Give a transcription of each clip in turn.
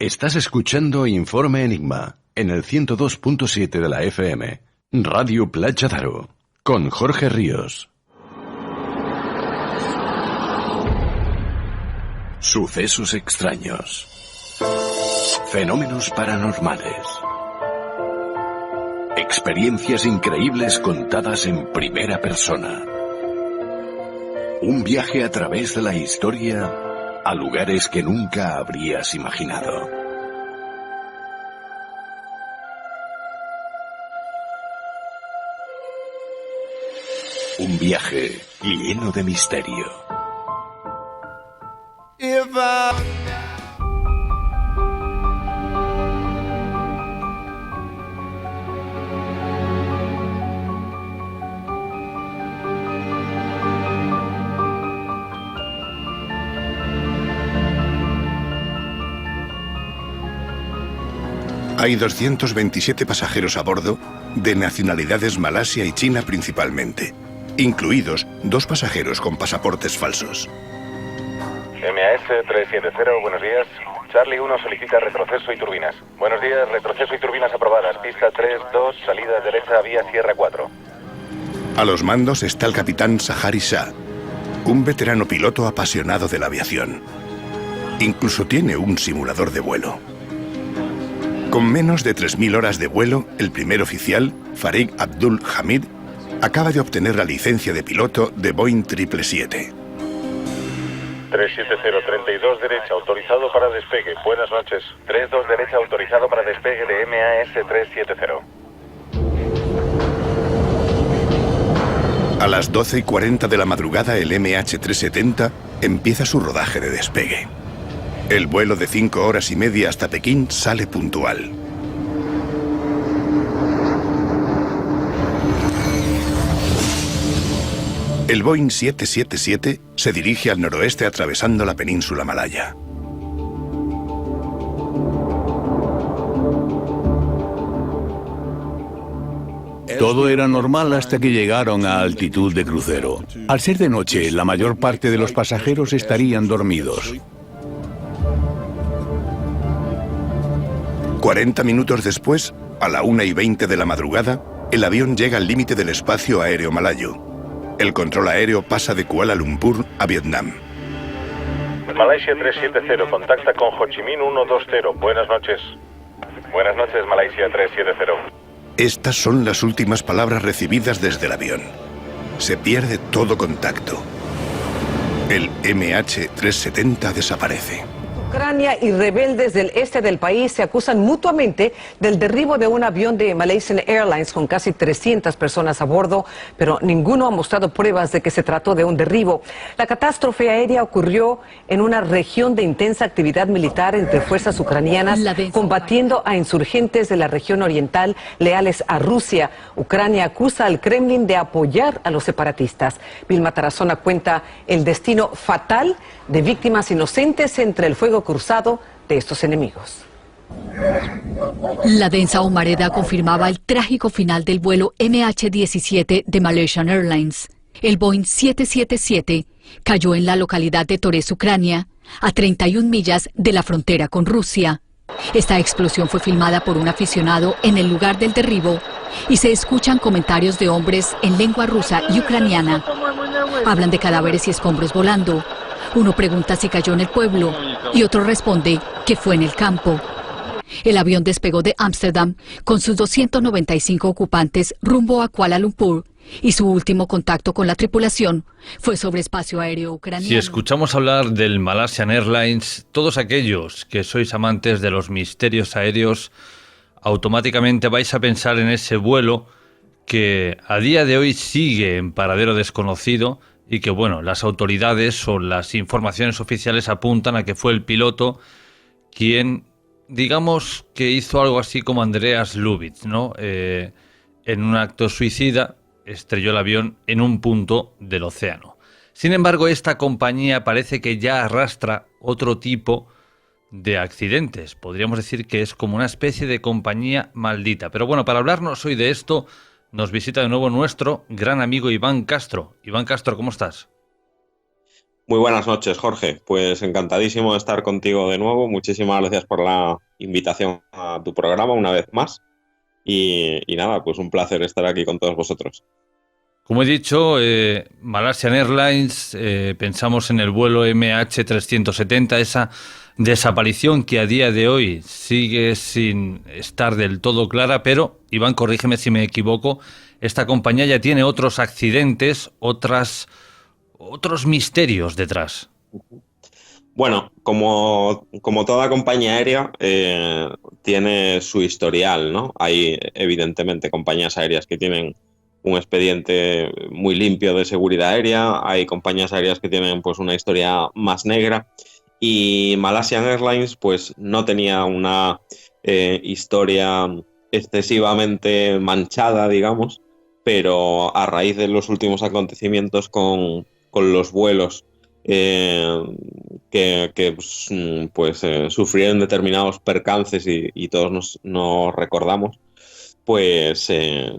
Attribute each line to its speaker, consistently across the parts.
Speaker 1: Estás escuchando Informe Enigma en el 102.7 de la FM, Radio Playa Daro, con Jorge Ríos. Sucesos extraños. Fenómenos paranormales. Experiencias increíbles contadas en primera persona. Un viaje a través de la historia a lugares que nunca habrías imaginado. Un viaje lleno de misterio.
Speaker 2: Hay 227 pasajeros a bordo, de nacionalidades Malasia y China principalmente, incluidos 2 pasajeros con pasaportes falsos.
Speaker 3: MAS 370, buenos días. Charlie 1 solicita retroceso y turbinas. Buenos días, retroceso y turbinas aprobadas. Pista 3-2, salida derecha, vía Sierra 4.
Speaker 2: A los mandos está el capitán Sahari Shah, un veterano piloto apasionado de la aviación. Incluso tiene un simulador de vuelo. Con menos de 3.000 horas de vuelo, el primer oficial, Farid Abdul Hamid, acaba de obtener la licencia de piloto de Boeing 777.
Speaker 3: 370, 32 derecha, autorizado para despegue. Buenas noches. 32 derecha, autorizado para despegue de MAS 370.
Speaker 2: A las 12:40 de la madrugada, el MH370 empieza su rodaje de despegue. El vuelo de 5 horas y media hasta Pekín sale puntual. El Boeing 777 se dirige al noroeste atravesando la península malaya.
Speaker 4: Todo era normal hasta que llegaron a altitud de crucero. Al ser de noche, la mayor parte de los pasajeros estarían dormidos.
Speaker 2: 40 minutos después, a la 1:20 de la madrugada, el avión llega al límite del espacio aéreo malayo. El control aéreo pasa de Kuala Lumpur a Vietnam.
Speaker 3: Malaysia 370, contacta con Ho Chi Minh 120. Buenas noches. Buenas noches, Malaysia 370.
Speaker 2: Estas son las últimas palabras recibidas desde el avión. Se pierde todo contacto. El MH370 desaparece.
Speaker 5: Ucrania y rebeldes del este del país se acusan mutuamente del derribo de un avión de Malaysian Airlines con casi 300 personas a bordo, pero ninguno ha mostrado pruebas de que se trató de un derribo. La catástrofe aérea ocurrió en una región de intensa actividad militar entre fuerzas ucranianas combatiendo a insurgentes de la región oriental leales a Rusia. Ucrania acusa al Kremlin de apoyar a los separatistas. Vilma Tarazona cuenta el destino fatal de víctimas inocentes entre el fuego cruzado de estos enemigos.
Speaker 6: La densa humareda confirmaba el trágico final del vuelo MH17 de Malaysian Airlines. El Boeing 777 cayó en la localidad de Torez, Ucrania, a 31 millas de la frontera con Rusia. Esta explosión fue filmada por un aficionado en el lugar del derribo y se escuchan comentarios de hombres en lengua rusa y ucraniana. Hablan de cadáveres y escombros volando. Uno pregunta si cayó en el pueblo y otro responde que fue en el campo. El avión despegó de Ámsterdam con sus 295 ocupantes rumbo a Kuala Lumpur y su último contacto con la tripulación fue sobre espacio aéreo ucraniano.
Speaker 7: Si escuchamos hablar del Malaysian Airlines, todos aquellos que sois amantes de los misterios aéreos, automáticamente vais a pensar en ese vuelo que a día de hoy sigue en paradero desconocido y que, bueno, las autoridades o las informaciones oficiales apuntan a que fue el piloto quien, digamos, que hizo algo así como Andreas Lubitz, ¿no? En un acto suicida estrelló el avión en un punto del océano. Sin embargo, esta compañía parece que ya arrastra otro tipo de accidentes. Podríamos decir que es como una especie de compañía maldita. Pero bueno, para hablarnos hoy de esto, nos visita de nuevo nuestro gran amigo Iván Castro. Iván Castro, ¿cómo estás?
Speaker 8: Muy buenas noches, Jorge. Pues encantadísimo de estar contigo de nuevo. Muchísimas gracias por la invitación a tu programa una vez más. Y nada, pues un placer estar aquí con todos vosotros.
Speaker 7: Como he dicho, Malaysian Airlines, pensamos en el vuelo MH370, esa desaparición que a día de hoy sigue sin estar del todo clara, pero, Iván, corrígeme si me equivoco, esta compañía ya tiene otros accidentes, otros misterios detrás.
Speaker 8: Bueno, como toda compañía aérea, tiene su historial, ¿no? Hay, evidentemente, compañías aéreas que tienen un expediente muy limpio de seguridad aérea, hay compañías aéreas que tienen pues una historia más negra, y Malaysian Airlines pues no tenía una historia excesivamente manchada, digamos, pero a raíz de los últimos acontecimientos con los vuelos que sufrieron determinados percances y todos nos recordamos, pues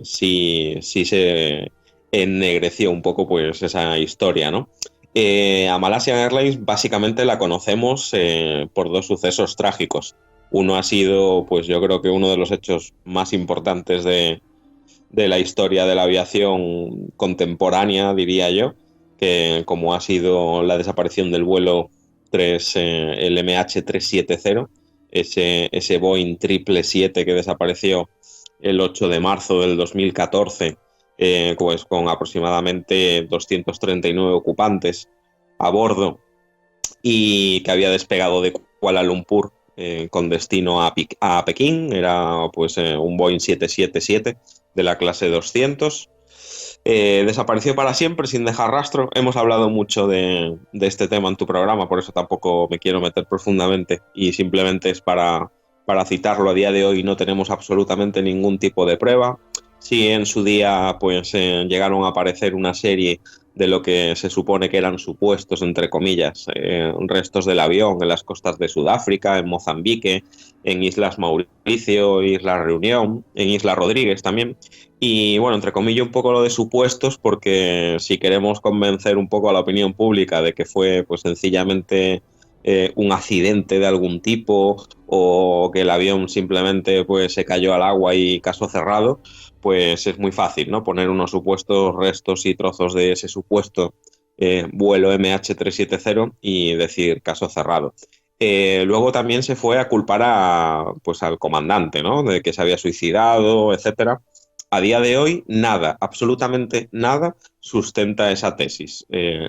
Speaker 8: sí se ennegreció un poco pues esa historia, ¿no? A Malaysian Airlines básicamente la conocemos por dos sucesos trágicos. Uno ha sido, pues yo creo que uno de los hechos más importantes de la historia de la aviación contemporánea, diría yo, que como ha sido la desaparición del vuelo el MH370, ese Boeing 777 que desapareció el 8 de marzo del 2014, pues con aproximadamente 239 ocupantes a bordo y que había despegado de Kuala Lumpur con destino a Pekín. Era pues un Boeing 777 de la clase 200. Desapareció para siempre sin dejar rastro. Hemos hablado mucho de este tema en tu programa, por eso tampoco me quiero meter profundamente y simplemente es para citarlo. A día de hoy no tenemos absolutamente ningún tipo de prueba. Sí, en su día pues llegaron a aparecer una serie de lo que se supone que eran supuestos, entre comillas, restos del avión en las costas de Sudáfrica, en Mozambique, en Islas Mauricio, Isla Reunión, en Isla Rodríguez también. Y bueno, entre comillas un poco lo de supuestos, porque si queremos convencer un poco a la opinión pública de que fue pues sencillamente un accidente de algún tipo o que el avión simplemente pues se cayó al agua y caso cerrado, pues es muy fácil, ¿no? Poner unos supuestos restos y trozos de ese supuesto vuelo MH370 y decir caso cerrado. Luego también se fue a culpar al comandante, ¿no? De que se había suicidado, etcétera. A día de hoy, nada, absolutamente nada, sustenta esa tesis.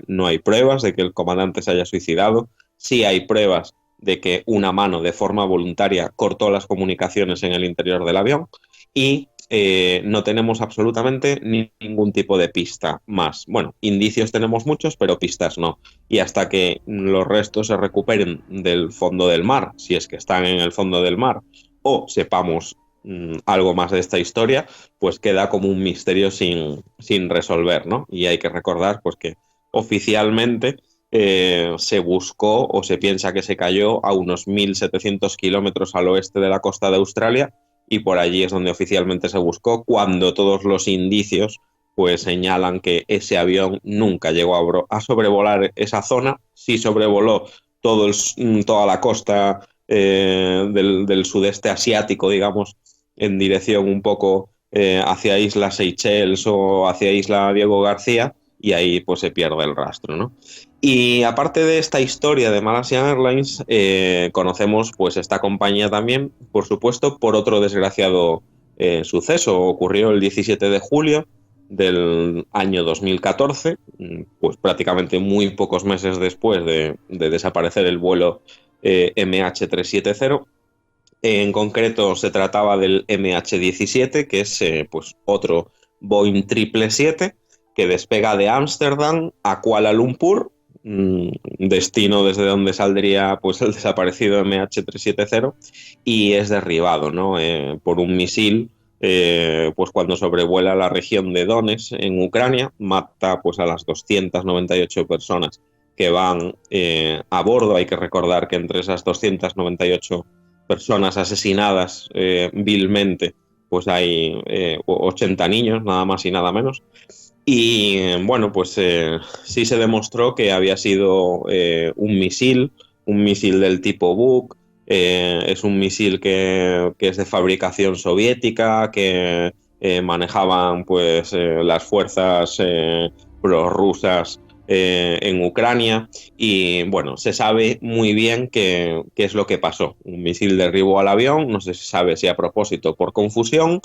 Speaker 8: No hay pruebas de que el comandante se haya suicidado. Sí hay pruebas de que una mano de forma voluntaria cortó las comunicaciones en el interior del avión y no tenemos absolutamente ningún tipo de pista más. Bueno, indicios tenemos muchos, pero pistas no. Y hasta que los restos se recuperen del fondo del mar, si es que están en el fondo del mar, o sepamos algo más de esta historia, pues queda como un misterio sin resolver, ¿no? Y hay que recordar pues que oficialmente se buscó o se piensa que se cayó a unos 1.700 kilómetros al oeste de la costa de Australia y por allí es donde oficialmente se buscó, cuando todos los indicios pues señalan que ese avión nunca llegó a sobrevolar esa zona. Sí sobrevoló toda la costa del sudeste asiático, digamos, en dirección un poco hacia Isla Seychelles o hacia Isla Diego García, y ahí pues se pierde el rastro, ¿no? Y aparte de esta historia de Malaysian Airlines, conocemos pues esta compañía también, por supuesto, por otro desgraciado suceso. Ocurrió el 17 de julio del año 2014, pues prácticamente muy pocos meses después de desaparecer el vuelo MH370. En concreto se trataba del MH17, que es pues otro Boeing 777 que despega de Ámsterdam a Kuala Lumpur, destino desde donde saldría pues el desaparecido MH370, y es derribado, ¿no? Por un misil pues cuando sobrevuela la región de Donetsk en Ucrania. Mata pues a las 298 personas que van a bordo. Hay que recordar que entre esas 298 personas asesinadas vilmente pues hay 80 niños, nada más y nada menos. Y bueno, pues sí se demostró que había sido un misil del tipo Buk. Es un misil que es de fabricación soviética, que manejaban pues las fuerzas prorrusas en Ucrania. Y bueno, se sabe muy bien qué es lo que pasó. Un misil derribó al avión, no se sabe si a propósito o por confusión.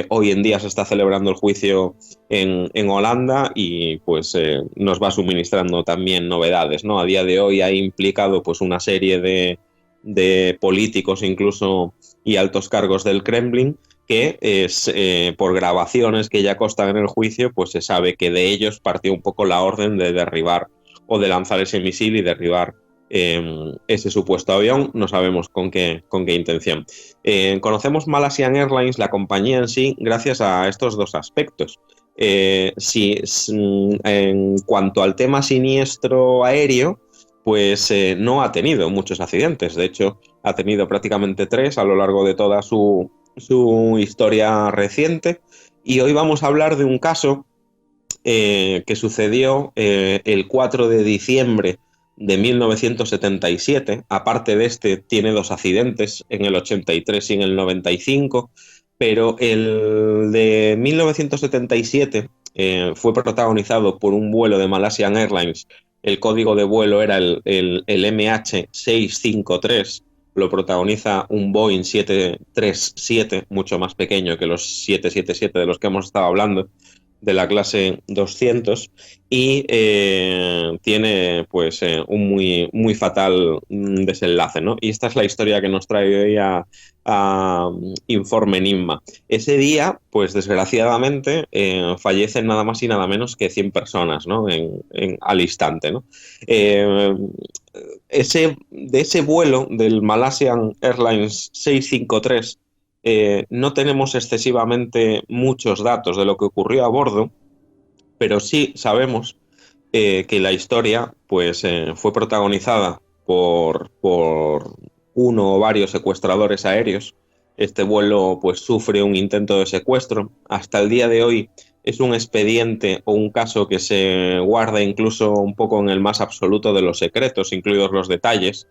Speaker 8: Hoy en día se está celebrando el juicio en Holanda y pues nos va suministrando también novedades, ¿no? A día de hoy ha implicado pues una serie de políticos incluso y altos cargos del Kremlin que es por grabaciones que ya constan en el juicio, pues se sabe que de ellos partió un poco la orden de derribar o de lanzar ese misil y derribar ese supuesto avión. No sabemos con qué intención. Conocemos Malaysian Airlines, la compañía en sí, gracias a estos dos aspectos. En cuanto al tema siniestro aéreo, pues no ha tenido muchos accidentes. De hecho, ha tenido prácticamente 3 a lo largo de toda su historia reciente. Y hoy vamos a hablar de un caso que sucedió el 4 de diciembre de 1977. Aparte de este, tiene 2 accidentes, en el 83 y en el 95, pero el de 1977 fue protagonizado por un vuelo de Malaysian Airlines. El código de vuelo era el MH653, lo protagoniza un Boeing 737, mucho más pequeño que los 777 de los que hemos estado hablando, de la clase 200, y tiene pues un muy fatal desenlace, ¿no? Y esta es la historia que nos trae hoy a Informe Enigma. Ese día, pues desgraciadamente, fallecen nada más y nada menos que 100 personas, ¿no? Al instante, ¿no? De ese vuelo del Malaysian Airlines 653, no tenemos excesivamente muchos datos de lo que ocurrió a bordo, pero sí sabemos que la historia pues, fue protagonizada por uno o varios secuestradores aéreos. Este vuelo pues, sufre un intento de secuestro. Hasta el día de hoy es un expediente o un caso que se guarda incluso un poco en el más absoluto de los secretos, incluidos los detalles.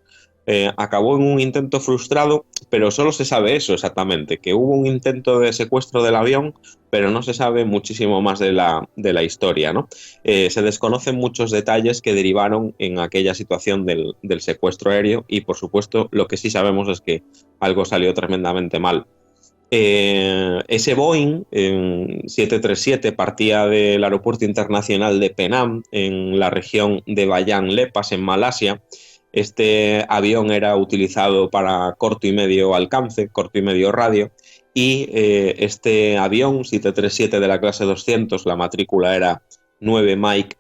Speaker 8: Acabó en un intento frustrado, pero solo se sabe eso exactamente, que hubo un intento de secuestro del avión, pero no se sabe muchísimo más de la historia, ¿no? Se desconocen muchos detalles que derivaron en aquella situación del secuestro aéreo y, por supuesto, lo que sí sabemos es que algo salió tremendamente mal. Ese Boeing 737 partía del aeropuerto internacional de Penang, en la región de Bayan Lepas, en Malasia. Este avión era utilizado para corto y medio alcance, corto y medio radio, y este avión 737 de la clase 200, la matrícula era 9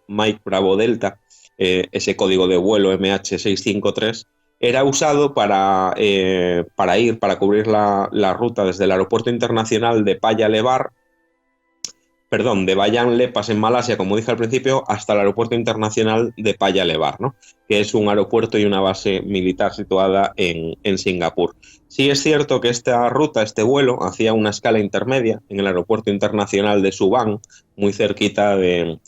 Speaker 8: Mike Bravo Delta, ese código de vuelo MH653, era usado para cubrir la ruta desde el aeropuerto internacional de de Bayan Lepas en Malasia, como dije al principio, hasta el aeropuerto internacional de Paya Lebar, ¿no? Que es un aeropuerto y una base militar situada en Singapur. Sí es cierto que esta ruta, este vuelo, hacía una escala intermedia en el aeropuerto internacional de Subang, muy cerquita de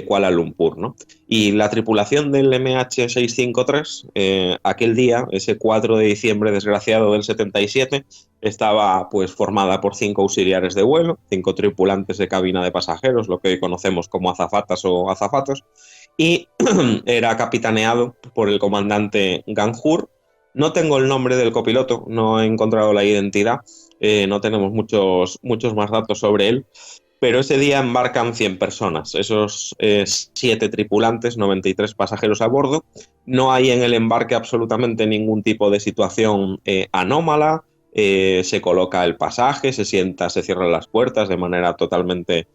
Speaker 8: Kuala Lumpur, ¿no? Y la tripulación del MH653, aquel día, ese 4 de diciembre desgraciado del 77, estaba pues formada por 5 auxiliares de vuelo, 5 tripulantes de cabina de pasajeros, lo que hoy conocemos como azafatas o azafatos, y era capitaneado por el comandante Ganjur. No tengo el nombre del copiloto, no he encontrado la identidad, no tenemos muchos más datos sobre él, pero ese día embarcan 100 personas, esos 7 tripulantes, 93 pasajeros a bordo. No hay en el embarque absolutamente ningún tipo de situación anómala. Se coloca el pasaje, se sienta, se cierran las puertas de manera totalmente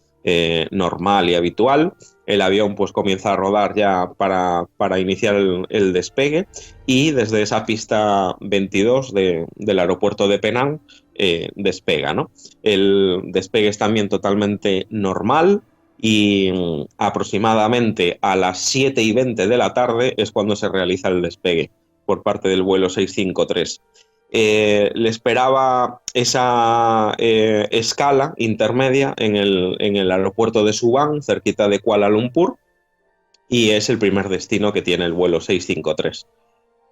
Speaker 8: normal y habitual. El avión pues comienza a rodar ya para iniciar el despegue, y desde esa pista 22 del aeropuerto de Penang despega, ¿no? El despegue es también totalmente normal, y aproximadamente a las 7:20 de la tarde es cuando se realiza el despegue por parte del vuelo 653. le esperaba esa escala intermedia en el aeropuerto de Suban, cerquita de Kuala Lumpur, y es el primer destino que tiene el vuelo 653.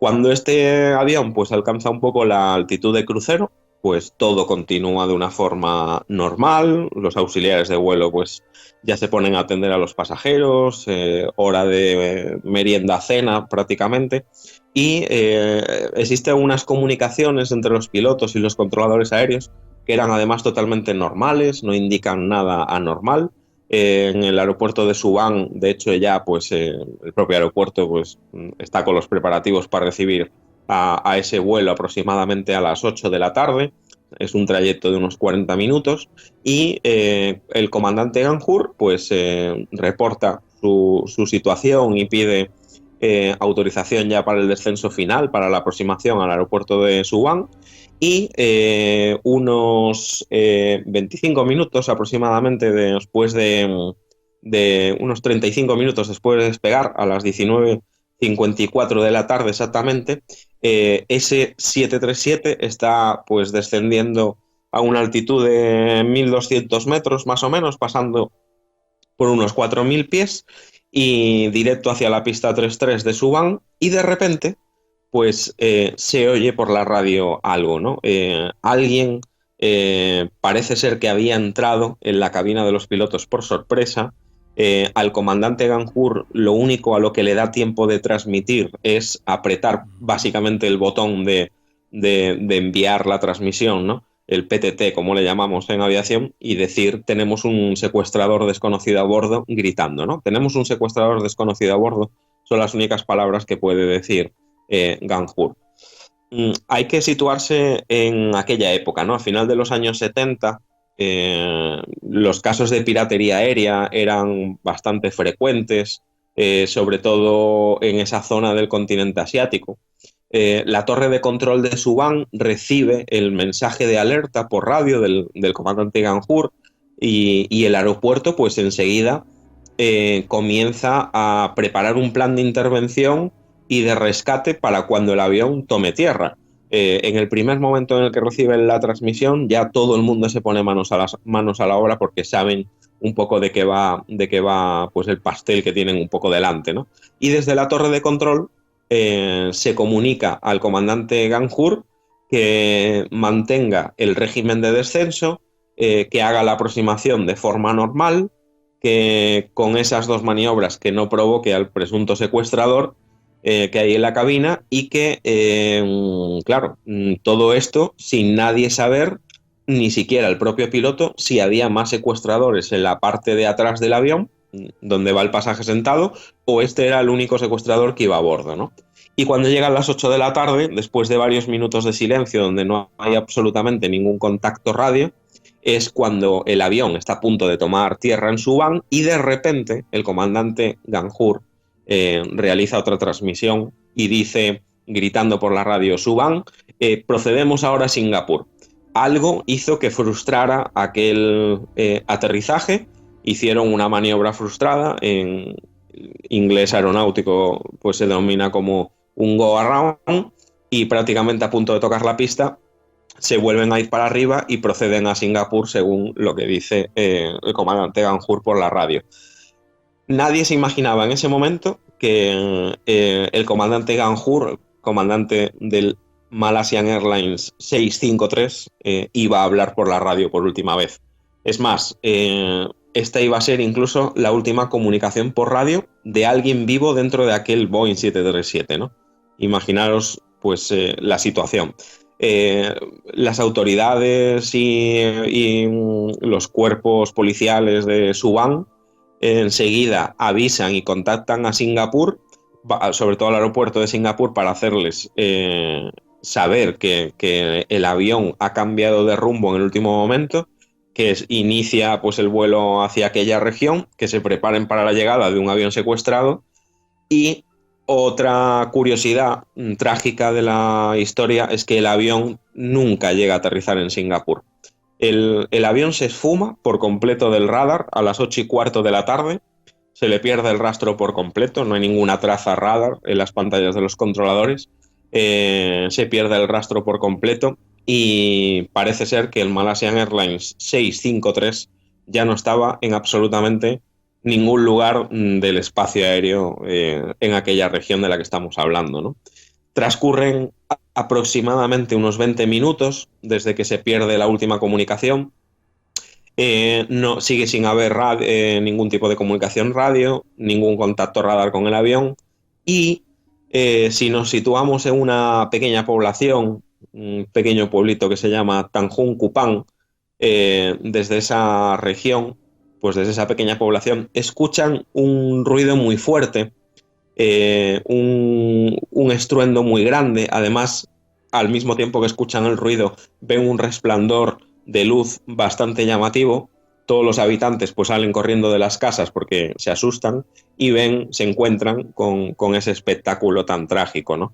Speaker 8: Cuando este avión pues alcanza un poco la altitud de crucero, pues todo continúa de una forma normal. Los auxiliares de vuelo pues ya se ponen a atender a los pasajeros, hora de merienda, cena prácticamente, y existen unas comunicaciones entre los pilotos y los controladores aéreos que eran además totalmente normales, no indican nada anormal. En el aeropuerto de Suban, de hecho ya pues el propio aeropuerto pues está con los preparativos para recibir a ese vuelo aproximadamente a las 8 de la tarde. Es un trayecto de unos 40 minutos y el comandante Ganjur pues reporta su situación y pide autorización ya para el descenso final, para la aproximación al aeropuerto de Suban, y unos 25 minutos aproximadamente después de unos 35 minutos después de despegar, a las 19:54 de la tarde exactamente, ese 737 está pues descendiendo a una altitud de 1.200 metros más o menos, pasando por unos 4.000 pies y directo hacia la pista 33 de Suban, y de repente pues se oye por la radio algo, ¿no? Alguien parece ser que había entrado en la cabina de los pilotos por sorpresa. Al comandante Ganjur lo único a lo que le da tiempo de transmitir es apretar básicamente el botón de enviar la transmisión, ¿no? El PTT, como le llamamos en aviación, y decir: tenemos un secuestrador desconocido a bordo, gritando, ¿no? Tenemos un secuestrador desconocido a bordo, son las únicas palabras que puede decir Ganjur. Hay que situarse en aquella época, ¿no? A final de los años 70, los casos de piratería aérea eran bastante frecuentes, sobre todo en esa zona del continente asiático. La torre de control de Suban recibe el mensaje de alerta por radio del comandante Ganjur y el aeropuerto pues enseguida comienza a preparar un plan de intervención y de rescate para cuando el avión tome tierra. En el primer momento en el que reciben la transmisión, ya todo el mundo se pone manos a la obra, porque saben un poco de qué va pues el pastel que tienen un poco delante, ¿no? Y desde la torre de control se comunica al comandante Ganjur que mantenga el régimen de descenso, que haga la aproximación de forma normal, que con esas dos maniobras que no provoque al presunto secuestrador que hay en la cabina, y que, claro, todo esto sin nadie saber, ni siquiera el propio piloto, si había más secuestradores en la parte de atrás del avión, donde va el pasaje sentado, o este era el único secuestrador que iba a bordo, ¿no? Y cuando llegan las 8 de la tarde, después de varios minutos de silencio donde no hay absolutamente ningún contacto radio, es cuando el avión está a punto de tomar tierra en Suban, y de repente el comandante Ganjur realiza otra transmisión y dice, gritando por la radio: Suban, procedemos ahora a Singapur. Algo hizo que frustrara aquel aterrizaje. Hicieron una maniobra frustrada, en inglés aeronáutico pues se denomina como un go around, y prácticamente a punto de tocar la pista se vuelven a ir para arriba y proceden a Singapur, según lo que dice el comandante Ganjur por la radio. Nadie se imaginaba en ese momento que el comandante Ganjur, comandante del Malaysian Airlines 653, iba a hablar por la radio por última vez. Es más, esta iba a ser incluso la última comunicación por radio de alguien vivo dentro de aquel Boeing 737, ¿no? Imaginaros pues la situación. Las autoridades y los cuerpos policiales de Suban enseguida avisan y contactan a Singapur, sobre todo al aeropuerto de Singapur, para hacerles saber que el avión ha cambiado de rumbo en el último momento, que inicia pues el vuelo hacia aquella región, que se preparen para la llegada de un avión secuestrado. Y otra curiosidad trágica de la historia es que el avión nunca llega a aterrizar en Singapur. El avión se esfuma por completo del radar a las 8:15 de la tarde, se le pierde el rastro por completo, no hay ninguna traza radar en las pantallas de los controladores, se pierde el rastro por completo y parece ser que el Malaysian Airlines 653 ya no estaba en absolutamente ningún lugar del espacio aéreo en aquella región de la que estamos hablando, ¿no? Transcurren aproximadamente unos 20 minutos desde que se pierde la última comunicación. No, sigue sin haber ningún tipo de comunicación radio, ningún contacto radar con el avión y si nos situamos en una pequeña población, un pequeño pueblito que se llama Tanjung Kupang, desde esa región, pues desde esa pequeña población, escuchan un ruido muy fuerte, un estruendo muy grande. Además, al mismo tiempo que escuchan el ruido, ven un resplandor de luz bastante llamativo. Todos los habitantes pues salen corriendo de las casas porque se asustan y se encuentran con ese espectáculo tan trágico, ¿no?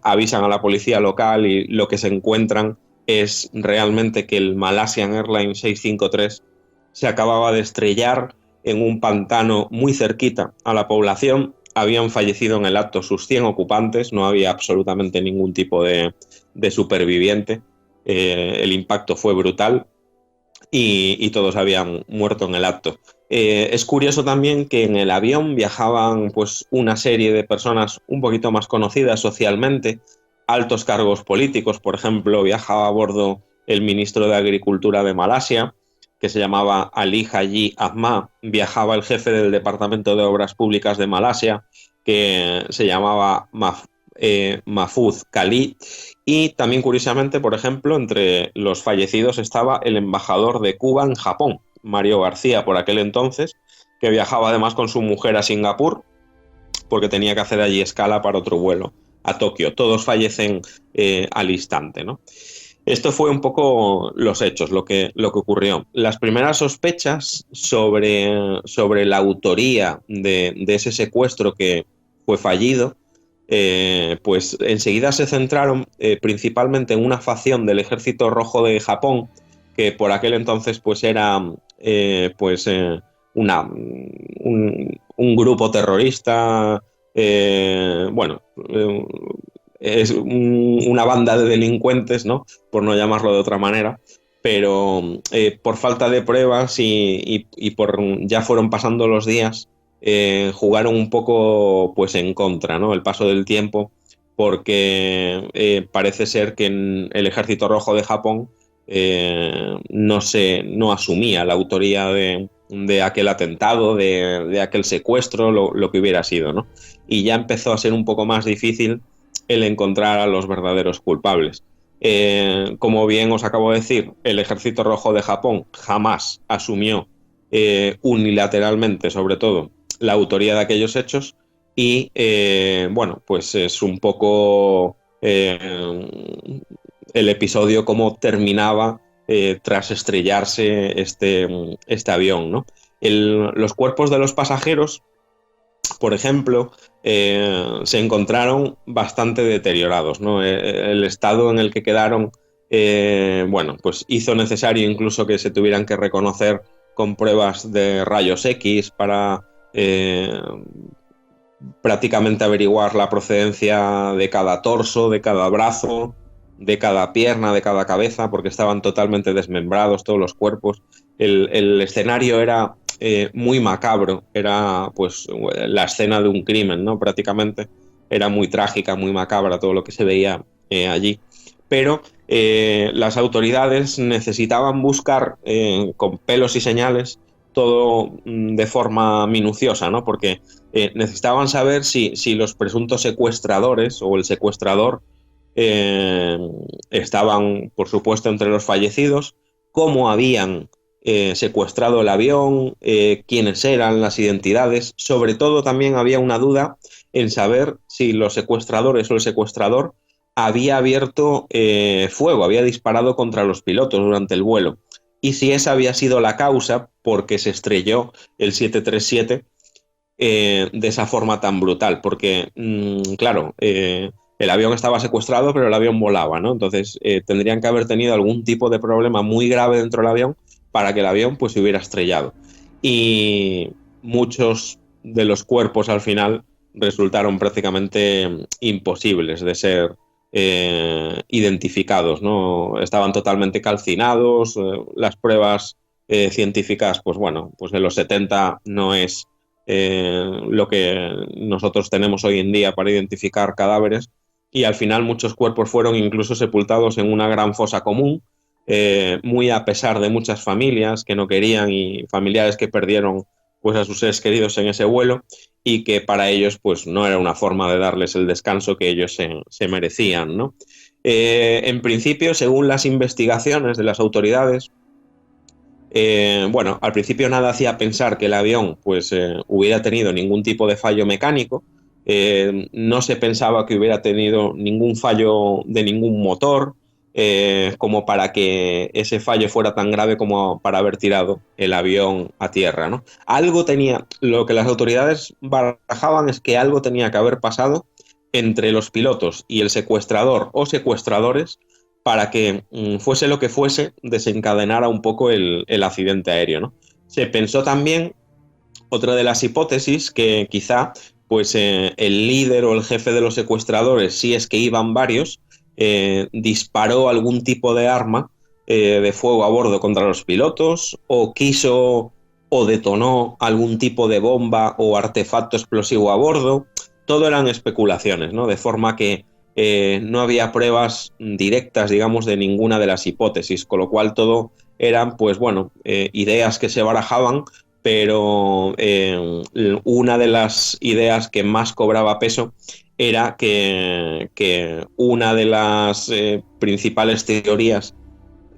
Speaker 8: Avisan a la policía local y lo que se encuentran es realmente que el Malaysian Airlines 653 se acababa de estrellar en un pantano muy cerquita a la población. Habían fallecido en el acto sus 100 ocupantes, no había absolutamente ningún tipo de superviviente. El impacto fue brutal y todos habían muerto en el acto. Es curioso también que en el avión viajaban pues una serie de personas un poquito más conocidas socialmente, altos cargos políticos. Por ejemplo, viajaba a bordo el ministro de Agricultura de Malasia, que se llamaba Ali Haji Ahmad. Viajaba el jefe del Departamento de Obras Públicas de Malasia, que se llamaba Mahfuz Khalid. Y también, curiosamente, por ejemplo, entre los fallecidos estaba el embajador de Cuba en Japón, Mario García, por aquel entonces, que viajaba además con su mujer a Singapur, porque tenía que hacer allí escala para otro vuelo a Tokio. Todos fallecen al instante, ¿no? Esto fue un poco los hechos, lo que ocurrió. Las primeras sospechas sobre la autoría de ese secuestro que fue fallido, pues enseguida se centraron principalmente en una facción del Ejército Rojo de Japón, que por aquel entonces pues era un grupo terrorista, es una banda de delincuentes, ¿no? Por no llamarlo de otra manera, pero por falta de pruebas y ya fueron pasando los días, jugaron un poco pues en contra, ¿no? El paso del tiempo, porque parece ser que en el Ejército Rojo de Japón no asumía la autoría de aquel atentado, de aquel secuestro, lo que hubiera sido, ¿no? Y ya empezó a ser un poco más difícil el encontrar a los verdaderos culpables. Como bien os acabo de decir, el Ejército Rojo de Japón jamás asumió unilateralmente, sobre todo, la autoría de aquellos hechos y, pues es un poco el episodio cómo terminaba tras estrellarse este avión, ¿no? Los cuerpos de los pasajeros, por ejemplo, se encontraron bastante deteriorados, ¿no? El estado en el que quedaron, pues hizo necesario incluso que se tuvieran que reconocer con pruebas de rayos X para prácticamente averiguar la procedencia de cada torso, de cada brazo, de cada pierna, de cada cabeza, porque estaban totalmente desmembrados todos los cuerpos. El escenario era muy macabro, era pues la escena de un crimen, ¿no? Prácticamente era muy trágica, muy macabra todo lo que se veía allí. Pero las autoridades necesitaban buscar con pelos y señales todo de forma minuciosa, ¿no? Porque necesitaban saber si los presuntos secuestradores o el secuestrador estaban, por supuesto, entre los fallecidos, cómo habían secuestrado el avión, quiénes eran, las identidades. Sobre todo también había una duda en saber si los secuestradores o el secuestrador había abierto fuego, había disparado contra los pilotos durante el vuelo. Y si esa había sido la causa porque se estrelló el 737 de esa forma tan brutal. Porque, claro, el avión estaba secuestrado, pero el avión volaba, ¿no? Entonces tendrían que haber tenido algún tipo de problema muy grave dentro del avión para que el avión pues se hubiera estrellado. Y muchos de los cuerpos al final resultaron prácticamente imposibles de ser identificados, ¿no? Estaban totalmente calcinados, las pruebas científicas, pues bueno, pues de los 70 no es lo que nosotros tenemos hoy en día para identificar cadáveres, y al final muchos cuerpos fueron incluso sepultados en una gran fosa común, muy a pesar de muchas familias que no querían y familiares que perdieron pues a sus seres queridos en ese vuelo, y que para ellos pues no era una forma de darles el descanso que ellos se merecían, ¿no? En principio, según las investigaciones de las autoridades, bueno, al principio nada hacía pensar que el avión pues hubiera tenido ningún tipo de fallo mecánico. No se pensaba que hubiera tenido ningún fallo de ningún motor, como para que ese fallo fuera tan grave como para haber tirado el avión a tierra, ¿no? Algo tenía, lo que las autoridades barajaban es que algo tenía que haber pasado entre los pilotos y el secuestrador o secuestradores para que, fuese lo que fuese, desencadenara un poco el accidente aéreo, ¿no? Se pensó también, otra de las hipótesis, que quizá pues, el líder o el jefe de los secuestradores, si es que iban varios, disparó algún tipo de arma de fuego a bordo contra los pilotos, o quiso o detonó algún tipo de bomba o artefacto explosivo a bordo. Todo eran especulaciones, ¿no? De forma que no había pruebas directas, digamos, de ninguna de las hipótesis, con lo cual todo eran, pues bueno, ideas que se barajaban, pero una de las ideas que más cobraba peso era que una de las principales teorías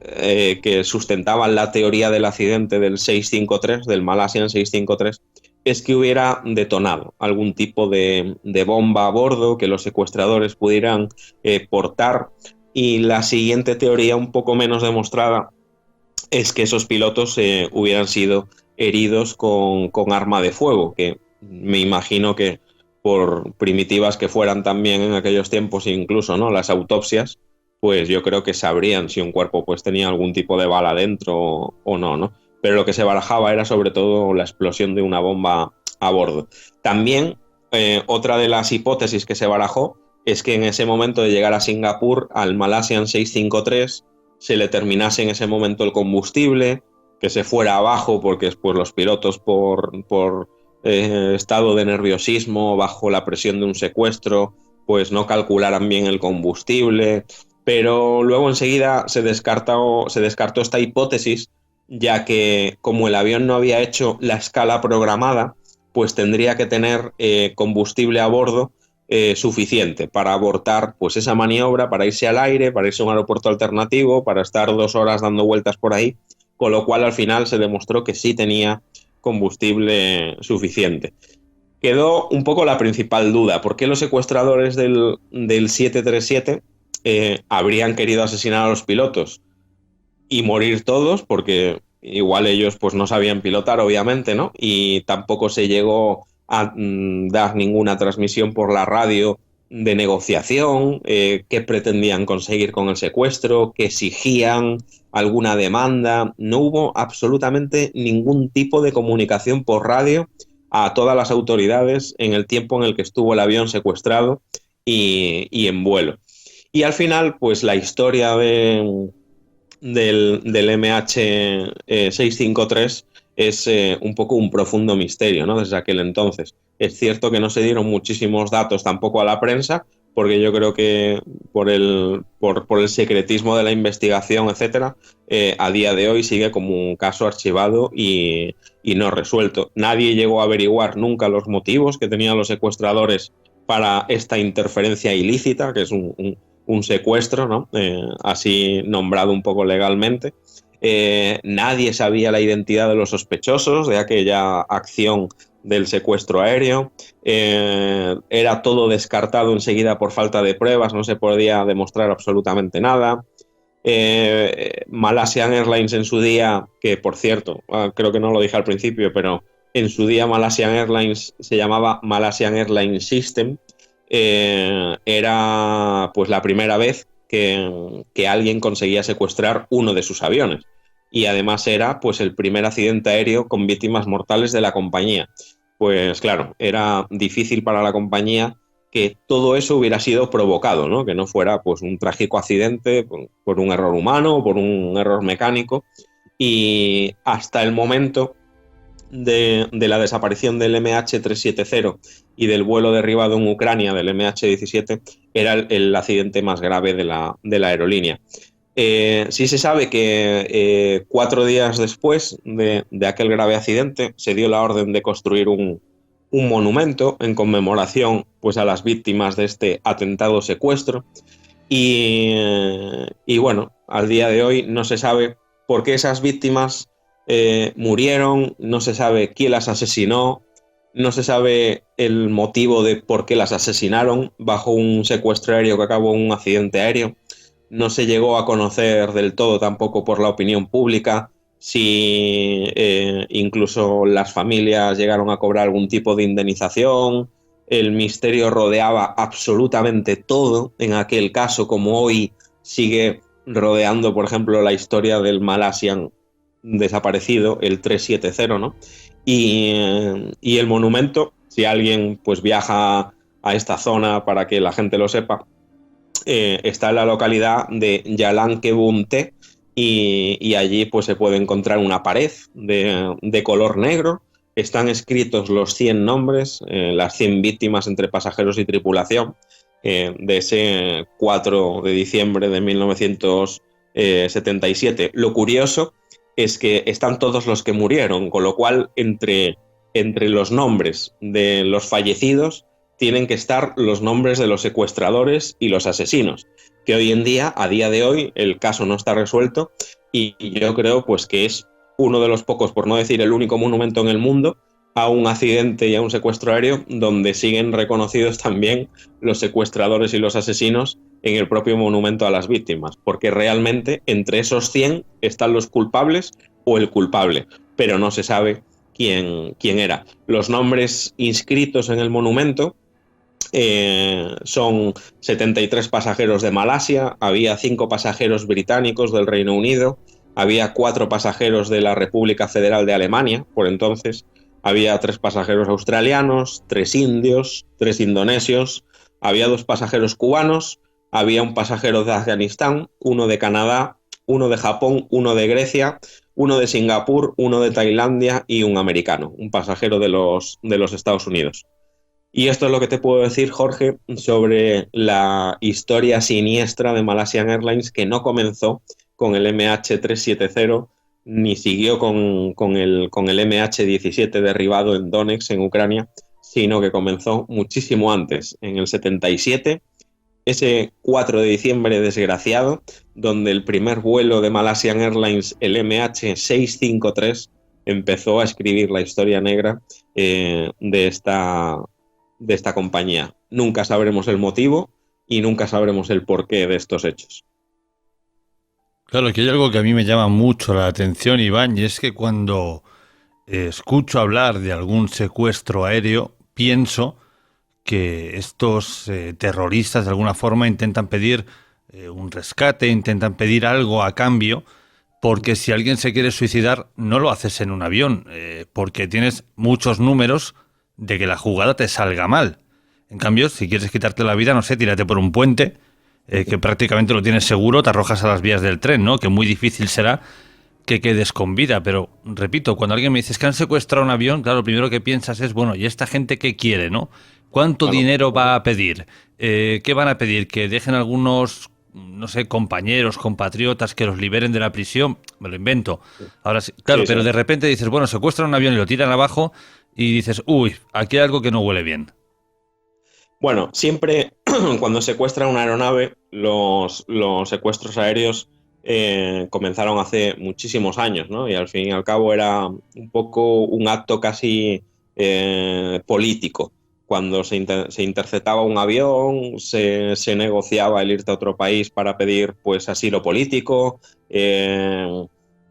Speaker 8: que sustentaban la teoría del accidente del 653, del Malaysian 653, es que hubiera detonado algún tipo de bomba a bordo que los secuestradores pudieran portar. Y la siguiente teoría, un poco menos demostrada, es que esos pilotos hubieran sido heridos con arma de fuego, que me imagino que, por primitivas que fueran también en aquellos tiempos, incluso, ¿no?, las autopsias, pues yo creo que sabrían si un cuerpo pues tenía algún tipo de bala dentro o no, ¿no? Pero lo que se barajaba era sobre todo la explosión de una bomba a bordo. También otra de las hipótesis que se barajó es que en ese momento de llegar a Singapur, al Malaysian 653, se le terminase en ese momento el combustible, que se fuera abajo porque después los pilotos por estado de nerviosismo, bajo la presión de un secuestro, pues no calcularan bien el combustible. Pero luego enseguida se descartó esta hipótesis, ya que como el avión no había hecho la escala programada, pues tendría que tener combustible a bordo suficiente para abortar pues esa maniobra, para irse al aire, para irse a un aeropuerto alternativo, para estar 2 horas dando vueltas por ahí, con lo cual al final se demostró que sí tenía combustible suficiente. Quedó un poco la principal duda: ¿por qué los secuestradores del 737 habrían querido asesinar a los pilotos y morir todos? Porque igual ellos pues no sabían pilotar, obviamente, ¿no? Y tampoco se llegó a dar ninguna transmisión por la radio de negociación, qué pretendían conseguir con el secuestro, qué exigían, alguna demanda. No hubo absolutamente ningún tipo de comunicación por radio a todas las autoridades en el tiempo en el que estuvo el avión secuestrado y en vuelo. Y al final, pues la historia del MH653 es un poco un profundo misterio, ¿no?, desde aquel entonces. Es cierto que no se dieron muchísimos datos tampoco a la prensa, porque yo creo que por el secretismo de la investigación, etcétera, a día de hoy sigue como un caso archivado y no resuelto. Nadie llegó a averiguar nunca los motivos que tenían los secuestradores para esta interferencia ilícita, que es un secuestro, ¿no?, así nombrado un poco legalmente. Nadie sabía la identidad de los sospechosos de aquella acción del secuestro aéreo. Era todo descartado enseguida por falta de pruebas, no se podía demostrar absolutamente nada. Malaysian Airlines en su día, que por cierto, creo que no lo dije al principio, pero en su día Malaysian Airlines se llamaba Malaysian Airlines System, era pues la primera vez que alguien conseguía secuestrar uno de sus aviones, y además era pues el primer accidente aéreo con víctimas mortales de la compañía. pues claro, era difícil para la compañía que todo eso hubiera sido provocado, ¿no? Que no fuera pues un trágico accidente por un error humano o por un error mecánico. Y hasta el momento de la desaparición del MH370 y del vuelo derribado en Ucrania del MH17 era el accidente más grave de la aerolínea. Sí se sabe que 4 días después de aquel grave accidente se dio la orden de construir un monumento en conmemoración pues, a las víctimas de este atentado secuestro y bueno, al día de hoy no se sabe por qué esas víctimas murieron, no se sabe quién las asesinó, no se sabe el motivo de por qué las asesinaron bajo un secuestro aéreo que acabó en un accidente aéreo. No se llegó a conocer del todo tampoco por la opinión pública si incluso las familias llegaron a cobrar algún tipo de indemnización. El misterio rodeaba absolutamente todo en aquel caso, como hoy sigue rodeando, por ejemplo, la historia del Malaysian desaparecido, el 370, ¿no? Y el monumento, si alguien pues viaja a esta zona para que la gente lo sepa, está en la localidad de Jalan Kebun-Te y allí pues se puede encontrar una pared de color negro. Están escritos los 100 nombres, las 100 víctimas entre pasajeros y tripulación de ese 4 de diciembre de 1977. Lo curioso es que están todos los que murieron, con lo cual entre los nombres de los fallecidos tienen que estar los nombres de los secuestradores y los asesinos, que hoy en día, a día de hoy, el caso no está resuelto y yo creo pues que es uno de los pocos, por no decir el único monumento en el mundo, a un accidente y a un secuestro aéreo donde siguen reconocidos también los secuestradores y los asesinos en el propio monumento a las víctimas, porque realmente entre esos 100 están los culpables o el culpable, pero no se sabe quién era. Los nombres inscritos en el monumento son 73 pasajeros de Malasia, había 5 pasajeros británicos del Reino Unido, había 4 pasajeros de la República Federal de Alemania, por entonces, había 3 pasajeros australianos, 3 indios, 3 indonesios, había 2 pasajeros cubanos, había un pasajero de Afganistán, 1 de Canadá, 1 de Japón, 1 de Grecia, 1 de Singapur, 1 de Tailandia y un americano, un pasajero de los Estados Unidos. Y esto es lo que te puedo decir, Jorge, sobre la historia siniestra de Malaysian Airlines, que no comenzó con el MH370 ni siguió con el MH17 derribado en Donetsk, en Ucrania, sino que comenzó muchísimo antes, en el 77, ese 4 de diciembre desgraciado, donde el primer vuelo de Malaysian Airlines, el MH653, empezó a escribir la historia negra de esta compañía. Nunca sabremos el motivo y nunca sabremos el porqué de estos hechos.
Speaker 7: Claro, que hay algo que a mí me llama mucho la atención, Iván, y es que cuando escucho hablar de algún secuestro aéreo, pienso que estos terroristas de alguna forma intentan pedir un rescate, intentan pedir algo a cambio, porque si alguien se quiere suicidar, no lo haces en un avión, porque tienes muchos números de que la jugada te salga mal. En cambio, si quieres quitarte la vida, no sé, tírate por un puente, que prácticamente lo tienes seguro, te arrojas a las vías del tren, ¿no? Que muy difícil será que quedes con vida. Pero, repito, cuando alguien me dice que han secuestrado un avión, claro, lo primero que piensas es, bueno, ¿y esta gente qué quiere, no? ¿Cuánto dinero va a pedir? ¿Qué van a pedir? ¿Que dejen algunos, no sé, compañeros, compatriotas, que los liberen de la prisión? Me lo invento. Ahora sí, claro, sí, pero de repente dices, bueno, secuestran un avión y lo tiran abajo y dices, uy, aquí hay algo que no huele bien.
Speaker 8: Bueno, siempre cuando secuestran una aeronave, los secuestros aéreos comenzaron hace muchísimos años, ¿no? Y al fin y al cabo era un poco un acto casi político. Cuando se interceptaba un avión, se negociaba el irte a otro país para pedir pues asilo político.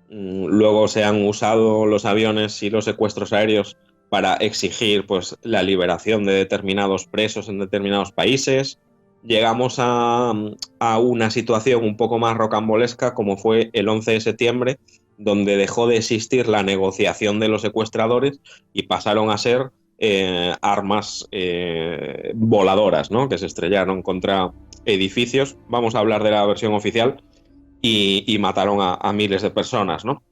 Speaker 8: Luego se han usado los aviones y los secuestros aéreos para exigir pues la liberación de determinados presos en determinados países. Llegamos a una situación un poco más rocambolesca, como fue el 11 de septiembre, donde dejó de existir la negociación de los secuestradores y pasaron a ser armas voladoras, ¿no? Que se estrellaron contra edificios. Vamos a hablar de la versión oficial. Y mataron a miles de personas, ¿no?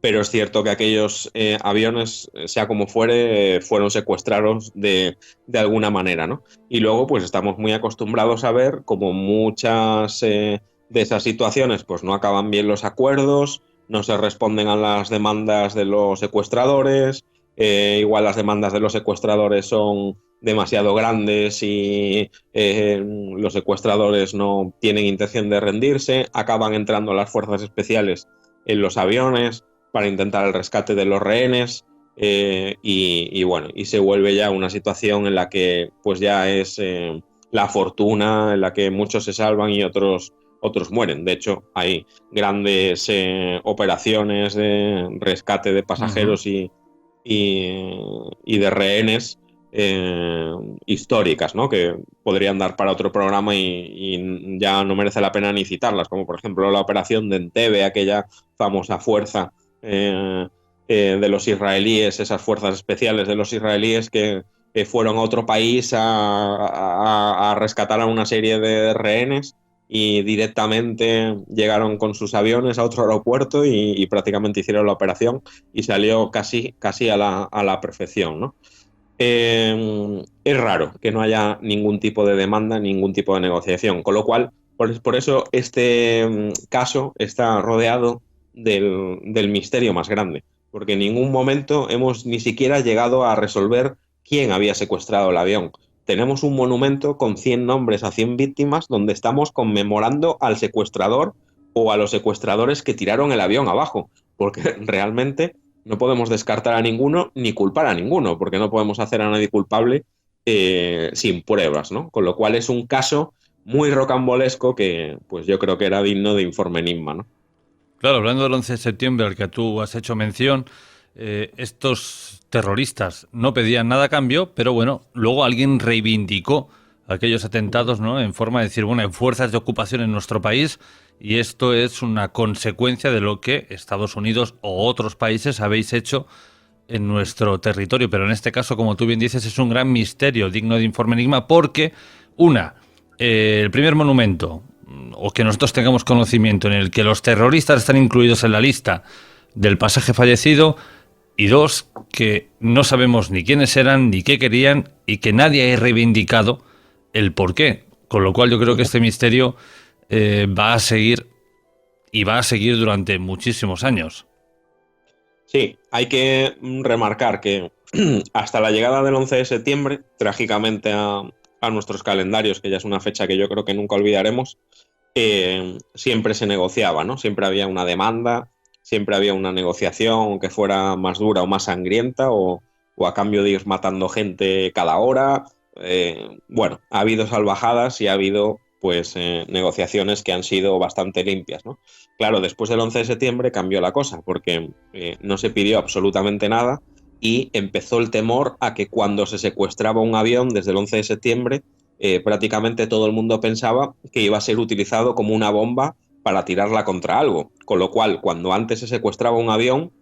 Speaker 8: Pero es cierto que aquellos aviones, sea como fuere, fueron secuestrados de alguna manera, ¿no? Y luego, pues estamos muy acostumbrados a ver como muchas de esas situaciones, pues no acaban bien los acuerdos, no se responden a las demandas de los secuestradores, igual las demandas de los secuestradores son demasiado grandes y los secuestradores no tienen intención de rendirse, acaban entrando las fuerzas especiales en los aviones para intentar el rescate de los rehenes y bueno, y se vuelve ya una situación en la que pues ya es la fortuna, en la que muchos se salvan y otros mueren. De hecho, hay grandes operaciones de rescate de pasajeros y de rehenes históricas, ¿no? Que podrían dar para otro programa y ya no merece la pena ni citarlas, como por ejemplo la operación de Entebbe, aquella famosa fuerza de los israelíes, esas fuerzas especiales de los israelíes que fueron a otro país a rescatar a una serie de rehenes y directamente llegaron con sus aviones a otro aeropuerto y prácticamente hicieron la operación y salió casi a la perfección, ¿no? Es raro que no haya ningún tipo de demanda, ningún tipo de negociación, con lo cual, por eso este caso está rodeado del misterio más grande, porque en ningún momento hemos ni siquiera llegado a resolver quién había secuestrado el avión. Tenemos un monumento con 100 nombres a 100 víctimas donde estamos conmemorando al secuestrador o a los secuestradores que tiraron el avión abajo, porque realmente no podemos descartar a ninguno ni culpar a ninguno, porque no podemos hacer a nadie culpable sin pruebas, ¿no? Con lo cual es un caso muy rocambolesco que pues yo creo que era digno de Informe Enigma, ¿no?
Speaker 7: Claro, hablando del 11 de septiembre al que tú has hecho mención, estos terroristas no pedían nada a cambio, pero bueno, luego alguien reivindicó aquellos atentados, ¿no? En forma de decir, bueno, hay fuerzas de ocupación en nuestro país y esto es una consecuencia de lo que Estados Unidos o otros países habéis hecho en nuestro territorio. Pero en este caso, como tú bien dices, es un gran misterio digno de Informe Enigma porque, el primer monumento, o que nosotros tengamos conocimiento en el que los terroristas están incluidos en la lista del pasaje fallecido, y dos, que no sabemos ni quiénes eran ni qué querían y que nadie ha reivindicado el por qué. Con lo cual yo creo que este misterio va a seguir y va a seguir durante muchísimos años.
Speaker 8: Sí, hay que remarcar que hasta la llegada del 11 de septiembre, trágicamente a nuestros calendarios, que ya es una fecha que yo creo que nunca olvidaremos, siempre se negociaba, ¿no? Siempre había una demanda, siempre había una negociación, aunque fuera más dura o más sangrienta, o a cambio de ir matando gente cada hora. Bueno, ha habido salvajadas y ha habido pues negociaciones que han sido bastante limpias, ¿no? Claro, después del 11 de septiembre cambió la cosa, porque no se pidió absolutamente nada y empezó el temor a que cuando se secuestraba un avión desde el 11 de septiembre, prácticamente todo el mundo pensaba que iba a ser utilizado como una bomba para tirarla contra algo. Con lo cual, cuando antes se secuestraba un avión,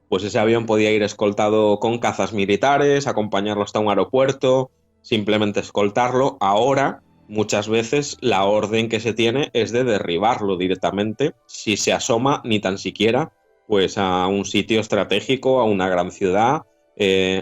Speaker 8: pues ese avión podía ir escoltado con cazas militares, acompañarlo hasta un aeropuerto, simplemente escoltarlo. Ahora, muchas veces, la orden que se tiene es de derribarlo directamente, si se asoma ni tan siquiera pues a un sitio estratégico, a una gran ciudad.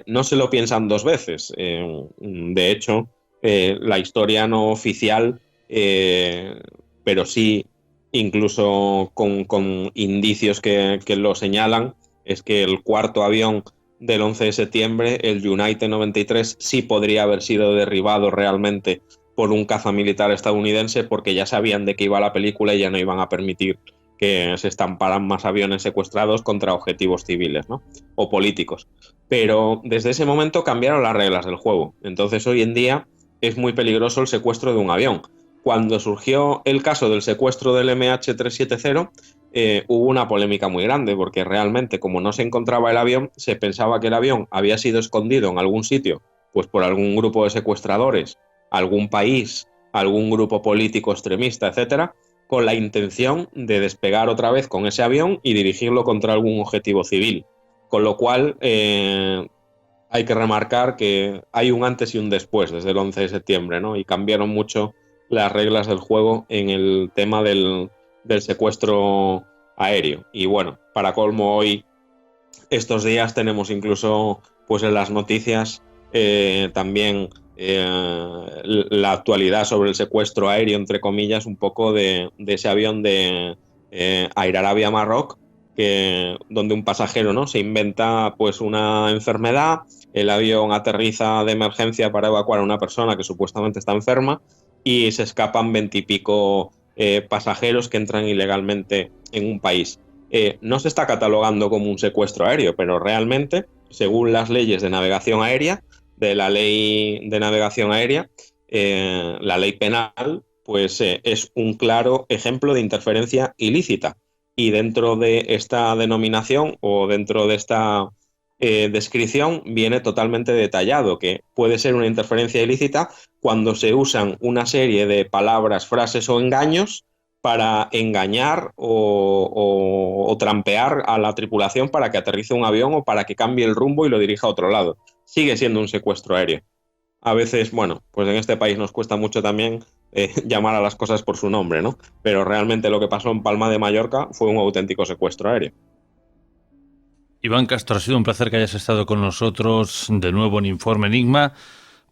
Speaker 8: No se lo piensan dos veces. De hecho, la historia no oficial, pero sí incluso con indicios que lo señalan, es que el cuarto avión del 11 de septiembre, el United 93, sí podría haber sido derribado realmente por un caza militar estadounidense, porque ya sabían de qué iba la película y ya no iban a permitir que se estamparan más aviones secuestrados contra objetivos civiles, ¿no? O políticos. Pero desde ese momento cambiaron las reglas del juego. Entonces hoy en día es muy peligroso el secuestro de un avión. Cuando surgió el caso del secuestro del MH370, hubo una polémica muy grande, porque realmente, como no se encontraba el avión, se pensaba que el avión había sido escondido en algún sitio, pues por algún grupo de secuestradores, algún país, algún grupo político extremista, etcétera, con la intención de despegar otra vez con ese avión y dirigirlo contra algún objetivo civil. Con lo cual, hay que remarcar que hay un antes y un después desde el 11 de septiembre, ¿no? Y cambiaron mucho las reglas del juego en el tema del secuestro aéreo. Y bueno, para colmo, hoy, estos días, tenemos incluso pues en las noticias también la actualidad sobre el secuestro aéreo, entre comillas, un poco de ese avión de Air Arabia Maroc, donde un pasajero, ¿no?, se inventa pues una enfermedad, el avión aterriza de emergencia para evacuar a una persona que supuestamente está enferma y se escapan 20 y pico pasajeros que entran ilegalmente en un país. No se está catalogando como un secuestro aéreo, pero realmente, según las leyes de navegación aérea, de la ley de navegación aérea, la ley penal, pues es un claro ejemplo de interferencia ilícita. Y dentro de esta denominación o dentro de esta descripción viene totalmente detallado que puede ser una interferencia ilícita cuando se usan una serie de palabras, frases o engaños para engañar o trampear a la tripulación para que aterrice un avión o para que cambie el rumbo y lo dirija a otro lado. Sigue siendo un secuestro aéreo. A veces, bueno, pues en este país nos cuesta mucho también llamar a las cosas por su nombre, ¿no? Pero realmente lo que pasó en Palma de Mallorca fue un auténtico secuestro aéreo.
Speaker 7: Iván Castro, ha sido un placer que hayas estado con nosotros de nuevo en Informe Enigma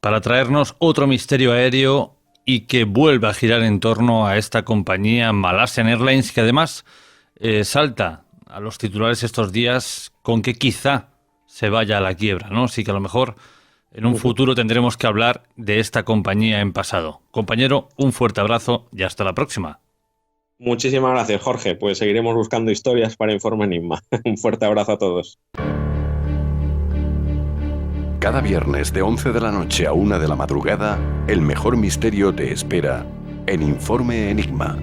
Speaker 7: para traernos otro misterio aéreo y que vuelva a girar en torno a esta compañía Malaysian Airlines, que además salta a los titulares estos días con que quizá se vaya a la quiebra, ¿no? Así que a lo mejor en un futuro tendremos que hablar de esta compañía en pasado. Compañero, un fuerte abrazo y hasta la próxima.
Speaker 8: Muchísimas gracias, Jorge. Pues seguiremos buscando historias para Informe Enigma. Un fuerte abrazo a todos.
Speaker 1: Cada viernes de 11 de la noche a 1 de la madrugada, el mejor misterio te espera en Informe Enigma.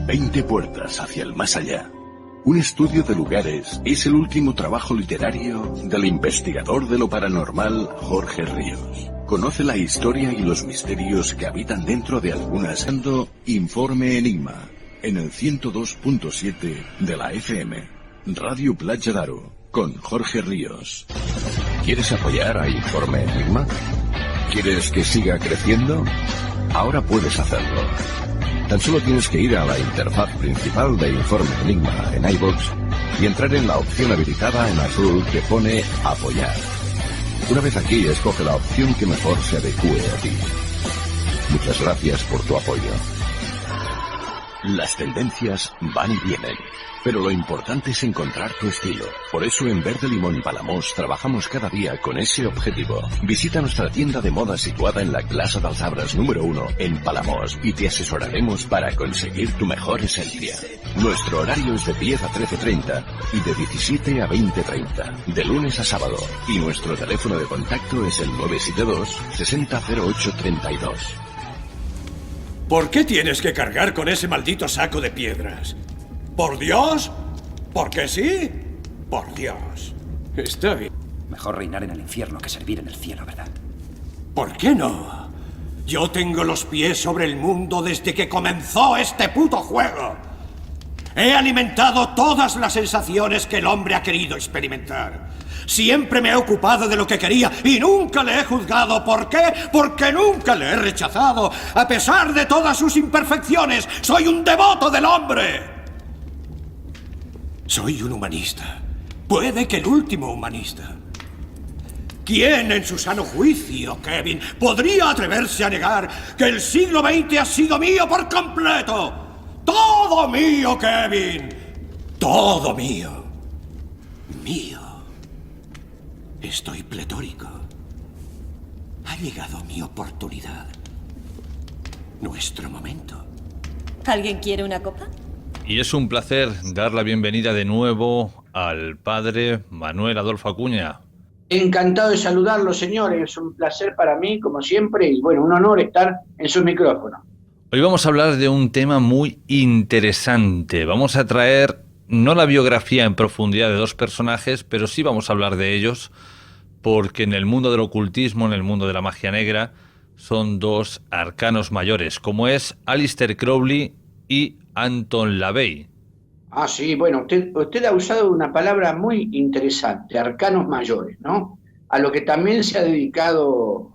Speaker 1: «20 puertas hacia el más allá». Un estudio de lugares es el último trabajo literario del investigador de lo paranormal Jorge Ríos. Conoce la historia y los misterios que habitan dentro de algunas. Informe Enigma en el 102.7 de la FM, Radio Playa Daro, con Jorge Ríos. ¿Quieres apoyar a Informe Enigma? ¿Quieres que siga creciendo? Ahora puedes hacerlo. Tan solo tienes que ir a la interfaz principal de Informe Enigma en iVoox y entrar en la opción habilitada en azul que pone Apoyar. Una vez aquí, escoge la opción que mejor se adecue a ti. Muchas gracias por tu apoyo. Las tendencias van y vienen, pero lo importante es encontrar tu estilo. Por eso en Verde Limón y Palamós trabajamos cada día con ese objetivo. Visita nuestra tienda de moda situada en la Plaza dels Arbres número 1 en Palamós y te asesoraremos para conseguir tu mejor esencia. Nuestro horario es de 10 a 13:30 y de 17 a 20:30, de lunes a sábado. Y nuestro teléfono de contacto es el 972 600832.
Speaker 9: ¿Por qué tienes que cargar con ese maldito saco de piedras? ¿Por Dios? ¿Por qué sí? Por Dios. Está bien.
Speaker 10: Mejor reinar en el infierno que servir en el cielo, ¿verdad?
Speaker 9: ¿Por qué no? Yo tengo los pies sobre el mundo desde que comenzó este puto juego. He alimentado todas las sensaciones que el hombre ha querido experimentar. Siempre me he ocupado de lo que quería y nunca le he juzgado. ¿Por qué? Porque nunca le he rechazado. A pesar de todas sus imperfecciones, soy un devoto del hombre. Soy un humanista. Puede que el último humanista. ¿Quién en su sano juicio, Kevin, podría atreverse a negar que el siglo XX ha sido mío por completo? ¡Todo mío, Kevin! ¡Todo mío! Mío. Estoy pletórico. Ha llegado mi oportunidad. Nuestro momento.
Speaker 11: ¿Alguien quiere una copa?
Speaker 7: Y es un placer dar la bienvenida de nuevo al padre Manuel Adolfo Acuña.
Speaker 12: Encantado de saludarlos, señores. Es un placer para mí, como siempre, y bueno, un honor estar en sus micrófonos.
Speaker 7: Hoy vamos a hablar de un tema muy interesante. Vamos a traer no la biografía en profundidad de dos personajes, pero sí vamos a hablar de ellos, porque en el mundo del ocultismo, en el mundo de la magia negra, son dos arcanos mayores, como es Aleister Crowley y Anton LaVey.
Speaker 12: Ah, sí, bueno, usted ha usado una palabra muy interesante, arcanos mayores, ¿no? A lo que también se ha dedicado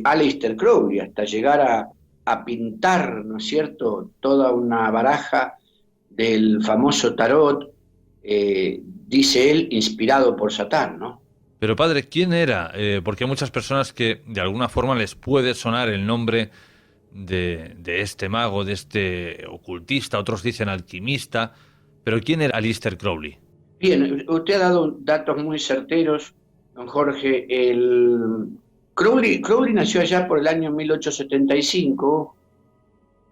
Speaker 12: Aleister Crowley, hasta llegar a pintar, ¿no es cierto?, toda una baraja del famoso tarot, dice él, inspirado por Satán, ¿no?
Speaker 7: Pero padre, ¿quién era? Porque hay muchas personas que de alguna forma les puede sonar el nombre de este mago, de este ocultista, otros dicen alquimista, pero ¿quién era Aleister Crowley?
Speaker 12: Bien, usted ha dado datos muy certeros, don Jorge. Crowley nació allá por el año 1875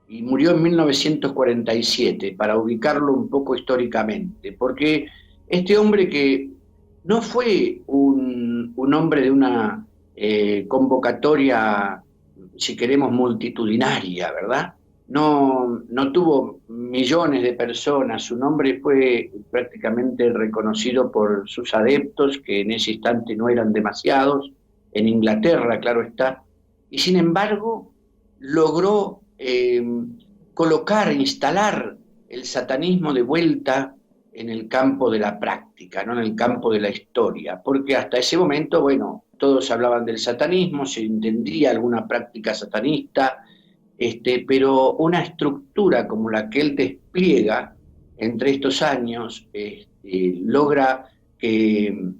Speaker 12: y murió en 1947, para ubicarlo un poco históricamente, porque este hombre que no fue un hombre de una convocatoria, si queremos, multitudinaria, ¿verdad? No tuvo millones de personas, su nombre fue prácticamente reconocido por sus adeptos, que en ese instante no eran demasiados, en Inglaterra, claro está, y sin embargo logró colocar, instalar el satanismo de vuelta en el campo de la práctica, no en el campo de la historia, porque hasta ese momento, bueno, todos hablaban del satanismo, se entendía alguna práctica satanista, pero una estructura como la que él despliega entre estos años logra que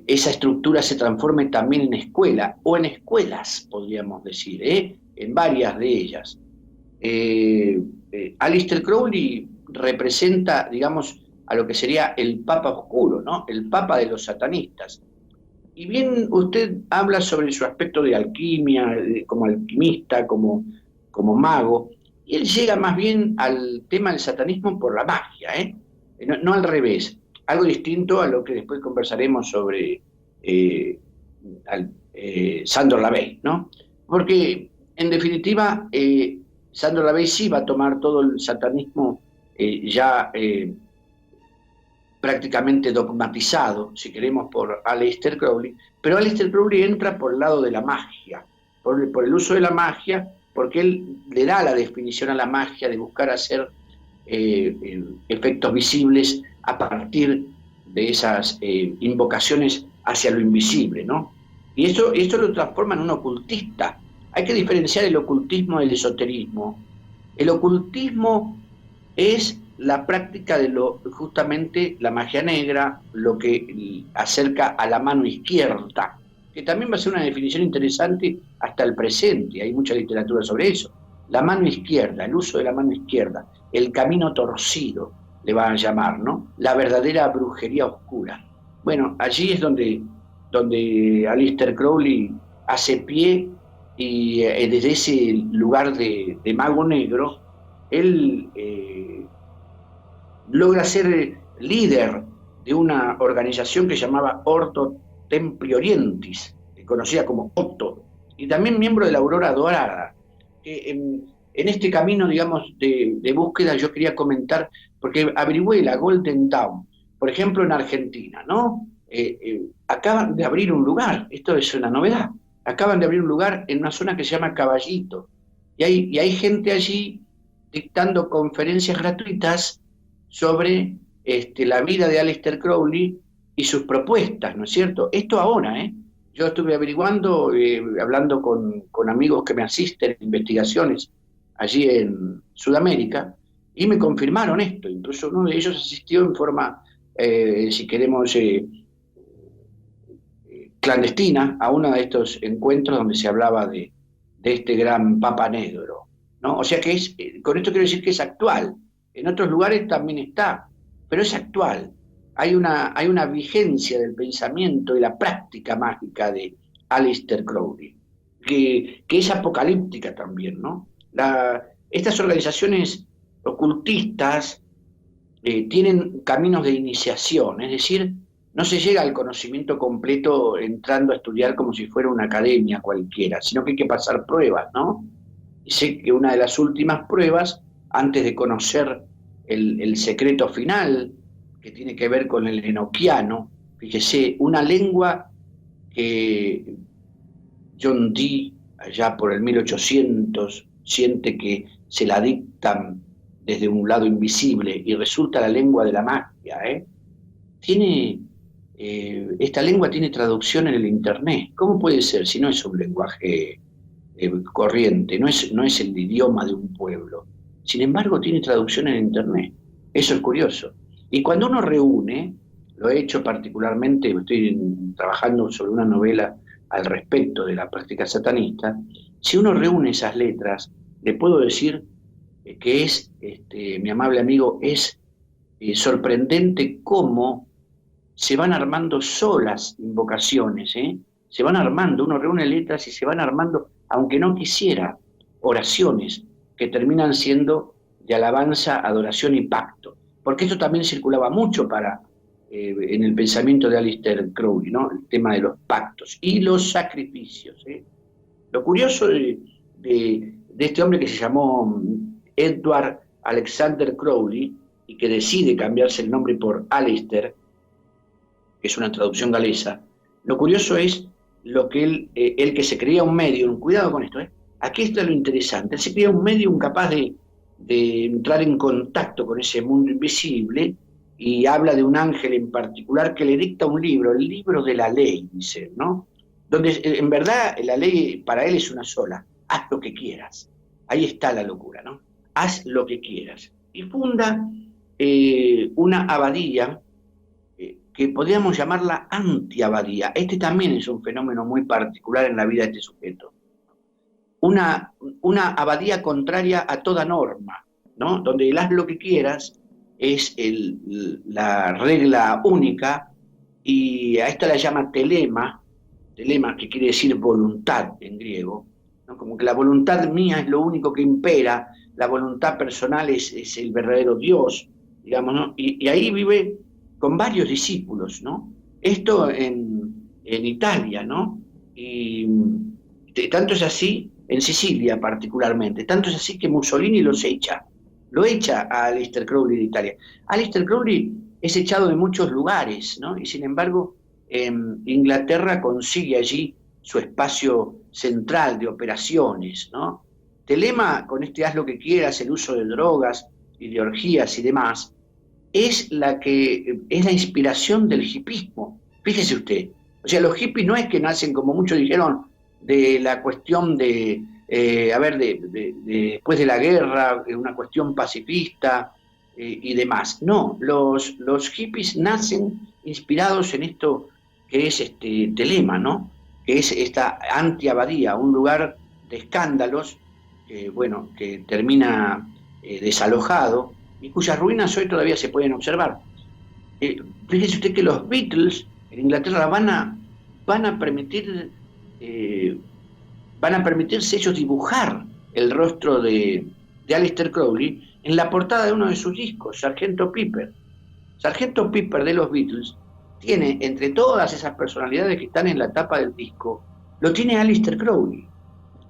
Speaker 12: esa estructura se transforme también en escuela, o en escuelas, podríamos decir, en varias de ellas. Aleister Crowley representa, digamos, a lo que sería el Papa Oscuro, ¿no? El Papa de los satanistas. Y bien, usted habla sobre su aspecto de alquimia, como alquimista, como mago, y él llega más bien al tema del satanismo por la magia, no al revés. Algo distinto a lo que después conversaremos sobre Sandor Lavey, ¿no? Porque, en definitiva, Sandor Lavey sí va a tomar todo el satanismo prácticamente dogmatizado, si queremos, por Aleister Crowley, pero Aleister Crowley entra por el lado de la magia, por el uso de la magia, porque él le da la definición a la magia de buscar hacer efectos visibles a partir de esas invocaciones hacia lo invisible, ¿no? Y esto lo transforma en un ocultista. Hay que diferenciar el ocultismo del esoterismo. El ocultismo es la práctica de justamente la magia negra, lo que acerca a la mano izquierda, que también va a ser una definición interesante hasta el presente, hay mucha literatura sobre eso. La mano izquierda, el uso de la mano izquierda, el camino torcido, le van a llamar, ¿no? La verdadera brujería oscura. Bueno, allí es donde Aleister Crowley hace pie, y desde ese lugar de mago negro, él logra ser líder de una organización que llamaba Ordo Templi Orientis, conocida como Otto, y también miembro de la Aurora Dorada. En este camino, digamos, de búsqueda, yo quería comentar, porque averigüé la Golden Dawn, por ejemplo, en Argentina, ¿no? Acaban de abrir un lugar, esto es una novedad, acaban de abrir un lugar en una zona que se llama Caballito, y hay gente allí dictando conferencias gratuitas sobre la vida de Aleister Crowley y sus propuestas, ¿no es cierto? Esto ahora, yo estuve averiguando, hablando con amigos que me asisten en investigaciones allí en Sudamérica, y me confirmaron esto. Incluso uno de ellos asistió en forma, si queremos, clandestina a uno de estos encuentros donde se hablaba de este gran Papa Negro, ¿no? O sea que con esto quiero decir que es actual. En otros lugares también está, pero es actual. Hay una vigencia del pensamiento y la práctica mágica de Aleister Crowley, que es apocalíptica también, ¿no? Estas organizaciones ocultistas tienen caminos de iniciación, es decir, no se llega al conocimiento completo entrando a estudiar como si fuera una academia cualquiera, sino que hay que pasar pruebas, ¿no? Y sé que una de las últimas pruebas, antes de conocer el secreto final, que tiene que ver con el enoquiano, fíjese, una lengua que John Dee, allá por el 1800, siente que se la dictan desde un lado invisible y resulta la lengua de la magia, esta lengua tiene traducción en el Internet. ¿Cómo puede ser si no es un lenguaje corriente, no es el idioma de un pueblo? Sin embargo, tiene traducción en Internet. Eso es curioso. Y cuando uno reúne, lo he hecho particularmente, estoy trabajando sobre una novela al respecto de la práctica satanista, si uno reúne esas letras, le puedo decir que es, mi amable amigo, es sorprendente cómo se van armando solas invocaciones, se van armando, uno reúne letras y se van armando, aunque no quisiera, oraciones que terminan siendo de alabanza, adoración y pacto. Porque esto también circulaba mucho en el pensamiento de Aleister Crowley, ¿no? El tema de los pactos y los sacrificios. Lo curioso de este hombre que se llamó Edward Alexander Crowley y que decide cambiarse el nombre por Aleister, que es una traducción galesa, lo curioso es lo que él que se creía un medium, cuidado con esto, aquí está lo interesante, él se creía un medium capaz de entrar en contacto con ese mundo invisible, y habla de un ángel en particular que le dicta un libro, el libro de la ley, dice, ¿no? Donde en verdad la ley para él es una sola: haz lo que quieras. Ahí está la locura, ¿no? Haz lo que quieras. Y funda una abadía que podríamos llamarla antiabadía. Este también es un fenómeno muy particular en la vida de este sujeto. Una abadía contraria a toda norma, ¿no? Donde el haz lo que quieras es la regla única, y a esta la llama telema, que quiere decir voluntad en griego, ¿no? Como que la voluntad mía es lo único que impera, la voluntad personal es el verdadero Dios, digamos, ¿no? Y ahí vive con varios discípulos, ¿no? Esto en Italia, ¿no? Y tanto es así, en Sicilia particularmente, tanto es así que Mussolini lo echa a Aleister Crowley de Italia. Aleister Crowley es echado de muchos lugares, ¿no? Y sin embargo, Inglaterra consigue allí su espacio central de operaciones, ¿no? Telema, con este haz lo que quieras, el uso de drogas y de orgías y demás, es la inspiración del hipismo. Fíjese usted, o sea, los hippies no es que nacen, como muchos dijeron, de la cuestión después de la guerra, una cuestión pacifista y demás. No, los hippies nacen inspirados en esto que es Telema, ¿no? Que es esta antiabadía, un lugar de escándalos que termina desalojado y cuyas ruinas hoy todavía se pueden observar. Fíjese usted que los Beatles en Inglaterra van a permitirse ellos dibujar el rostro de Aleister Crowley en la portada de uno de sus discos, Sgt. Pepper. Sgt. Pepper de los Beatles tiene, entre todas esas personalidades que están en la tapa del disco, lo tiene Aleister Crowley.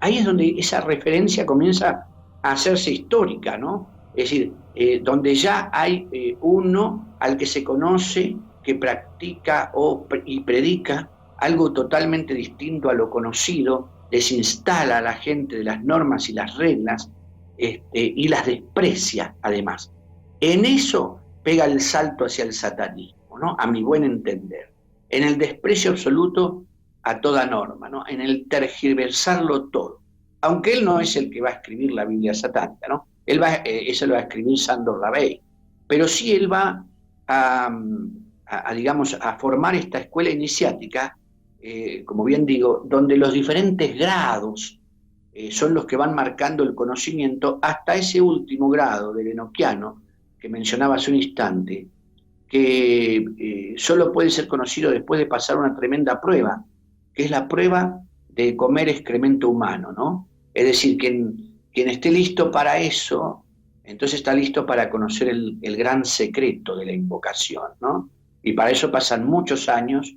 Speaker 12: Ahí es donde esa referencia comienza a hacerse histórica, ¿no? Es decir, donde ya hay uno al que se conoce que practica y predica algo totalmente distinto a lo conocido, desinstala a la gente de las normas y las reglas y las desprecia además. En eso pega el salto hacia el satanismo, ¿no? A mi buen entender. En el desprecio absoluto a toda norma, ¿no? En el tergiversarlo todo. Aunque él no es el que va a escribir la Biblia satánica, ¿no? Eso lo va a escribir Sandor Lavey. Pero sí él va a formar esta escuela iniciática, como bien digo, donde los diferentes grados son los que van marcando el conocimiento hasta ese último grado del enoquiano que mencionaba hace un instante, que solo puede ser conocido después de pasar una tremenda prueba, que es la prueba de comer excremento humano, ¿no? Es decir, quien esté listo para eso, entonces está listo para conocer el gran secreto de la invocación, ¿no? Y para eso pasan muchos años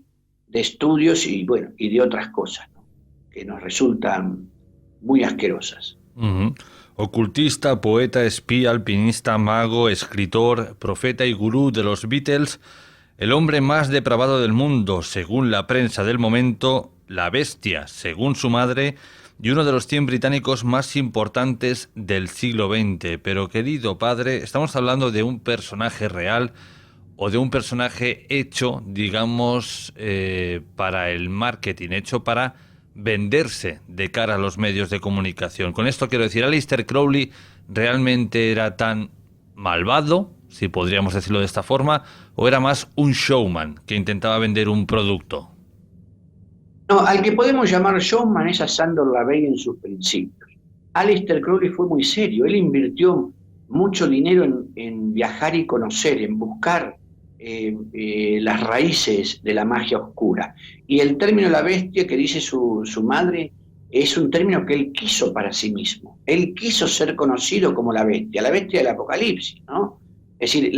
Speaker 12: de estudios y de otras cosas, ¿no? Que nos resultan muy asquerosas.
Speaker 7: Ocultista, poeta, espía, alpinista, mago, escritor, profeta y gurú de los Beatles, el hombre más depravado del mundo, según la prensa del momento, la bestia, según su madre, y uno de los 100 británicos más importantes del siglo XX. Pero, querido padre, estamos hablando de un personaje real o de un personaje hecho, digamos, para el marketing, hecho para venderse de cara a los medios de comunicación. Con esto quiero decir, Aleister Crowley realmente era tan malvado, si podríamos decirlo de esta forma, o era más un showman que intentaba vender un producto.
Speaker 12: No, al que podemos llamar showman es a Sandor Lavey en sus principios. Aleister Crowley fue muy serio, él invirtió mucho dinero en viajar y conocer, en buscar las raíces de la magia oscura. Y el término la bestia que dice su madre es un término que él quiso para sí mismo. Él quiso ser conocido como la bestia del Apocalipsis, ¿no? Es decir,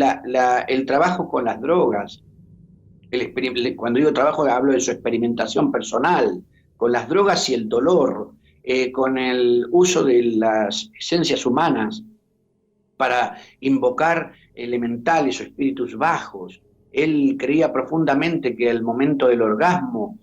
Speaker 12: el trabajo con las drogas, cuando digo trabajo hablo de su experimentación personal, con las drogas y el dolor, con el uso de las esencias humanas para invocar elementales o espíritus bajos. Él creía profundamente que al momento del orgasmo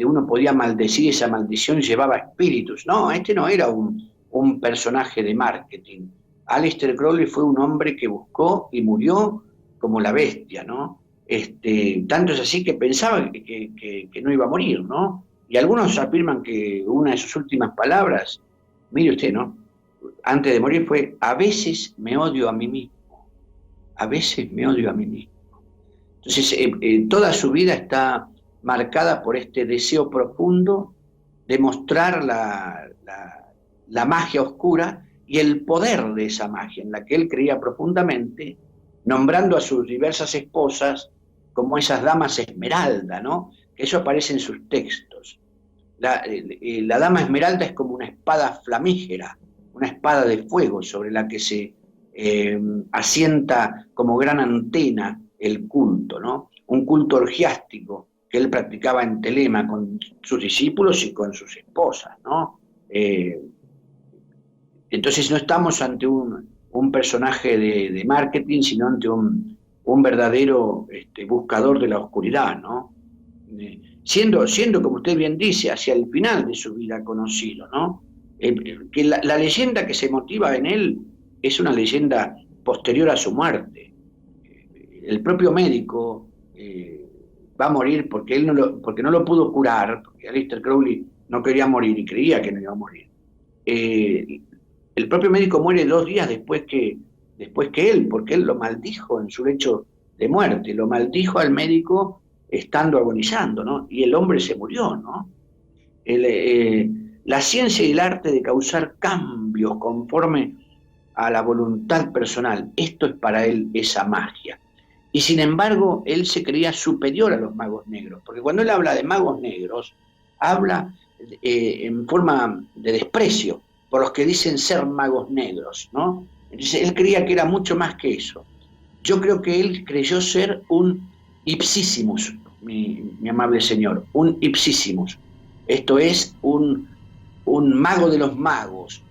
Speaker 12: uno podía maldecir, esa maldición llevaba espíritus. No, no era un personaje de marketing. Aleister Crowley fue un hombre que buscó y murió como la bestia, ¿no? Tanto es así que pensaba que no iba a morir, ¿no? Y algunos afirman que una de sus últimas palabras, mire usted, ¿no?, antes de morir fue: a veces me odio a mí mismo, a veces me odio a mí mismo. Entonces, toda su vida está marcada por este deseo profundo de mostrar la magia oscura y el poder de esa magia, en la que él creía profundamente, nombrando a sus diversas esposas como esas damas esmeralda, ¿no? Que eso aparece en sus textos. La dama esmeralda es como una espada flamígera, una espada de fuego sobre la que se asienta como gran antena el culto, ¿no? Un culto orgiástico que él practicaba en Telema con sus discípulos y con sus esposas, ¿no? Entonces no estamos ante un personaje de marketing, sino ante un verdadero buscador de la oscuridad, ¿no? Siendo, como usted bien dice, hacia el final de su vida conocido, ¿no? Que la leyenda que se motiva en él es una leyenda posterior a su muerte. El propio médico va a morir porque no lo pudo curar, porque Aleister Crowley no quería morir y creía que no iba a morir. El propio médico muere 2 días después que él, porque él lo maldijo en su lecho de muerte, lo maldijo al médico estando agonizando, ¿no? Y el hombre se murió, ¿no? La ciencia y el arte de causar cambios conforme a la voluntad personal, esto es para él esa magia. Y sin embargo, él se creía superior a los magos negros, porque cuando él habla de magos negros, habla en forma de desprecio por los que dicen ser magos negros, ¿no? Entonces él creía que era mucho más que eso. Yo creo que él creyó ser un ipsissimus, mi amable señor, un ipsissimus. Esto es un mago de los magos,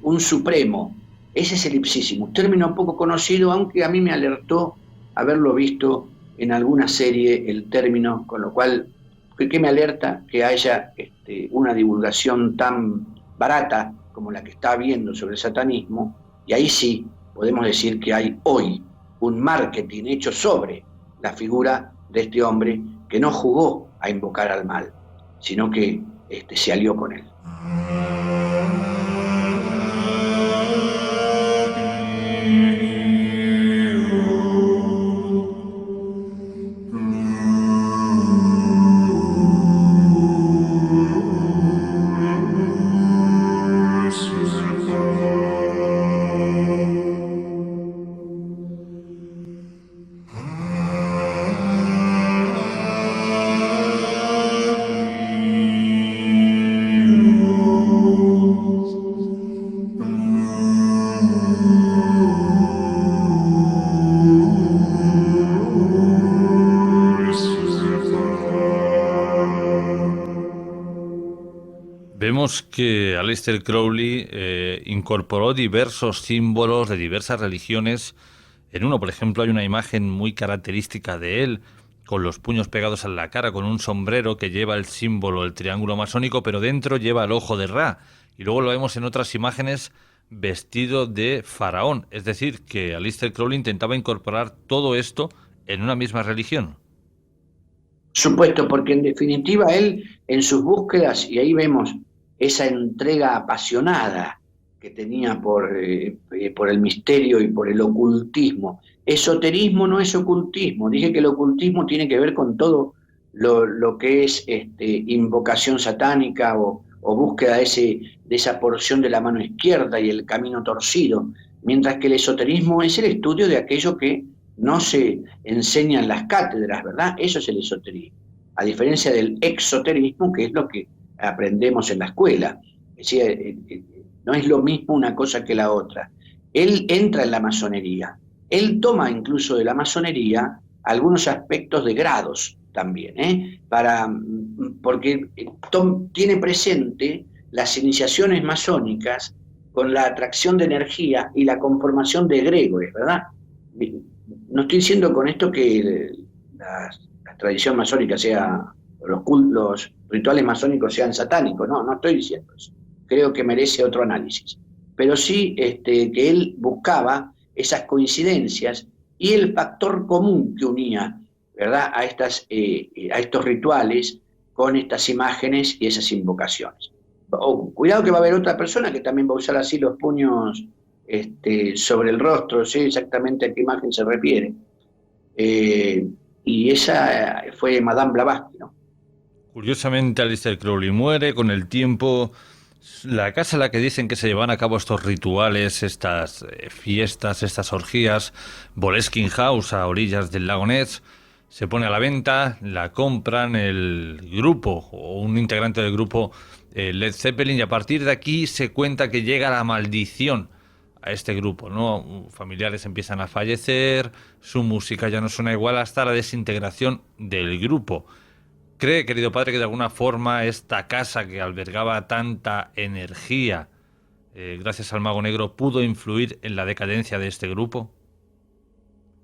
Speaker 12: un supremo. Ese es el ipsissimus, término poco conocido, aunque a mí me alertó haberlo visto en alguna serie el término, con lo cual, ¿qué me alerta? Que haya una divulgación tan barata como la que está habiendo sobre el satanismo, y ahí sí podemos decir que hay hoy un marketing hecho sobre la figura de este hombre que no jugó a invocar al mal, sino que se alió con él.
Speaker 7: Vemos que Aleister Crowley incorporó diversos símbolos de diversas religiones. En uno, por ejemplo, hay una imagen muy característica de él con los puños pegados a la cara, con un sombrero que lleva el símbolo, el triángulo masónico, pero dentro lleva el ojo de Ra. Y luego lo vemos en otras imágenes vestido de faraón. Es decir, que Aleister Crowley intentaba incorporar todo esto en una misma religión.
Speaker 12: Supuesto, porque en definitiva él en sus búsquedas, y ahí vemos esa entrega apasionada que tenía por el misterio y por el ocultismo. Esoterismo no es ocultismo. Dije que el ocultismo tiene que ver con todo lo que es invocación satánica o búsqueda de esa porción de la mano izquierda y el camino torcido, mientras que el esoterismo es el estudio de aquello que no se enseña en las cátedras, ¿verdad? Eso es el esoterismo, a diferencia del exoterismo, que es lo que aprendemos en la escuela. Es decir, no es lo mismo una cosa que la otra. Él entra en la masonería, él toma incluso de la masonería algunos aspectos de grados también, porque tiene presente las iniciaciones masónicas con la atracción de energía y la conformación de egregores, ¿verdad? No estoy diciendo con esto que la tradición masónica sea, los rituales masónicos sean satánicos, no estoy diciendo eso. Creo que merece otro análisis. Pero sí que él buscaba esas coincidencias y el factor común que unía, ¿verdad?, a estos rituales con estas imágenes y esas invocaciones. Cuidado que va a haber otra persona que también va a usar así los puños sobre el rostro, sé exactamente a qué imagen se refiere. Y esa fue Madame Blavatsky, ¿no?
Speaker 7: Curiosamente, Aleister Crowley muere con el tiempo. La casa en la que dicen que se llevan a cabo estos rituales, estas fiestas, estas orgías, Boleskine House, a orillas del lago Ness, se pone a la venta, la compran el grupo o un integrante del grupo Led Zeppelin, y a partir de aquí se cuenta que llega la maldición a este grupo, ¿no? Familiares empiezan a fallecer, su música ya no suena igual, hasta la desintegración del grupo. ¿Cree, querido padre, que de alguna forma esta casa que albergaba tanta energía, gracias al Mago Negro, pudo influir en la decadencia de este grupo?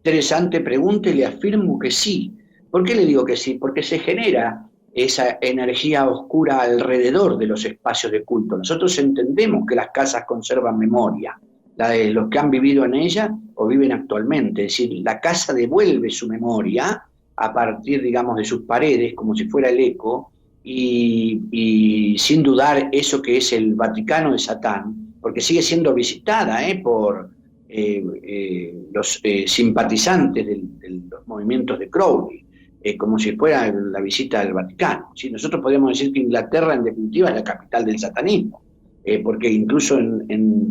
Speaker 12: Interesante pregunta y le afirmo que sí. ¿Por qué le digo que sí? Porque se genera esa energía oscura alrededor de los espacios de culto. Nosotros entendemos que las casas conservan memoria, la de los que han vivido en ella o viven actualmente. Es decir, la casa devuelve su memoria a partir, digamos, de sus paredes, como si fuera el eco, y sin dudar eso que es el Vaticano de Satán, porque sigue siendo visitada por los simpatizantes de los movimientos de Crowley, como si fuera la visita al Vaticano. ¿Sí? Nosotros podríamos decir que Inglaterra, en definitiva, es la capital del satanismo, porque incluso en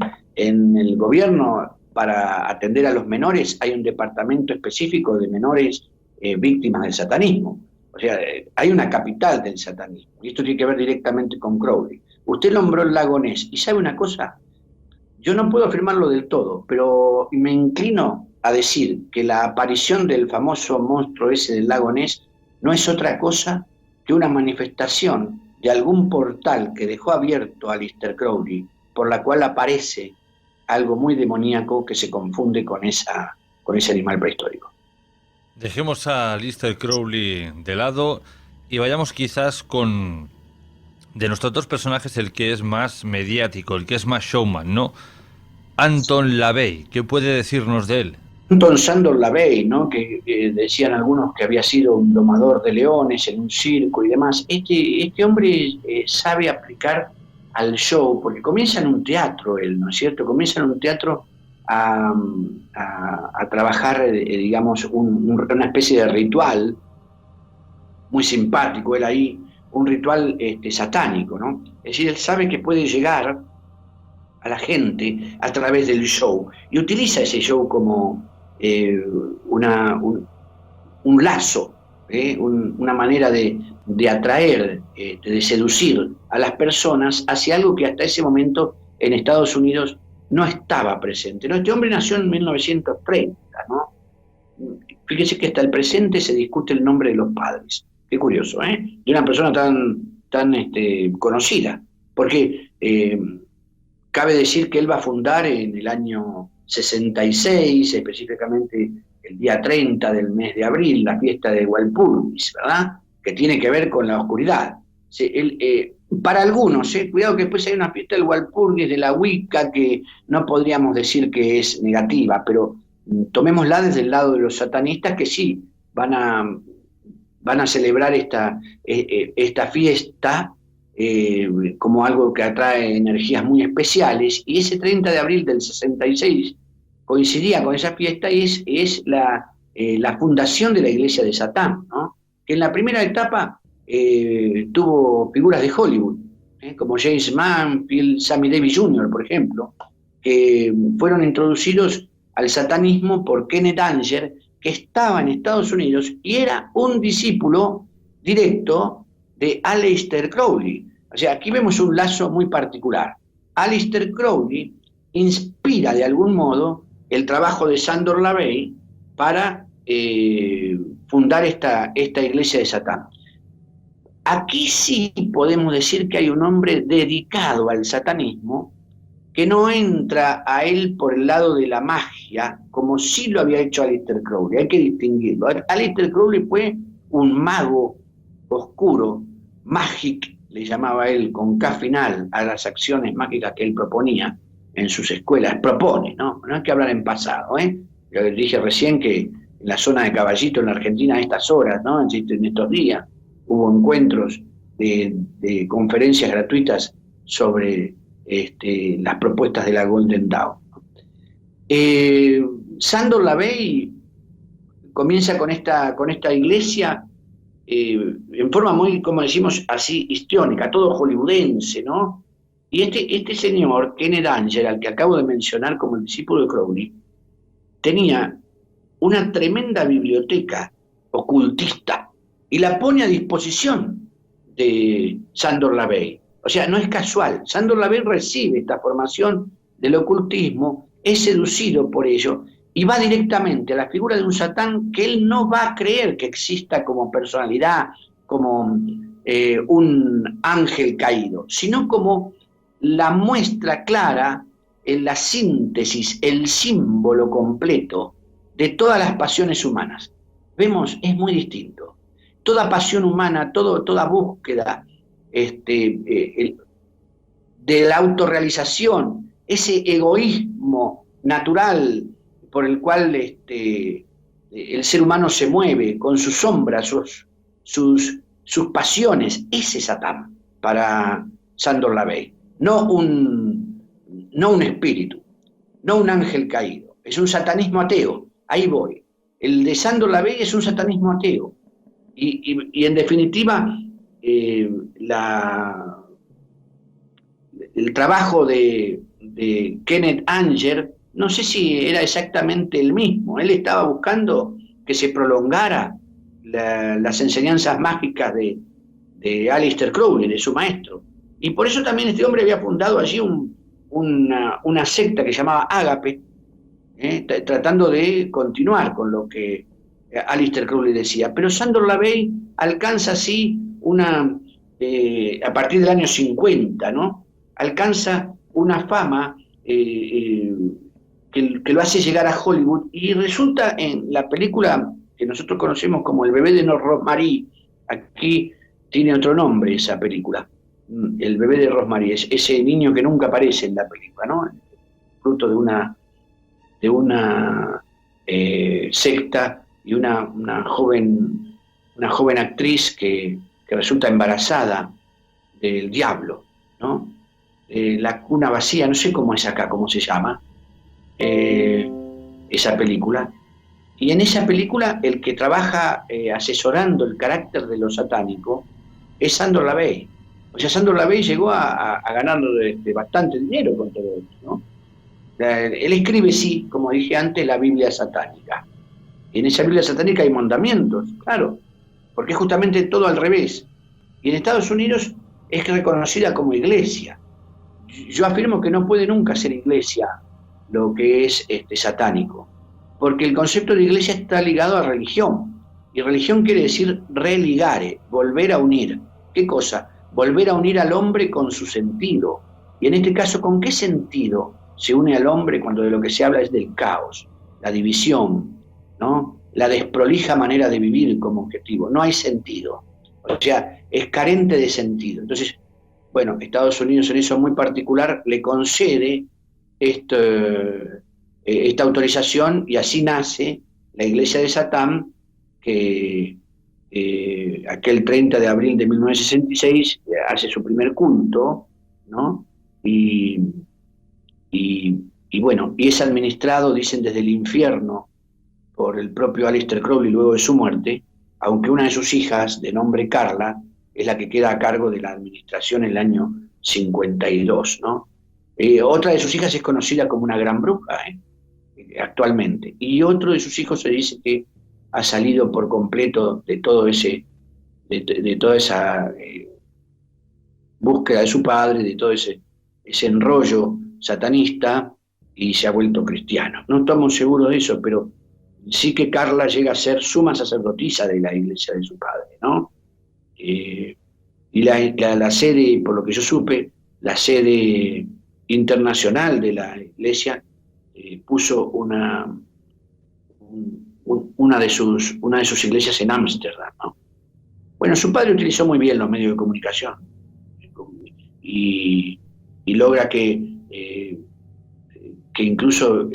Speaker 12: el gobierno, para atender a los menores, hay un departamento específico de menores víctimas del satanismo. O sea, hay una capital del satanismo, y esto tiene que ver directamente con Crowley. Usted nombró el lago Ness, y ¿sabe una cosa? Yo no puedo afirmarlo del todo, pero me inclino a decir que la aparición del famoso monstruo ese del lago Ness no es otra cosa que una manifestación de algún portal que dejó abierto a Aleister Crowley, por la cual aparece algo muy demoníaco que se confunde con ese animal prehistórico.
Speaker 7: Dejemos a Aleister Crowley de lado y vayamos quizás con, de nuestros dos personajes, el que es más mediático, el que es más showman, ¿no? Anton LaVey, ¿qué puede decirnos de él?
Speaker 12: Anton Sandor LaVey, ¿no? Que decían algunos que había sido un domador de leones en un circo y demás. Este hombre sabe aplicar al show, porque comienza en un teatro él, ¿no es cierto? Comienza en un teatro a trabajar, digamos, una especie de ritual muy simpático, él ahí, un ritual satánico, ¿no? Es decir, él sabe que puede llegar a la gente a través del show, y utiliza ese show como un lazo, una manera de atraer, de seducir a las personas hacia algo que hasta ese momento en Estados Unidos no estaba presente, ¿no? Este hombre nació en 1930, ¿no? Fíjese que hasta el presente se discute el nombre de los padres. Qué curioso, de una persona tan conocida, porque cabe decir que él va a fundar en el año 66, específicamente el día 30 del mes de abril, la fiesta de Walpurgis, ¿verdad? Que tiene que ver con la oscuridad. Para algunos, cuidado que después hay una fiesta del Walpurgis, de la Wicca, que no podríamos decir que es negativa, pero tomémosla desde el lado de los satanistas, que sí, van a celebrar esta fiesta como algo que atrae energías muy especiales, y ese 30 de abril del 66 coincidía con esa fiesta, y es la fundación de la Iglesia de Satán, ¿no? Que en la primera etapa tuvo figuras de Hollywood, como James Manfield, Sammy Davis Jr., por ejemplo, que fueron introducidos al satanismo por Kenneth Anger, que estaba en Estados Unidos y era un discípulo directo de Aleister Crowley. O sea, aquí vemos un lazo muy particular. Aleister Crowley inspira de algún modo el trabajo de Sándor LaVey para fundar esta iglesia de Satán. Aquí sí podemos decir que hay un hombre dedicado al satanismo, que no entra a él por el lado de la magia, como sí lo había hecho Aleister Crowley. Hay que distinguirlo. Aleister Crowley fue un mago oscuro, magic, le llamaba él, con K final, a las acciones mágicas que él proponía en sus escuelas. Propone, ¿no? No hay que hablar en pasado, Yo les dije recién que en la zona de Caballito, en la Argentina, a estas horas, ¿no? En estos días, hubo encuentros de conferencias gratuitas sobre las propuestas de la Golden Dawn. Sándor LaVey comienza con esta iglesia en forma muy, como decimos así, histriónica, todo hollywoodense, ¿no? Y este señor, Kenneth Anger, al que acabo de mencionar como el discípulo de Crowley, tenía una tremenda biblioteca ocultista y la pone a disposición de Sándor LaVey. O sea, no es casual. Sándor LaVey recibe esta formación del ocultismo, es seducido por ello y va directamente a la figura de un Satán que él no va a creer que exista como personalidad, como un ángel caído, sino como la muestra clara, en la síntesis, el símbolo completo de todas las pasiones humanas. Vemos, es muy distinto. Toda pasión humana, toda búsqueda de la autorrealización, ese egoísmo natural por el cual el ser humano se mueve, con sus sombras, sus pasiones, ese Satán para Sándor LaVey. No un espíritu, no un ángel caído, es un satanismo ateo, ahí voy. El de Sándor LaVey es un satanismo ateo. Y en definitiva, el trabajo de Kenneth Anger, no sé si era exactamente el mismo. Él estaba buscando que se prolongara las enseñanzas mágicas de Aleister Crowley, de su maestro. Y por eso también este hombre había fundado allí una secta que llamaba Ágape, tratando de continuar con lo que Aleister Crowley decía. Pero Sándor LaVey alcanza así a partir del año 50, ¿no? Alcanza una fama que lo hace llegar a Hollywood, y resulta en la película que nosotros conocemos como El bebé de Rosemary. Aquí tiene otro nombre esa película, El bebé de Rosemary, es ese niño que nunca aparece en la película, ¿no? Fruto de una secta y una joven actriz que resulta embarazada del diablo, ¿no? La cuna vacía, no sé cómo es acá, cómo se llama esa película. Y en esa película el que trabaja asesorando el carácter de lo satánico es Sándor LaVey. O sea, Sándor LaVey llegó a ganar bastante dinero con todo esto, ¿no? Él escribe, sí, como dije antes, la Biblia satánica. Y en esa Biblia satánica hay mandamientos, claro, porque es justamente todo al revés. Y en Estados Unidos es reconocida como iglesia. Yo afirmo que no puede nunca ser iglesia lo que es satánico, porque el concepto de iglesia está ligado a religión, y religión quiere decir religare, volver a unir. ¿Qué cosa? Volver a unir al hombre con su sentido. Y en este caso, ¿con qué sentido se une al hombre cuando de lo que se habla es del caos, la división, ¿no? La desprolija manera de vivir como objetivo. No hay sentido. O sea, es carente de sentido. Entonces, bueno, Estados Unidos en eso muy particular le concede esta autorización y así nace la Iglesia de Satán, que aquel 30 de abril de 1966 hace su primer culto, ¿no? Y bueno, y es administrado, dicen, desde el infierno por el propio Aleister Crowley luego de su muerte, aunque una de sus hijas, de nombre Carla, es la que queda a cargo de la administración en el año 52, ¿no? Otra de sus hijas es conocida como una gran bruja, actualmente, y otro de sus hijos se dice que ha salido por completo de todo de toda esa búsqueda de su padre, de todo ese enrollo satanista, y se ha vuelto cristiano. No estamos seguros de eso, pero sí que Carla llega a ser suma sacerdotisa de la iglesia de su padre, ¿no? Y la sede, por lo que yo supe, la sede internacional de la iglesia puso una de sus iglesias en Ámsterdam, ¿no? Bueno, su padre utilizó muy bien los medios de comunicación y logra que incluso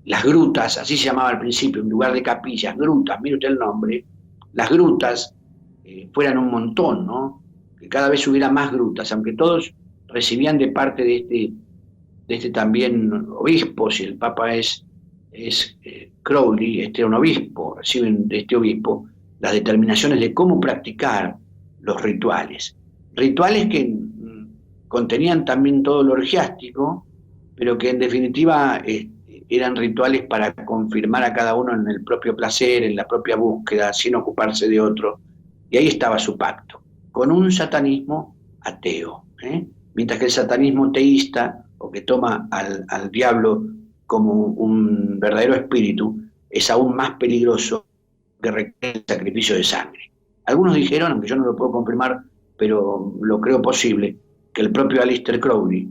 Speaker 12: las grutas, así se llamaba al principio, en lugar de capillas, grutas, mire usted el nombre, las grutas fueran un montón, ¿no? Que cada vez hubiera más grutas, aunque todos recibían de parte de este también obispo, si el Papa es Crowley, este era un obispo, reciben de este obispo las determinaciones de cómo practicar los rituales. Rituales que contenían también todo lo orgiástico, pero que en definitiva eran rituales para confirmar a cada uno en el propio placer, en la propia búsqueda, sin ocuparse de otro. Y ahí estaba su pacto, con un satanismo ateo, mientras que el satanismo teísta, o que toma al diablo como un verdadero espíritu, es aún más peligroso, que requiere el sacrificio de sangre. Algunos dijeron, aunque yo no lo puedo confirmar, pero lo creo posible, que el propio Aleister Crowley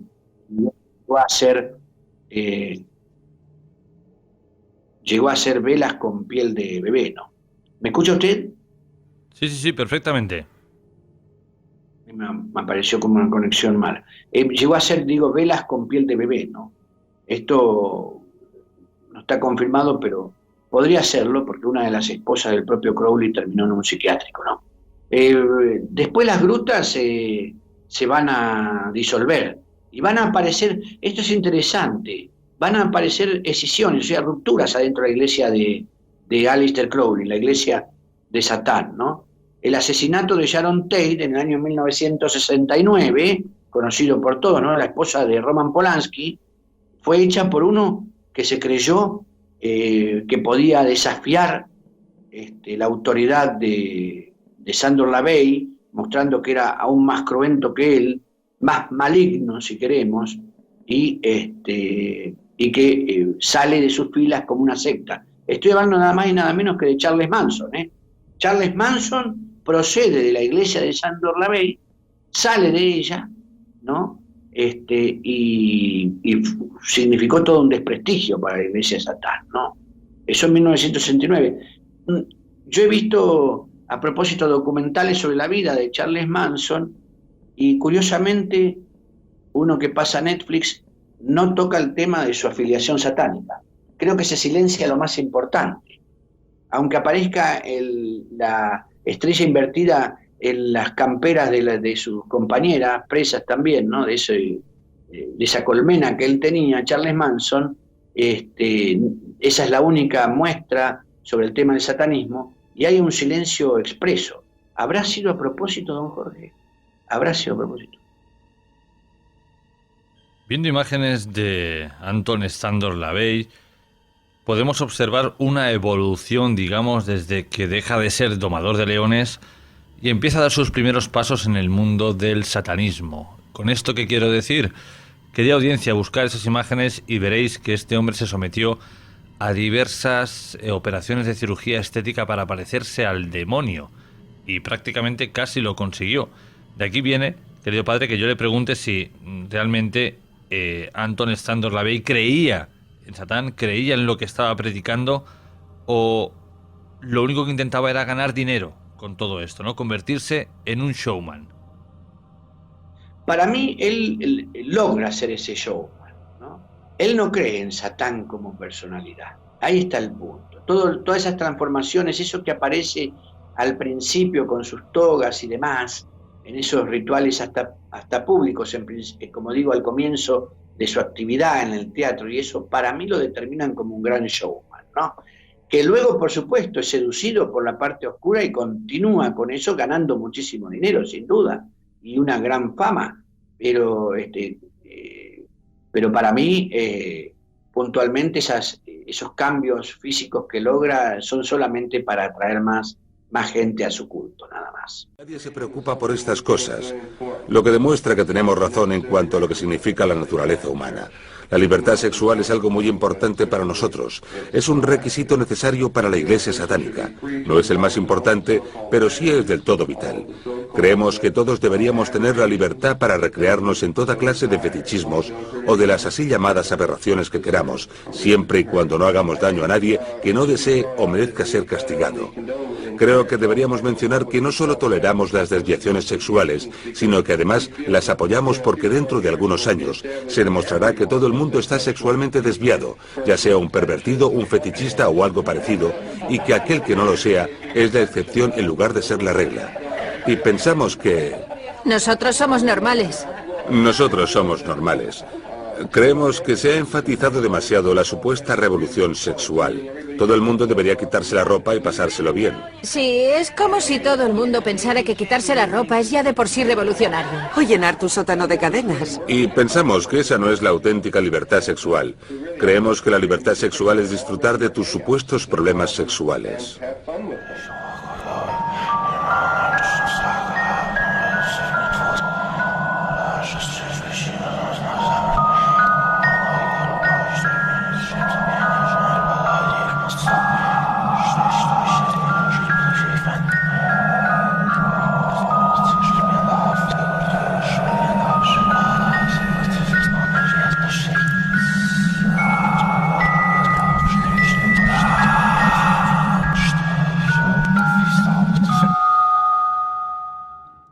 Speaker 12: llegó a hacer velas con piel de bebé, ¿no? ¿Me escucha usted?
Speaker 7: Sí, perfectamente.
Speaker 12: Me apareció como una conexión mala. Llegó a hacer, velas con piel de bebé, ¿no? Esto no está confirmado, pero podría serlo, porque una de las esposas del propio Crowley terminó en un psiquiátrico, ¿no? Después las grutas se van a disolver y van a aparecer, esto es interesante, van a aparecer escisiones, o sea, rupturas adentro de la iglesia de Aleister Crowley, la iglesia de Satán, ¿no? El asesinato de Sharon Tate en el año 1969, conocido por todos, ¿no? La esposa de Roman Polanski, fue hecha por uno que se creyó que podía desafiar la autoridad de Sandor Lavey, mostrando que era aún más cruento que él, más maligno, si queremos, y que sale de sus filas como una secta. Estoy hablando nada más y nada menos que de Charles Manson, Charles Manson procede de la iglesia de Sandor Lavey, sale de ella, ¿no? Y significó todo un desprestigio para la iglesia de Satán, ¿no? Eso en 1969. Yo he visto, a propósito, documentales sobre la vida de Charles Manson, y curiosamente, uno que pasa a Netflix no toca el tema de su afiliación satánica. Creo que se silencia lo más importante. Aunque aparezca la estrella invertida en las camperas de sus compañeras, presas también, ¿no? De esa colmena que él tenía, Charles Manson, esa es la única muestra sobre el tema del satanismo, y hay un silencio expreso. ¿Habrá sido a propósito, don Jorge? ¿Habrá sido a propósito?
Speaker 7: Viendo imágenes de Anton Sandor Lavey, podemos observar una evolución, digamos, desde que deja de ser domador de leones y empieza a dar sus primeros pasos en el mundo del satanismo. ¿Con esto qué quiero decir? Querida audiencia, buscar esas imágenes y veréis que este hombre se sometió a diversas operaciones de cirugía estética para parecerse al demonio, y prácticamente casi lo consiguió. De aquí viene, querido padre, que yo le pregunte si realmente Anton Sandor Lavey creía en Satán, creía en lo que estaba predicando, o lo único que intentaba era ganar dinero con todo esto, ¿no? Convertirse en un showman?
Speaker 12: Para mí, él logra ser ese showman, ¿no? Él no cree en Satán como personalidad. Ahí está el punto. Todas esas transformaciones, eso que aparece al principio con sus togas y demás, en esos rituales hasta públicos, como digo, al comienzo de su actividad en el teatro, y eso para mí lo determinan como un gran showman, ¿no? Que luego, por supuesto, es seducido por la parte oscura y continúa con eso ganando muchísimo dinero, sin duda, y una gran fama, pero para mí, puntualmente, esos cambios físicos que logra son solamente para atraer más gente a su culto, nada más.
Speaker 13: Nadie se preocupa por estas cosas, lo que demuestra que tenemos razón en cuanto a lo que significa la naturaleza humana. La libertad sexual es algo muy importante para nosotros. Es un requisito necesario para la Iglesia satánica. No es el más importante, pero sí es del todo vital. Creemos que todos deberíamos tener la libertad para recrearnos en toda clase de fetichismos o de las así llamadas aberraciones que queramos, siempre y cuando no hagamos daño a nadie que no desee o merezca ser castigado. Creo que deberíamos mencionar que no solo toleramos las desviaciones sexuales, sino que además las apoyamos porque dentro de algunos años se demostrará que todo el mundo está sexualmente desviado, ya sea un pervertido, un fetichista o algo parecido, y que aquel que no lo sea es la excepción en lugar de ser la regla. Y pensamos que...
Speaker 14: Nosotros somos normales.
Speaker 13: Nosotros somos normales. Creemos que se ha enfatizado demasiado la supuesta revolución sexual. Todo el mundo debería quitarse la ropa y pasárselo bien.
Speaker 14: Sí, es como si todo el mundo pensara que quitarse la ropa es ya de por sí revolucionario.
Speaker 15: O llenar tu sótano de cadenas.
Speaker 13: Y pensamos que esa no es la auténtica libertad sexual. Creemos que la libertad sexual es disfrutar de tus supuestos problemas sexuales.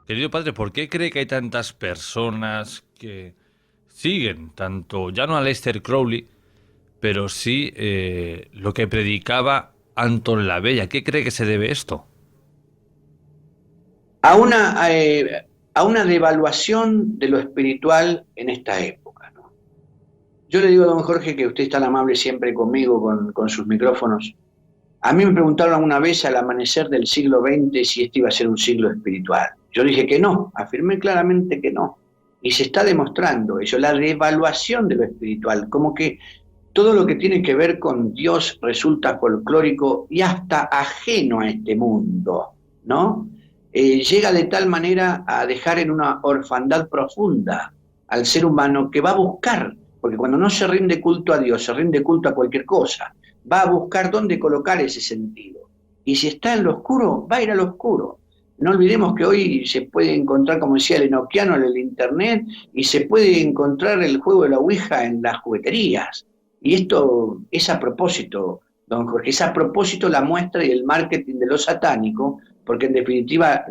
Speaker 7: Querido padre, ¿por qué cree que hay tantas personas que siguen tanto, ya no a Aleister Crowley, pero sí lo que predicaba Anton LaVey? ¿A qué cree que se debe esto?
Speaker 12: A una devaluación de lo espiritual en esta época, ¿no? Yo le digo a don Jorge, que usted es tan amable siempre conmigo con sus micrófonos. A mí me preguntaron alguna vez al amanecer del siglo XX si este iba a ser un siglo espiritual. Yo dije que no, afirmé claramente que no. Y se está demostrando eso, la devaluación de lo espiritual, como que todo lo que tiene que ver con Dios resulta folclórico y hasta ajeno a este mundo, ¿no? Llega de tal manera a dejar en una orfandad profunda al ser humano, que va a buscar, porque cuando no se rinde culto a Dios, se rinde culto a cualquier cosa, va a buscar dónde colocar ese sentido. Y si está en lo oscuro, va a ir al oscuro. No olvidemos que hoy se puede encontrar, como decía el enoquiano, en el internet, y se puede encontrar el juego de la Ouija en las jugueterías. Y esto es a propósito, don Jorge, es a propósito la muestra y el marketing de lo satánico, porque en definitiva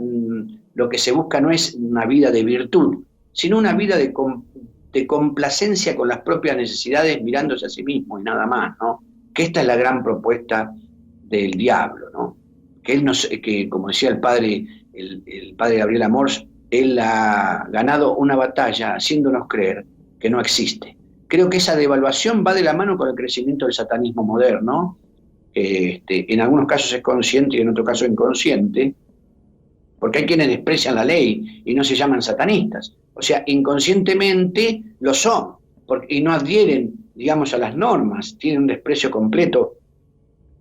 Speaker 12: lo que se busca no es una vida de virtud, sino una vida de complacencia con las propias necesidades, mirándose a sí mismo y nada más, ¿no? Que esta es la gran propuesta del diablo, ¿no? Que él que como decía el padre Gabriel Amors, él ha ganado una batalla haciéndonos creer que no existe. Creo que esa devaluación va de la mano con el crecimiento del satanismo moderno. En algunos casos es consciente y en otros casos inconsciente, porque hay quienes desprecian la ley y no se llaman satanistas. O sea, inconscientemente lo son, y no adhieren, digamos, a las normas, tienen un desprecio completo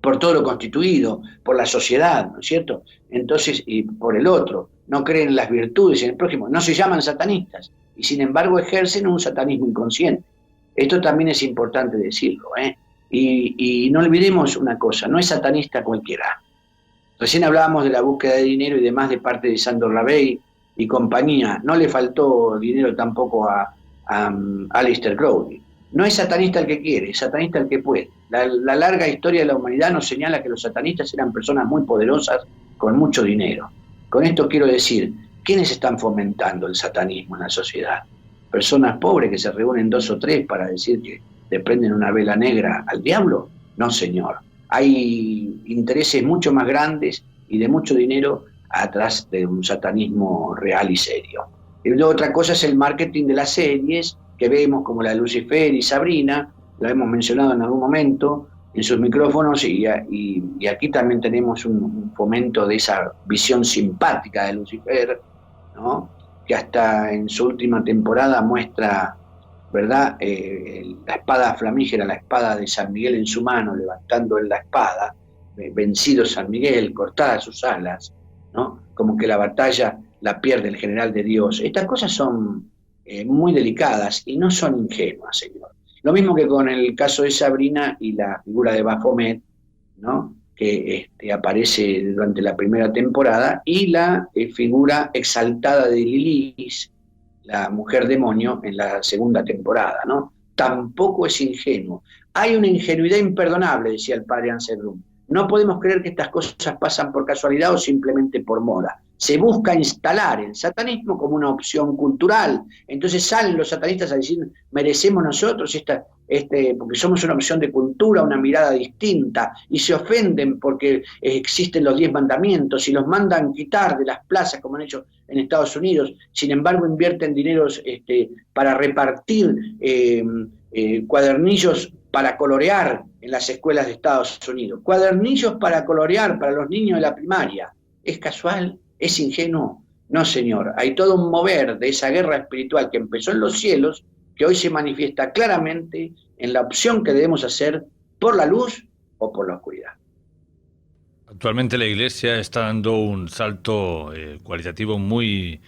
Speaker 12: por todo lo constituido, por la sociedad, ¿no es cierto? Entonces, y por el otro, no creen en las virtudes, en el prójimo, no se llaman satanistas, y sin embargo ejercen un satanismo inconsciente. Esto también es importante decirlo, ¿eh? Y no olvidemos una cosa, no es satanista cualquiera. Recién hablábamos de la búsqueda de dinero y demás de parte de Sandor LaVey y compañía. No le faltó dinero tampoco a Aleister Crowley. No es satanista el que quiere, es satanista el que puede. La larga historia de la humanidad nos señala que los satanistas eran personas muy poderosas con mucho dinero. Con esto quiero decir, ¿quiénes están fomentando el satanismo en la sociedad? ¿Personas pobres que se reúnen 2 o 3 para decir que le prenden una vela negra al diablo? No, señor. Hay intereses mucho más grandes y de mucho dinero atrás de un satanismo real y serio. Y otra cosa es el marketing de las series que vemos, como la de Lucifer y Sabrina, la hemos mencionado en algún momento en sus micrófonos, y aquí también tenemos un fomento de esa visión simpática de Lucifer, ¿no? Que hasta en su última temporada muestra, ¿verdad?, la espada flamígera, la espada de San Miguel en su mano, levantando él la espada, vencido San Miguel, cortadas sus alas, ¿no? Como que la batalla la pierde el general de Dios. Estas cosas son muy delicadas y no son ingenuas, señor. Lo mismo que con el caso de Sabrina y la figura de Baphomet, ¿no?, que aparece durante la primera temporada, y la figura exaltada de Lilith, la mujer demonio, en la segunda temporada, ¿no? Tampoco es ingenuo. Hay una ingenuidad imperdonable, decía el padre Anselm. No podemos creer que estas cosas pasan por casualidad o simplemente por moda. Se busca instalar el satanismo como una opción cultural. Entonces salen los satanistas a decir, merecemos nosotros porque somos una opción de cultura, una mirada distinta, y se ofenden porque existen los 10 mandamientos y los mandan quitar de las plazas, como han hecho en Estados Unidos. Sin embargo, invierten dineros para repartir cuadernillos para colorear en las escuelas de Estados Unidos. Cuadernillos para colorear para los niños de la primaria. ¿Es casual? ¿Es ingenuo? No, señor. Hay todo un mover de esa guerra espiritual que empezó en los cielos, que hoy se manifiesta claramente en la opción que debemos hacer por la luz o por la oscuridad.
Speaker 7: Actualmente la Iglesia está dando un salto cualitativo muy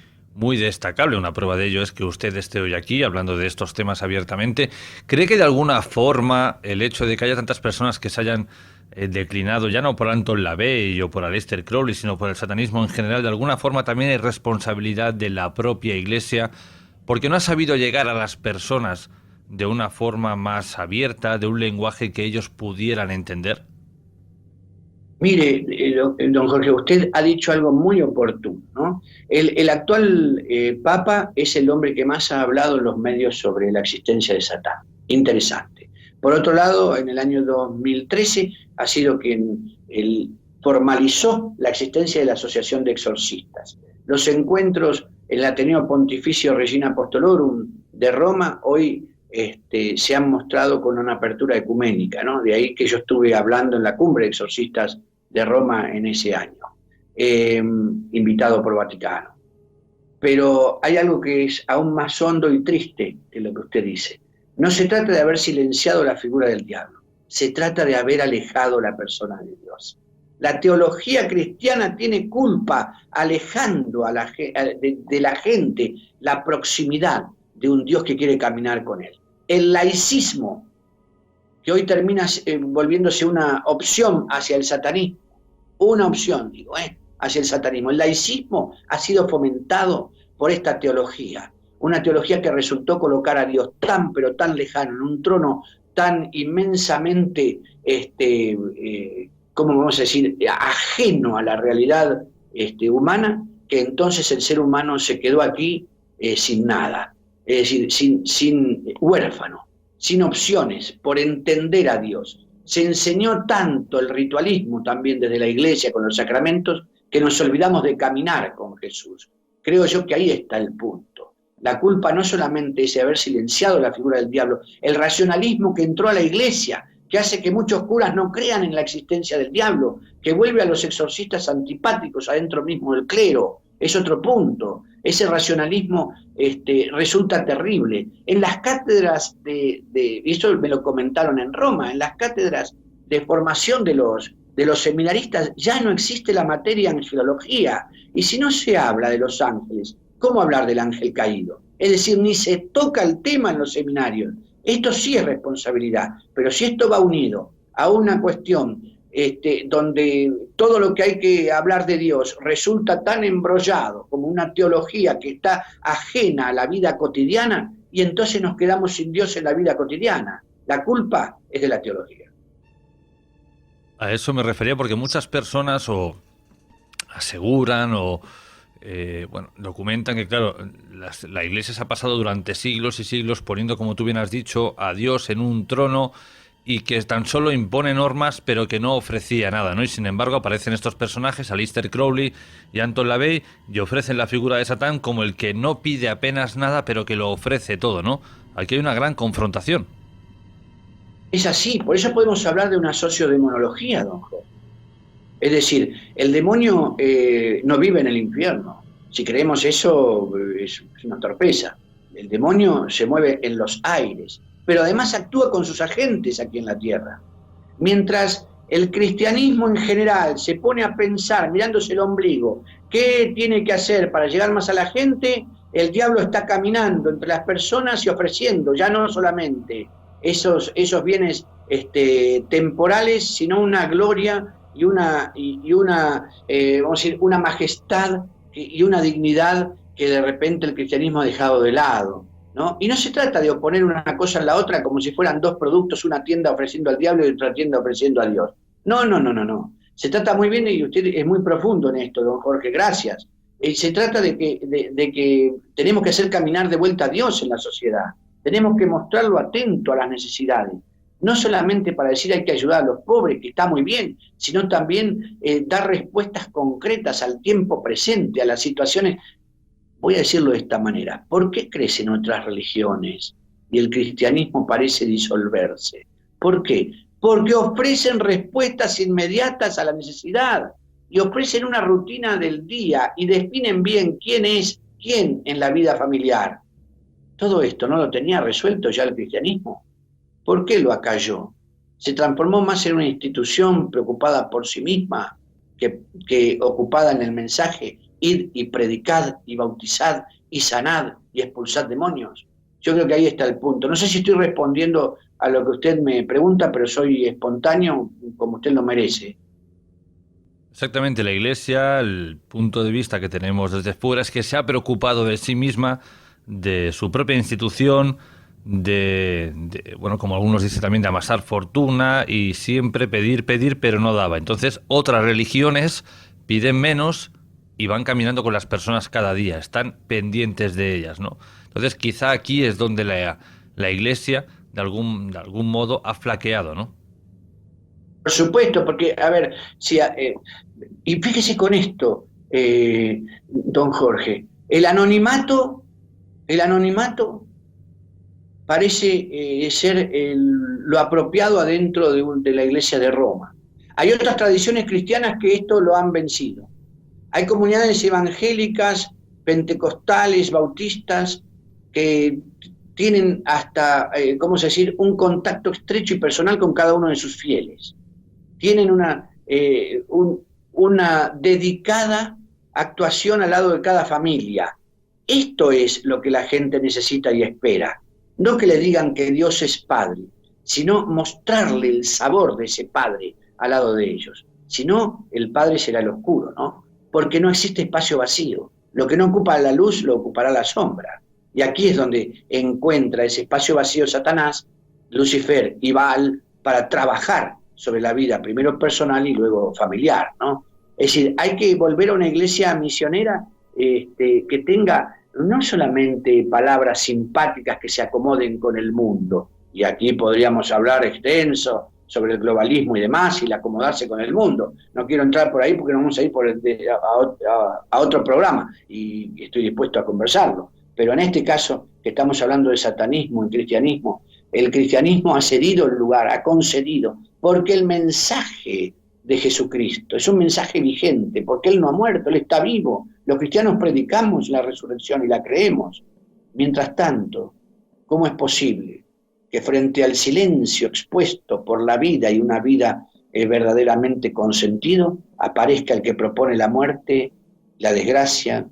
Speaker 7: destacable. Una prueba de ello es que usted esté hoy aquí hablando de estos temas abiertamente. ¿Cree que de alguna forma el hecho de que haya tantas personas que se hayan declinado, ya no por Anton LaVey o por Aleister Crowley, sino por el satanismo en general, de alguna forma también hay responsabilidad de la propia Iglesia, porque no ha sabido llegar a las personas de una forma más abierta, de un lenguaje que ellos pudieran entender?
Speaker 12: Mire, don Jorge, usted ha dicho algo muy oportuno, ¿no? El actual Papa es el hombre que más ha hablado en los medios sobre la existencia de Satán. Interesante. Por otro lado, en el año 2013 ha sido quien formalizó la existencia de la Asociación de Exorcistas. Los encuentros en el Ateneo Pontificio Regina Apostolorum de Roma hoy se han mostrado con una apertura ecuménica, ¿no? De ahí que yo estuve hablando en la Cumbre de Exorcistas de Roma en ese año, invitado por Vaticano. Pero hay algo que es aún más hondo y triste que lo que usted dice. No se trata de haber silenciado la figura del diablo, se trata de haber alejado la persona de Dios. La teología cristiana tiene culpa alejando de la gente la proximidad de un Dios que quiere caminar con él. El laicismo, que hoy termina volviéndose una opción hacia el satanismo, hacia el satanismo. El laicismo ha sido fomentado por esta teología, una teología que resultó colocar a Dios tan pero tan lejano, en un trono tan inmensamente, ¿cómo vamos a decir?, ajeno a la realidad humana, que entonces el ser humano se quedó aquí sin nada, es decir, sin huérfano, sin opciones, por entender a Dios. Se enseñó tanto el ritualismo también desde la Iglesia con los sacramentos que nos olvidamos de caminar con Jesús. Creo yo que ahí está el punto. La culpa no solamente es de haber silenciado la figura del diablo, el racionalismo que entró a la Iglesia, que hace que muchos curas no crean en la existencia del diablo, que vuelve a los exorcistas antipáticos adentro mismo del clero, es otro punto. Ese racionalismo resulta terrible. En las cátedras eso me lo comentaron en Roma, en las cátedras de formación de los seminaristas ya no existe la materia angelología. Y si no se habla de los ángeles, ¿cómo hablar del ángel caído? Es decir, ni se toca el tema en los seminarios. Esto sí es responsabilidad, pero si esto va unido a una cuestión donde todo lo que hay que hablar de Dios resulta tan embrollado como una teología que está ajena a la vida cotidiana, y entonces nos quedamos sin Dios en la vida cotidiana. La culpa es de la teología.
Speaker 7: A eso me refería porque muchas personas o aseguran o documentan que, claro, la Iglesia se ha pasado durante siglos y siglos poniendo, como tú bien has dicho, a Dios en un trono y que tan solo impone normas pero que no ofrecía nada, ¿no? Y sin embargo aparecen estos personajes, Aleister Crowley y Anton LaVey, y ofrecen la figura de Satán como el que no pide apenas nada pero que lo ofrece todo, ¿no? Aquí hay una gran confrontación.
Speaker 12: Es así, por eso podemos hablar de una sociodemonología, don Jorge. Es decir, el demonio no vive en el infierno. Si creemos eso, es una torpeza. El demonio se mueve en los aires, pero además actúa con sus agentes aquí en la tierra. Mientras el cristianismo en general se pone a pensar, mirándose el ombligo, qué tiene que hacer para llegar más a la gente, el diablo está caminando entre las personas y ofreciendo, ya no solamente esos bienes temporales, sino una gloria y una vamos a decir, una majestad y una dignidad que de repente el cristianismo ha dejado de lado, ¿no? Y no se trata de oponer una cosa a la otra como si fueran dos productos, una tienda ofreciendo al diablo y otra tienda ofreciendo a Dios. No. Se trata muy bien, y usted es muy profundo en esto, don Jorge, gracias. Se trata de que tenemos que hacer caminar de vuelta a Dios en la sociedad. Tenemos que mostrarlo atento a las necesidades. No solamente para decir hay que ayudar a los pobres, que está muy bien, sino también dar respuestas concretas al tiempo presente, a las situaciones. Voy a decirlo de esta manera. ¿Por qué crecen otras religiones y el cristianismo parece disolverse? ¿Por qué? Porque ofrecen respuestas inmediatas a la necesidad y ofrecen una rutina del día y definen bien quién es quién en la vida familiar. Todo esto no lo tenía resuelto ya el cristianismo. ¿Por qué lo acalló? Se transformó más en una institución preocupada por sí misma que ocupada en el mensaje: id y predicad y bautizad y sanad y expulsad demonios. Yo creo que ahí está el punto. No sé si estoy respondiendo a lo que usted me pregunta, pero soy espontáneo como usted lo merece.
Speaker 7: Exactamente, la Iglesia, el punto de vista que tenemos desde fuera es que se ha preocupado de sí misma, de su propia institución, bueno, como algunos dicen también, de amasar fortuna y siempre pedir, pero no daba. Entonces, otras religiones piden menos y van caminando con las personas cada día, están pendientes de ellas, ¿no? Entonces, quizá aquí es donde la Iglesia, de algún modo, ha flaqueado, ¿no?
Speaker 12: Por supuesto, porque, a ver, y fíjese con esto, don Jorge, el anonimato parece ser lo apropiado adentro de la Iglesia de Roma. Hay otras tradiciones cristianas que esto lo han vencido. Hay comunidades evangélicas, pentecostales, bautistas, que tienen hasta, un contacto estrecho y personal con cada uno de sus fieles. Tienen una dedicada actuación al lado de cada familia. Esto es lo que la gente necesita y espera. No que le digan que Dios es Padre, sino mostrarle el sabor de ese Padre al lado de ellos. Si no, el Padre será el oscuro, ¿no? Porque no existe espacio vacío. Lo que no ocupa la luz, lo ocupará la sombra. Y aquí es donde encuentra ese espacio vacío Satanás, Lucifer y Baal para trabajar sobre la vida, primero personal y luego familiar, ¿no? Es decir, hay que volver a una iglesia misionera que tenga no solamente palabras simpáticas que se acomoden con el mundo, y aquí podríamos hablar extenso sobre el globalismo y demás, y el acomodarse con el mundo. No quiero entrar por ahí porque nos vamos a ir a otro programa, y estoy dispuesto a conversarlo. Pero en este caso, que estamos hablando de satanismo y cristianismo, el cristianismo ha cedido el lugar, ha concedido, porque el mensaje de Jesucristo es un mensaje vigente, porque Él no ha muerto, Él está vivo. Los cristianos predicamos la resurrección y la creemos. Mientras tanto, ¿cómo es posible que frente al silencio expuesto por la vida y una vida verdaderamente con sentido, aparezca el que propone la muerte, la desgracia,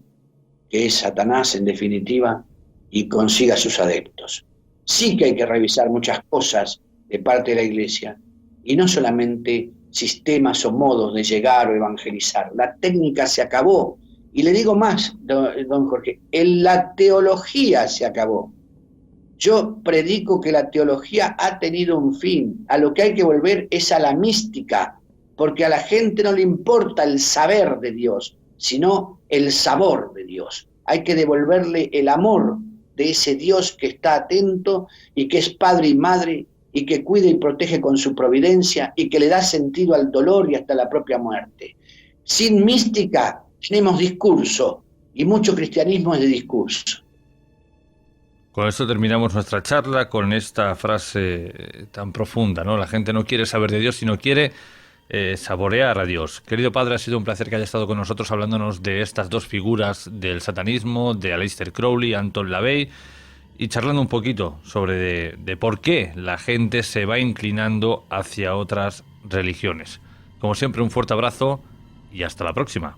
Speaker 12: que es Satanás en definitiva, y consiga sus adeptos? Sí que hay que revisar muchas cosas de parte de la Iglesia, y no solamente sistemas o modos de llegar o evangelizar. La técnica se acabó, y le digo más, don Jorge, la teología se acabó. Yo predico que la teología ha tenido un fin. A lo que hay que volver es a la mística, porque a la gente no le importa el saber de Dios, sino el sabor de Dios. Hay que devolverle el amor de ese Dios que está atento y que es padre y madre y que cuida y protege con su providencia y que le da sentido al dolor y hasta la propia muerte. Sin mística tenemos discurso, y mucho cristianismo es de discurso.
Speaker 7: Con esto terminamos nuestra charla con esta frase tan profunda, ¿no? La gente no quiere saber de Dios, sino quiere saborear a Dios. Querido padre, ha sido un placer que haya estado con nosotros hablándonos de estas dos figuras del satanismo, de Aleister Crowley, Anton LaVey, y charlando un poquito sobre de por qué la gente se va inclinando hacia otras religiones. Como siempre, un fuerte abrazo y hasta la próxima.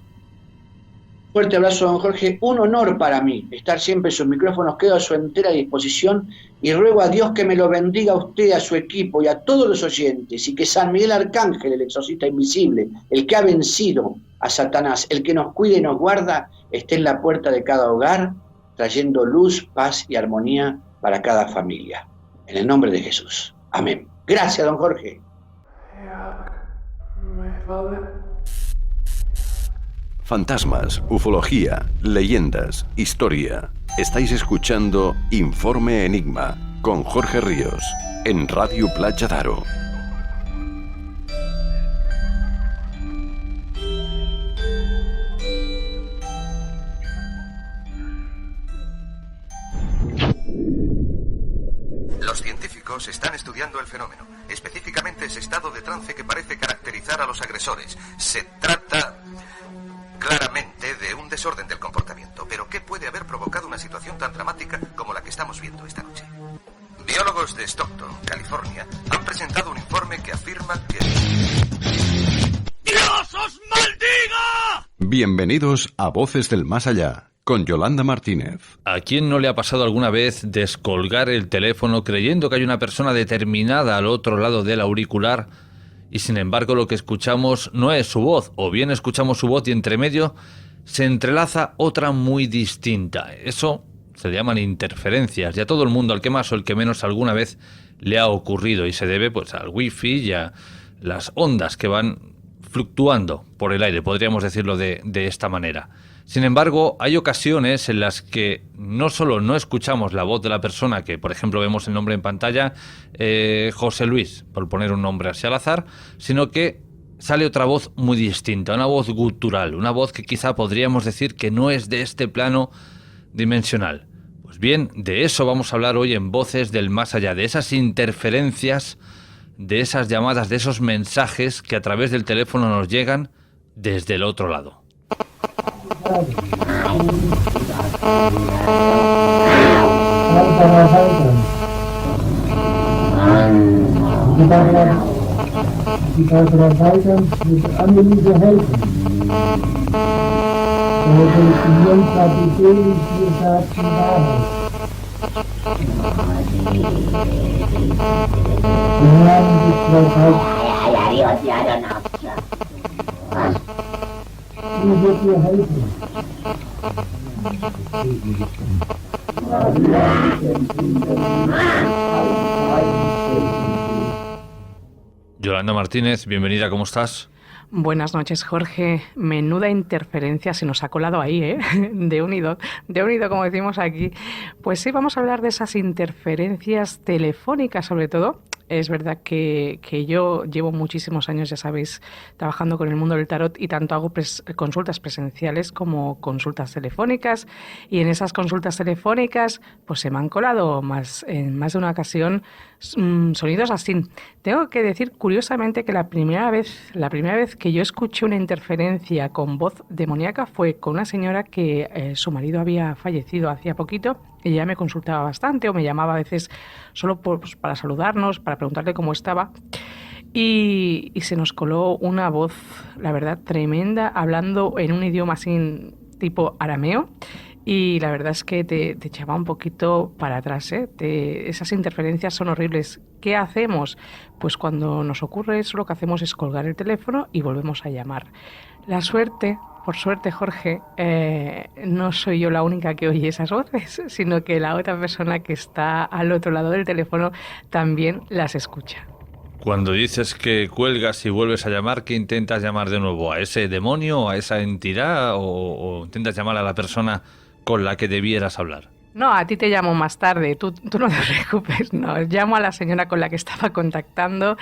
Speaker 12: Fuerte abrazo, don Jorge. Un honor para mí estar siempre en sus micrófonos. Quedo a su entera disposición y ruego a Dios que me lo bendiga a usted, a su equipo y a todos los oyentes, y que San Miguel Arcángel, el exorcista invisible, el que ha vencido a Satanás, el que nos cuida y nos guarda, esté en la puerta de cada hogar, trayendo luz, paz y armonía para cada familia. En el nombre de Jesús. Amén. Gracias, don Jorge.
Speaker 1: Fantasmas, ufología, leyendas, historia. Estáis escuchando Informe Enigma con Jorge Ríos en Radio Playa Daro.
Speaker 16: Los científicos están estudiando el fenómeno, específicamente ese estado de trance que parece caracterizar a los agresores. Se trata claramente de un desorden del comportamiento, pero ¿qué puede haber provocado una situación tan dramática como la que estamos viendo esta noche? Biólogos de Stockton, California, han presentado un informe que afirma que...
Speaker 9: ¡Dios os maldiga!
Speaker 1: Bienvenidos a Voces del Más Allá, con Yolanda Martínez.
Speaker 7: ¿A quién no le ha pasado alguna vez descolgar el teléfono creyendo que hay una persona determinada al otro lado del auricular y sin embargo lo que escuchamos no es su voz, o bien escuchamos su voz y entre medio se entrelaza otra muy distinta? Eso se llaman interferencias, y a todo el mundo, al que más o el que menos, alguna vez le ha ocurrido, y se debe pues al wifi y a las ondas que van fluctuando por el aire, podríamos decirlo de esta manera. Sin embargo, hay ocasiones en las que no solo no escuchamos la voz de la persona, que por ejemplo vemos el nombre en pantalla, José Luis, por poner un nombre así al azar, sino que sale otra voz muy distinta, una voz gutural, una voz que quizá podríamos decir que no es de este plano dimensional. Pues bien, de eso vamos a hablar hoy en Voces del Más Allá, de esas interferencias, de esas llamadas, de esos mensajes que a través del teléfono nos llegan desde el otro lado. Yolanda Martínez, bienvenida, ¿cómo estás?
Speaker 17: Buenas noches, Jorge. Menuda interferencia se nos ha colado ahí, ¿eh? De unido, como decimos aquí. Pues sí, vamos a hablar de esas interferencias telefónicas, sobre todo. Es verdad que yo llevo muchísimos años, ya sabéis, trabajando con el mundo del tarot, y tanto hago consultas presenciales como consultas telefónicas, y en esas consultas telefónicas pues se me han colado en más de una ocasión sonidos así. Tengo que decir curiosamente que la primera vez que yo escuché una interferencia con voz demoníaca fue con una señora que su marido había fallecido hacía poquito. Ella me consultaba bastante o me llamaba a veces solo para saludarnos, para preguntarle cómo estaba. Y se nos coló una voz, la verdad, tremenda, hablando en un idioma así tipo arameo. y la verdad es que te echaba un poquito para atrás, ¿eh? Esas interferencias son horribles. ¿Qué hacemos? Pues cuando nos ocurre eso, lo que hacemos es colgar el teléfono y volvemos a llamar. Por suerte, Jorge, no soy yo la única que oye esas voces, sino que la otra persona que está al otro lado del teléfono también las escucha.
Speaker 7: Cuando dices que cuelgas y vuelves a llamar, ¿qué intentas llamar de nuevo? ¿A ese demonio, a esa entidad o intentas llamar a la persona con la que debieras hablar?
Speaker 17: No, a ti te llamo más tarde, tú no te preocupes, no, llamo a la señora con la que estaba contactando,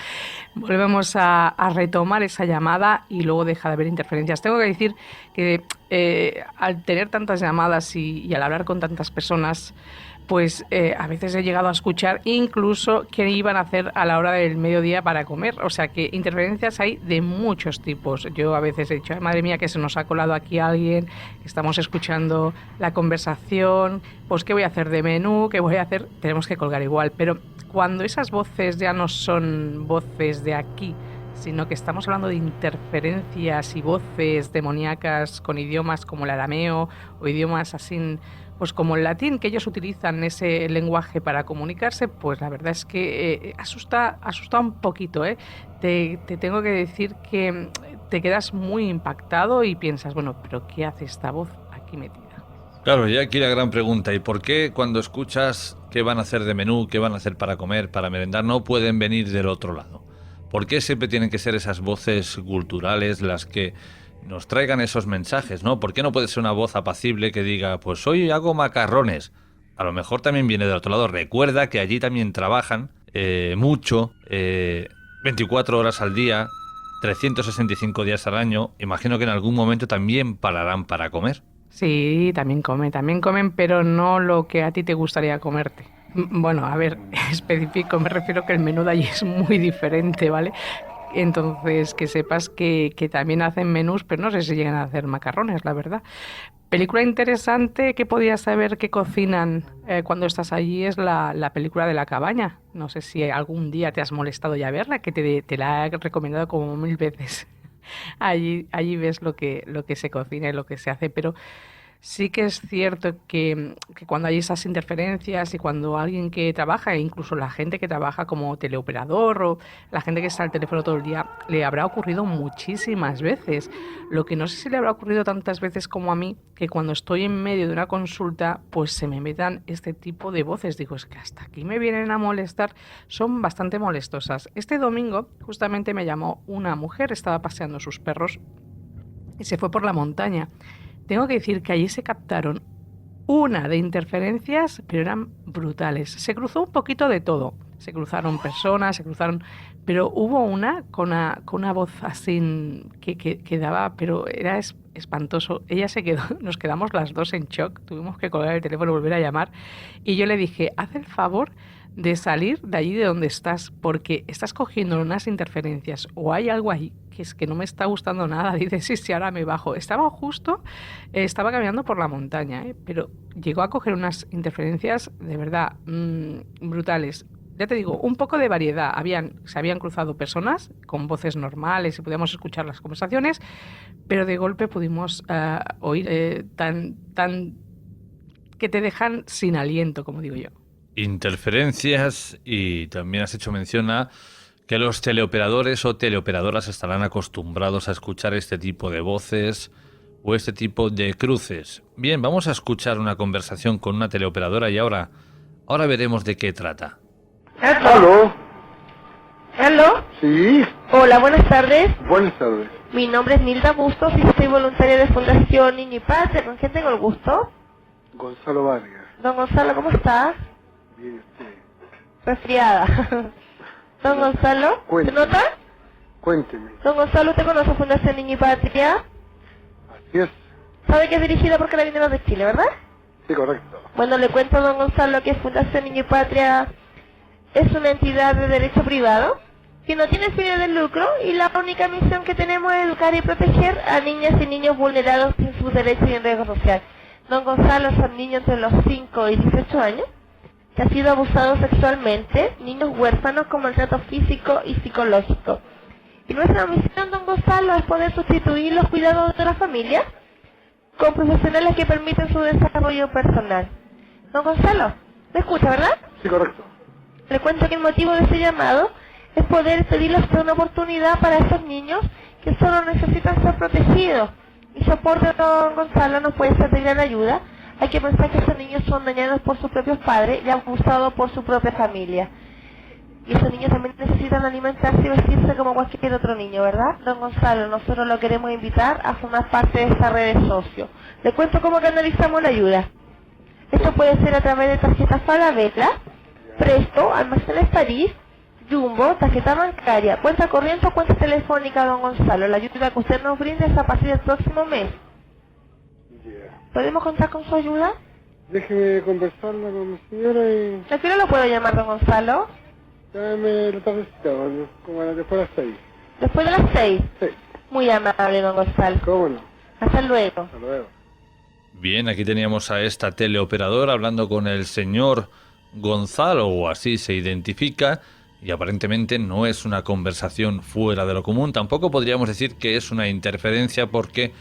Speaker 17: volvemos a retomar esa llamada y luego deja de haber interferencias. Tengo que decir que al tener tantas llamadas y al hablar con tantas personas, pues a veces he llegado a escuchar incluso qué iban a hacer a la hora del mediodía para comer. O sea que interferencias hay de muchos tipos. Yo a veces he dicho, ay, madre mía, que se nos ha colado aquí alguien, estamos escuchando la conversación, pues qué voy a hacer de menú, qué voy a hacer, tenemos que colgar igual. Pero cuando esas voces ya no son voces de aquí, sino que estamos hablando de interferencias y voces demoníacas con idiomas como el arameo o idiomas así, pues como el latín, que ellos utilizan ese lenguaje para comunicarse, pues la verdad es que asusta un poquito, ¿eh? Te tengo que decir que te quedas muy impactado y piensas, bueno, ¿pero qué hace esta voz aquí metida?
Speaker 7: Claro, y aquí la gran pregunta, ¿y por qué cuando escuchas qué van a hacer de menú, qué van a hacer para comer, para merendar, no pueden venir del otro lado? ¿Por qué siempre tienen que ser esas voces culturales las que nos traigan esos mensajes, ¿no? ¿Por qué no puede ser una voz apacible que diga, pues hoy hago macarrones? A lo mejor también viene del otro lado. Recuerda que allí también trabajan mucho, 24 horas al día, 365 días al año. Imagino que en algún momento también pararán para comer.
Speaker 17: Sí, también comen, pero no lo que a ti te gustaría comerte. Bueno, a ver, específico, me refiero que el menú de allí es muy diferente, ¿vale? Entonces, que sepas que también hacen menús, pero no sé si llegan a hacer macarrones, la verdad. Película interesante que podías saber que cocinan cuando estás allí es la película de La Cabaña. No sé si algún día te has molestado ya verla, que te la he recomendado como 1000 veces. Allí ves lo que se cocina y lo que se hace, pero sí que es cierto que cuando hay esas interferencias y cuando alguien que trabaja, e incluso la gente que trabaja como teleoperador o la gente que está al teléfono todo el día, le habrá ocurrido muchísimas veces. Lo que no sé si le habrá ocurrido tantas veces como a mí, que cuando estoy en medio de una consulta, pues se me metan este tipo de voces. Digo, es que hasta aquí me vienen a molestar, son bastante molestosas. Este domingo justamente me llamó una mujer, estaba paseando sus perros y se fue por la montaña. Tengo que decir que allí se captaron una de interferencias, pero eran brutales. Se cruzó un poquito de todo. Se cruzaron personas, pero hubo una con una voz así que daba, pero era espantoso. Ella se quedó, nos quedamos las dos en shock, tuvimos que colgar el teléfono y volver a llamar. Y yo le dije, haz el favor de salir de allí de donde estás, porque estás cogiendo unas interferencias o hay algo ahí que es que no me está gustando nada. Dice, sí, ahora me bajo. Estaba caminando por la montaña, pero llegó a coger unas interferencias de verdad brutales. Ya te digo, un poco de variedad. Se habían cruzado personas con voces normales y podíamos escuchar las conversaciones, pero de golpe pudimos oír tan que te dejan sin aliento, como digo yo.
Speaker 7: Interferencias, y también has hecho mención a que los teleoperadores o teleoperadoras estarán acostumbrados a escuchar este tipo de voces o este tipo de cruces. Bien, vamos a escuchar una conversación con una teleoperadora y ahora veremos de qué trata.
Speaker 18: ¿Aló?
Speaker 19: ¿Aló?
Speaker 18: Sí.
Speaker 19: Hola, buenas tardes.
Speaker 18: Buenas tardes.
Speaker 19: Mi nombre es Nilda Bustos y soy voluntaria de Fundación Niño y Patria. ¿Con quién tengo el gusto?
Speaker 18: Gonzalo Vargas.
Speaker 19: Don Gonzalo, ¿cómo está?
Speaker 18: Bien, sí.
Speaker 19: Resfriada. Don Gonzalo, ¿se nota?
Speaker 18: Cuénteme.
Speaker 19: Don Gonzalo, ¿usted conoce Fundación Niño y Patria?
Speaker 18: Así es.
Speaker 19: ¿Sabe que es dirigida por Carabineros de Chile, verdad?
Speaker 18: Sí, correcto.
Speaker 19: Bueno, le cuento a don Gonzalo que Fundación Niño y Patria es una entidad de derecho privado que no tiene fines de lucro y la única misión que tenemos es educar y proteger a niñas y niños vulnerados en sus derechos y en riesgo social. Don Gonzalo son niños entre los 5 y 18 años que han sido abusados sexualmente, niños huérfanos con maltrato físico y psicológico. Y nuestra misión, don Gonzalo, es poder sustituir los cuidados de la familia con profesionales que permiten su desarrollo personal. Don Gonzalo, ¿me escucha, verdad?
Speaker 18: Sí, correcto.
Speaker 19: Le cuento que el motivo de este llamado es poder pedirles una oportunidad para estos niños que solo necesitan ser protegidos. Mi soporte, don Gonzalo, nos puede ser de gran ayuda. Hay que pensar que estos niños son dañados por sus propios padres y abusados por su propia familia. Y estos niños también necesitan alimentarse y vestirse como cualquier otro niño, ¿verdad? Don Gonzalo, nosotros lo queremos invitar a formar parte de esta red de socios. Le cuento cómo canalizamos la ayuda. Esto puede ser a través de tarjetas Falabella, Presto, Almacenes París, Jumbo, tarjeta bancaria, cuenta corriente o cuenta telefónica, don Gonzalo. La ayuda que usted nos brinde es a partir del próximo mes. ¿Podemos contar con su ayuda?
Speaker 18: Déjeme conversarla con mi señora y...
Speaker 19: ¿A qué hora lo puedo llamar, don Gonzalo?
Speaker 18: Llámeme la tardecita, como después de las 6.
Speaker 19: ¿Después de las 6?
Speaker 18: Sí.
Speaker 19: Muy amable, don Gonzalo.
Speaker 18: ¿Cómo no?
Speaker 19: Hasta luego.
Speaker 18: Hasta luego.
Speaker 7: Bien, aquí teníamos a esta teleoperadora hablando con el señor Gonzalo, o así se identifica, y aparentemente no es una conversación fuera de lo común. Tampoco podríamos decir que es una interferencia porque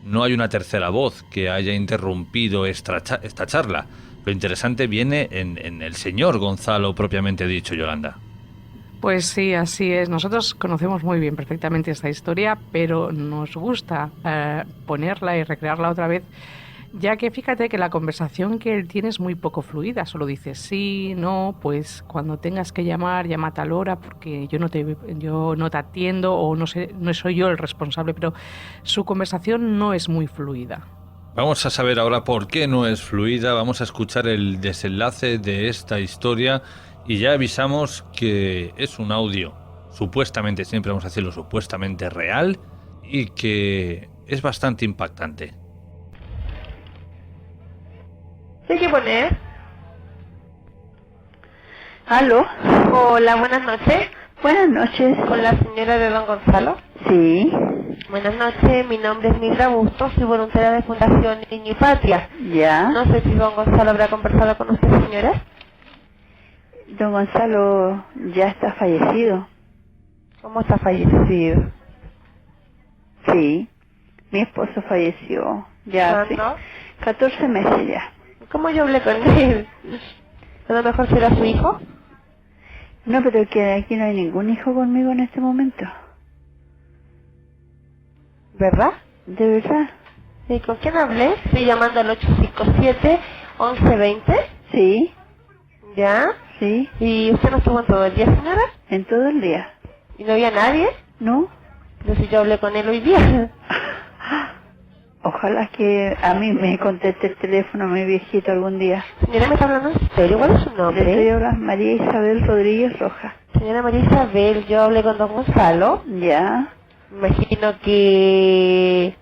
Speaker 7: no hay una tercera voz que haya interrumpido esta charla. Lo interesante viene en el señor Gonzalo propiamente dicho, Yolanda.
Speaker 17: Pues sí, así es. Nosotros conocemos muy bien, perfectamente esta historia, pero nos gusta ponerla y recrearla otra vez, ya que fíjate que la conversación que él tiene es muy poco fluida. Solo dice sí, no, pues cuando tengas que llamar, llama a tal hora porque yo no te atiendo o no sé, no soy yo el responsable, pero su conversación no es muy fluida.
Speaker 7: Vamos a saber ahora por qué no es fluida, vamos a escuchar el desenlace de esta historia y ya avisamos que es un audio supuestamente, siempre vamos a decirlo, supuestamente real y que es bastante impactante.
Speaker 19: ¿Qué hay que poner?
Speaker 20: ¿Aló?
Speaker 19: Hola, buenas noches.
Speaker 20: Buenas noches.
Speaker 19: ¿Con la señora de don Gonzalo?
Speaker 20: Sí.
Speaker 19: Buenas noches, mi nombre es Mildra Bustos, soy voluntaria de Fundación Niño y Patria.
Speaker 20: Ya.
Speaker 19: No sé si don Gonzalo habrá conversado con usted, señora.
Speaker 20: Don Gonzalo ya está fallecido.
Speaker 19: ¿Cómo está fallecido?
Speaker 20: Sí, mi esposo falleció ya hace 14 meses ya.
Speaker 19: ¿Cómo yo hablé con él? ¿A lo mejor será su hijo?
Speaker 20: No, pero que aquí no hay ningún hijo conmigo en este momento.
Speaker 19: ¿Verdad?
Speaker 20: ¿De verdad?
Speaker 19: ¿Y con quién hablé? Estoy llamando al 857-1120.
Speaker 20: Sí.
Speaker 19: ¿Ya?
Speaker 20: Sí.
Speaker 19: ¿Y usted no estuvo en todo el día, señora?
Speaker 20: En todo el día.
Speaker 19: ¿Y no había nadie?
Speaker 20: No.
Speaker 19: Pero si yo hablé con él hoy día.
Speaker 20: Ojalá que a mí me conteste el teléfono mi viejito algún día.
Speaker 19: Señora, ¿me está hablando en serio? ¿Cuál es su nombre?
Speaker 20: Le estoy hablando María Isabel Rodríguez Rojas.
Speaker 19: Señora María Isabel, yo hablé con don Gonzalo.
Speaker 20: Ya.
Speaker 19: Me imagino que...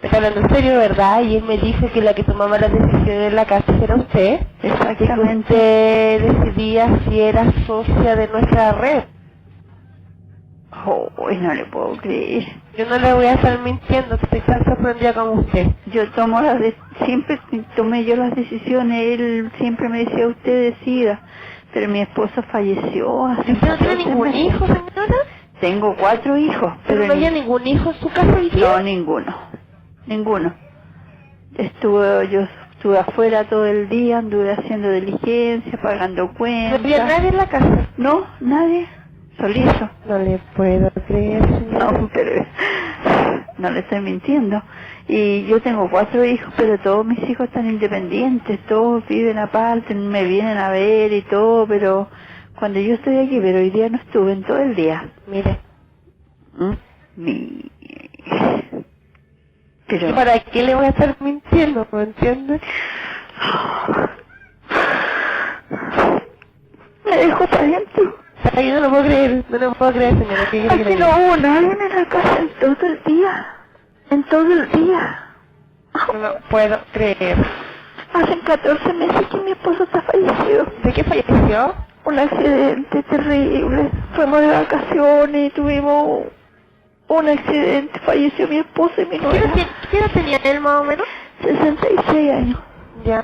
Speaker 19: Me está hablando en serio, ¿verdad? Y él me dijo que la que tomaba las decisiones en la casa era usted.
Speaker 20: Exactamente.
Speaker 19: Que usted decidía si era socia de nuestra red.
Speaker 20: Oh, no le puedo creer.
Speaker 19: Yo no le voy a estar mintiendo, estoy tan sorprendida como usted.
Speaker 20: Yo tomo siempre tomé yo las decisiones, él siempre me decía usted decida, pero mi esposo falleció hace...
Speaker 19: ¿Usted no tiene ningún hijo, señora?
Speaker 20: Tengo 4 hijos.
Speaker 19: ¿Pero no había ningún hijo en su casa hoy día?
Speaker 20: No, ninguno. Yo estuve afuera todo el día, anduve haciendo diligencia, pagando cuentas.
Speaker 19: ¿No había nadie en la casa?
Speaker 20: No, nadie. Solito.
Speaker 19: No le puedo creer, señora.
Speaker 20: No, pero no le estoy mintiendo. Y yo tengo 4 hijos, pero todos mis hijos están independientes, todos viven aparte, me vienen a ver y todo, pero cuando yo estoy aquí, pero hoy día no estuve en todo el día.
Speaker 19: Mire.
Speaker 20: Pero...
Speaker 19: ¿Y para qué le voy a estar mintiendo? ¿Me entiende?
Speaker 20: Me dejó adentro.
Speaker 19: Ay, no lo puedo creer, señora.
Speaker 20: Aquí no hubo nadie en la casa en todo el día.
Speaker 19: No lo puedo creer.
Speaker 20: Hace 14 meses que mi esposo está fallecido.
Speaker 19: ¿De qué falleció?
Speaker 20: Un accidente terrible. Fuimos de vacaciones y tuvimos un accidente. Falleció mi esposo y mi nuera.
Speaker 19: ¿Qué edad tenía él más o menos?
Speaker 20: 66 años.
Speaker 19: Ya.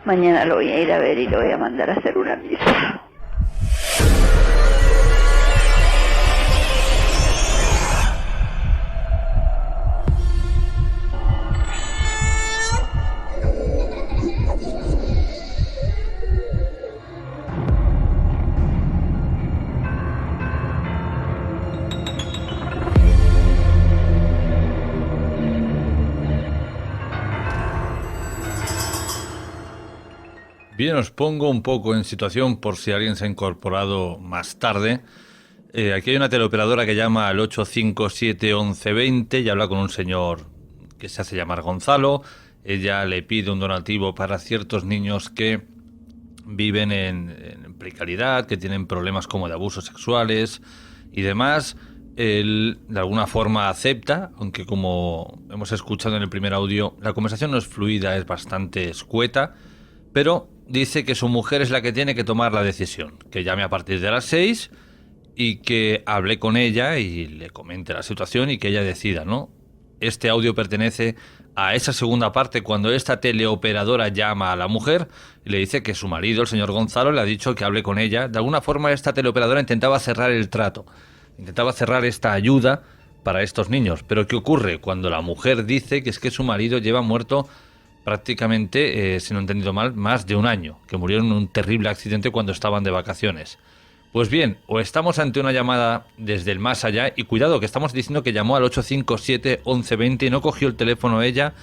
Speaker 20: Mañana lo voy a ir a ver y lo voy a mandar a hacer una misa.
Speaker 7: Bien, os pongo un poco en situación por si alguien se ha incorporado más tarde. Aquí hay una teleoperadora que llama al 857-1120 y habla con un señor que se hace llamar Gonzalo. Ella le pide un donativo para ciertos niños que viven en precariedad, que tienen problemas como de abusos sexuales y demás. Él de alguna forma acepta, aunque como hemos escuchado en el primer audio, la conversación no es fluida, es bastante escueta, pero dice que su mujer es la que tiene que tomar la decisión, que llame a partir de las 6 y que hable con ella y le comente la situación y que ella decida, ¿no? Este audio pertenece a esa segunda parte, cuando esta teleoperadora llama a la mujer y le dice que su marido, el señor Gonzalo, le ha dicho que hable con ella. De alguna forma esta teleoperadora intentaba cerrar el trato, intentaba cerrar esta ayuda para estos niños. Pero ¿qué ocurre cuando la mujer dice que es que su marido lleva muerto prácticamente, si no he entendido mal, más de un año, que murió en un terrible accidente cuando estaban de vacaciones? Pues bien, o estamos ante una llamada desde el más allá, y cuidado que estamos diciendo que llamó al 857-1120 y no cogió el teléfono ella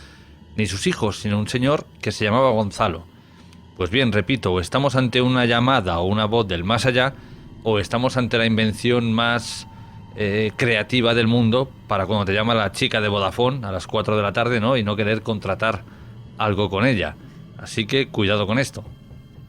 Speaker 7: ni sus hijos, sino un señor que se llamaba Gonzalo. Pues bien, repito, o estamos ante una llamada o una voz del más allá, o estamos ante la invención más creativa del mundo para cuando te llama la chica de Vodafone a las 4 de la tarde, ¿no? Y no querer contratar algo con ella. Así que cuidado con esto.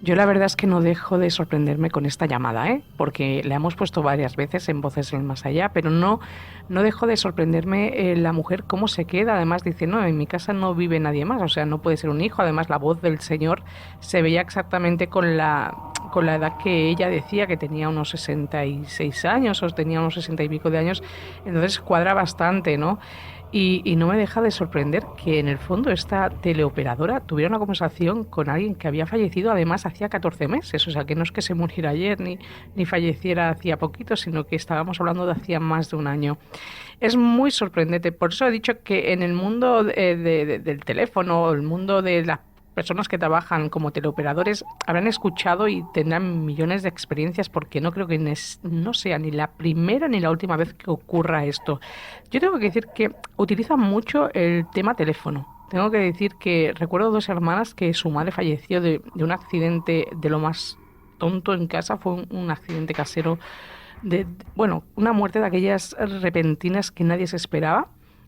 Speaker 17: Yo la verdad es que no dejo de sorprenderme con esta llamada, porque la hemos puesto varias veces en Voces del Más Allá, pero no dejo de sorprenderme la mujer cómo se queda. Además dice, no, en mi casa no vive nadie más, o sea, no puede ser un hijo. Además la voz del señor se veía exactamente con la edad que ella decía, que tenía unos 66 años o tenía unos 60 y pico de años, entonces cuadra bastante, ¿no? Y no me deja de sorprender que en el fondo esta teleoperadora tuviera una conversación con alguien que había fallecido además hacía 14 meses, o sea que no es que se muriera ayer ni falleciera hacía poquito, sino que estábamos hablando de hacía más de un año. Es muy sorprendente, por eso he dicho que en el mundo del teléfono, el mundo de las personas que trabajan como teleoperadores habrán escuchado y tendrán millones de experiencias, porque no creo que no sea ni la primera ni la última vez que ocurra esto. Yo tengo que decir que utilizan mucho el tema teléfono. Tengo que decir que recuerdo 2 hermanas que su madre falleció de un accidente de lo más tonto en casa. Fue un accidente casero, una muerte de aquellas repentinas que nadie se esperaba,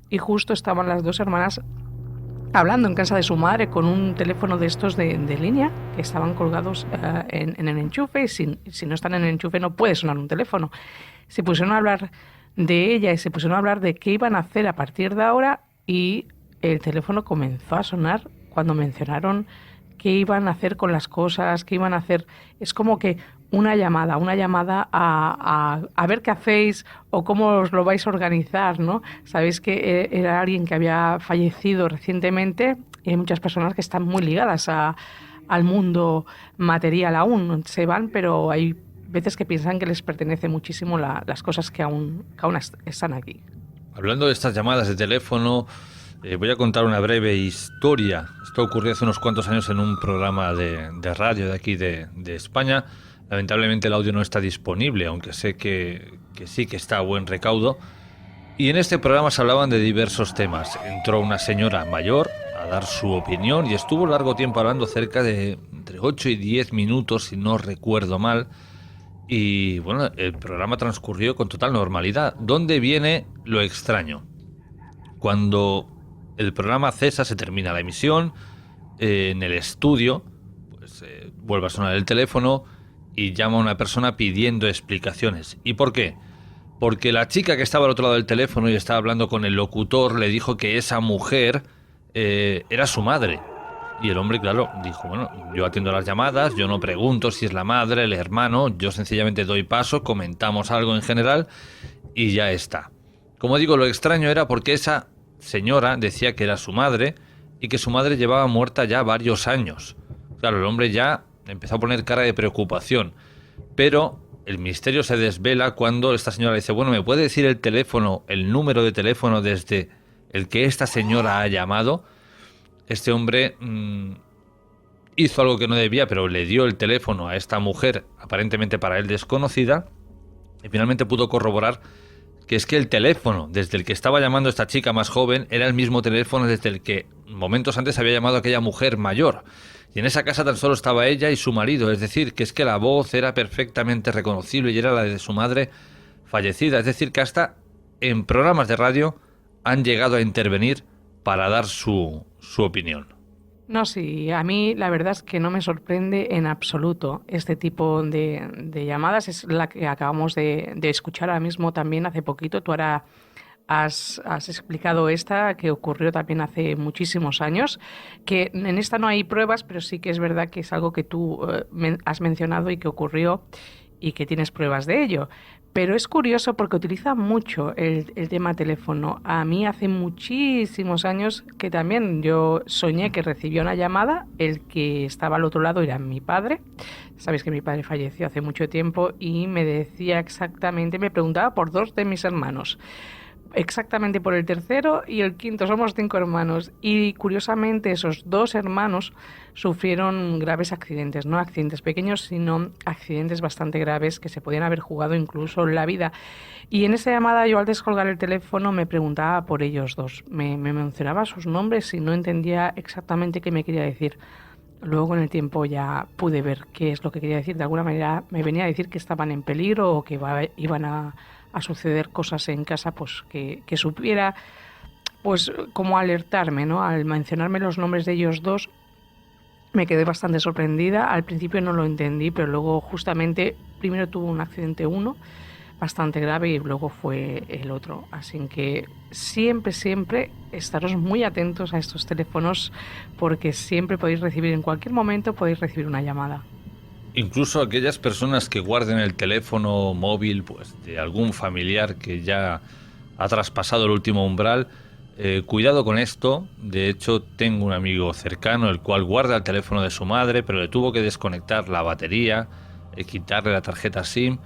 Speaker 17: y justo estaban las 2 hermanas hablando en casa de su madre con un teléfono de estos de línea que estaban colgados en el enchufe, y si no están en el enchufe no puede sonar un teléfono. Se pusieron a hablar de ella y se pusieron a hablar de qué iban a hacer a partir de ahora, y el teléfono comenzó a sonar cuando mencionaron qué iban a hacer con las cosas, qué iban a hacer. Es como que una llamada a ver qué hacéis o cómo os lo vais a organizar, ¿no? Sabéis que era alguien que había fallecido recientemente, y hay muchas personas que están muy ligadas al mundo material aún. Se van, pero hay veces que piensan que les pertenece muchísimo las cosas que aún están aquí.
Speaker 7: Hablando de estas llamadas de teléfono, voy a contar una breve historia. Esto ocurrió hace unos cuantos años en un programa de radio de aquí de España. Lamentablemente el audio no está disponible, aunque sé que sí que está a buen recaudo. Y en este programa se hablaban de diversos temas. Entró una señora mayor a dar su opinión y estuvo largo tiempo hablando, cerca de entre 8 y 10 minutos, si no recuerdo mal. Y bueno, el programa transcurrió con total normalidad. ¿Dónde viene lo extraño? Cuando el programa cesa, se termina la emisión, en el estudio, pues vuelve a sonar el teléfono y llama a una persona pidiendo explicaciones. ¿Y por qué? Porque la chica que estaba al otro lado del teléfono y estaba hablando con el locutor le dijo que esa mujer era su madre. Y el hombre, claro, dijo, bueno, yo atiendo las llamadas, yo no pregunto si es la madre, el hermano, yo sencillamente doy paso, comentamos algo en general y ya está. Como digo, lo extraño era porque esa señora decía que era su madre y que su madre llevaba muerta ya varios años. Claro, el hombre ya empezó a poner cara de preocupación, pero el misterio se desvela cuando esta señora dice, bueno, ¿me puede decir el teléfono, el número de teléfono desde el que esta señora ha llamado? Este hombre hizo algo que no debía, pero le dio el teléfono a esta mujer, aparentemente para él desconocida, y finalmente pudo corroborar que es que el teléfono desde el que estaba llamando esta chica más joven era el mismo teléfono desde el que momentos antes había llamado a aquella mujer mayor. Y en esa casa tan solo estaba ella y su marido, es decir, que es que la voz era perfectamente reconocible y era la de su madre fallecida. Es decir, que hasta en programas de radio han llegado a intervenir para dar su opinión.
Speaker 17: No, sí, a mí la verdad es que no me sorprende en absoluto este tipo de llamadas. Es la que acabamos de escuchar ahora mismo también hace poquito. Tú ahora has explicado esta que ocurrió también hace muchísimos años, que en esta no hay pruebas, pero sí que es verdad que es algo que tú has mencionado y que ocurrió y que tienes pruebas de ello. Pero es curioso porque utiliza mucho el tema teléfono. A mí hace muchísimos años que también yo soñé que recibía una llamada, el que estaba al otro lado era mi padre. Sabéis que mi padre falleció hace mucho tiempo y me decía exactamente, me preguntaba por 2 de mis hermanos. Exactamente por el tercero y el quinto, somos 5 hermanos y curiosamente esos 2 hermanos sufrieron graves accidentes, no accidentes pequeños sino accidentes bastante graves que se podían haber jugado incluso la vida. Y en esa llamada yo al descolgar el teléfono me preguntaba por ellos 2, me mencionaba sus nombres y no entendía exactamente qué me quería decir. Luego con el tiempo ya pude ver qué es lo que quería decir, de alguna manera me venía a decir que estaban en peligro o que iban a suceder cosas en casa, pues que supiera, pues como alertarme, ¿no? Al mencionarme los nombres de ellos 2, me quedé bastante sorprendida. Al principio no lo entendí, pero luego justamente primero tuvo un accidente uno, bastante grave, y luego fue el otro. Así que siempre estaros muy atentos a estos teléfonos, porque siempre podéis recibir, en cualquier momento podéis recibir una llamada.
Speaker 7: Incluso aquellas personas que guarden el teléfono móvil pues de algún familiar que ya ha traspasado el último umbral, cuidado con esto. De hecho, tengo un amigo cercano el cual guarda el teléfono de su madre, pero le tuvo que desconectar la batería, quitarle la tarjeta SIM,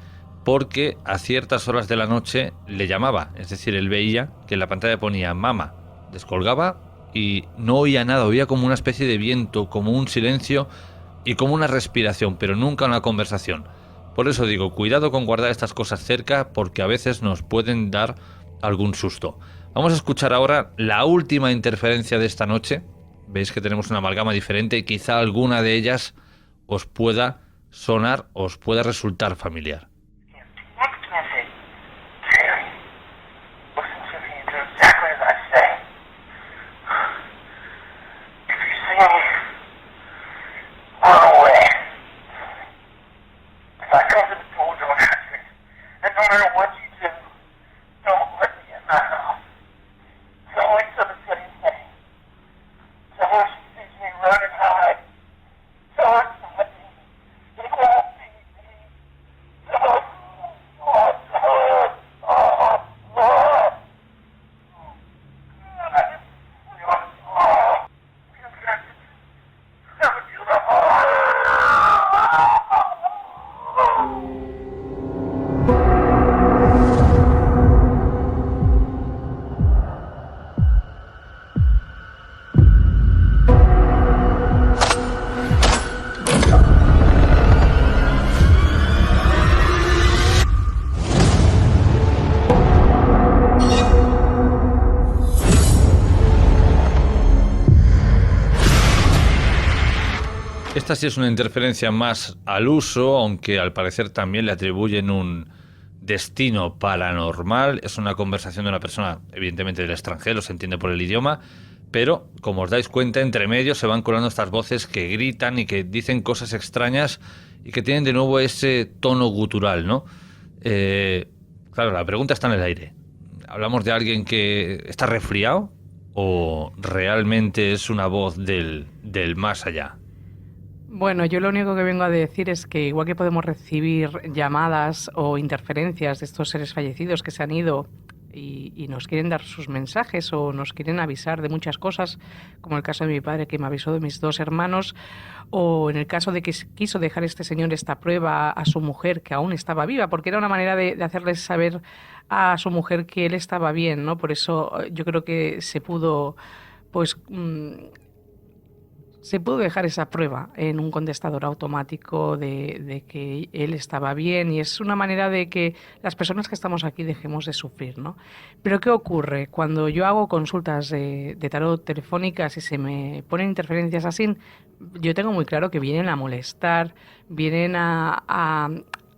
Speaker 7: porque a ciertas horas de la noche le llamaba. Es decir, él veía que en la pantalla ponía mamá, descolgaba y no oía nada, oía como una especie de viento, como un silencio y como una respiración, pero nunca una conversación. Por eso digo, cuidado con guardar estas cosas cerca, porque a veces nos pueden dar algún susto. Vamos a escuchar ahora la última interferencia de esta noche. Veis que tenemos una amalgama diferente y quizá alguna de ellas os pueda sonar, os pueda resultar familiar. Esta sí es una interferencia más al uso, aunque al parecer también le atribuyen un destino paranormal. Es una conversación de una persona, evidentemente del extranjero, se entiende por el idioma, pero como os dais cuenta, entre medio se van colando estas voces que gritan y que dicen cosas extrañas y que tienen de nuevo ese tono gutural, ¿no? Claro, la pregunta está en el aire. ¿Hablamos de alguien que está resfriado o realmente es una voz del más allá?
Speaker 17: Bueno, yo lo único que vengo a decir es que igual que podemos recibir llamadas o interferencias de estos seres fallecidos que se han ido y nos quieren dar sus mensajes o nos quieren avisar de muchas cosas, como el caso de mi padre que me avisó de mis 2 hermanos, o en el caso de que quiso dejar este señor esta prueba a su mujer que aún estaba viva, porque era una manera de hacerles saber a su mujer que él estaba bien, ¿no? Por eso yo creo que se pudo, pues Se pudo dejar esa prueba en un contestador automático de que él estaba bien, y es una manera de que las personas que estamos aquí dejemos de sufrir, ¿no? Pero ¿qué ocurre? Cuando yo hago consultas de tarot telefónicas y se me ponen interferencias así, yo tengo muy claro que vienen a molestar, vienen a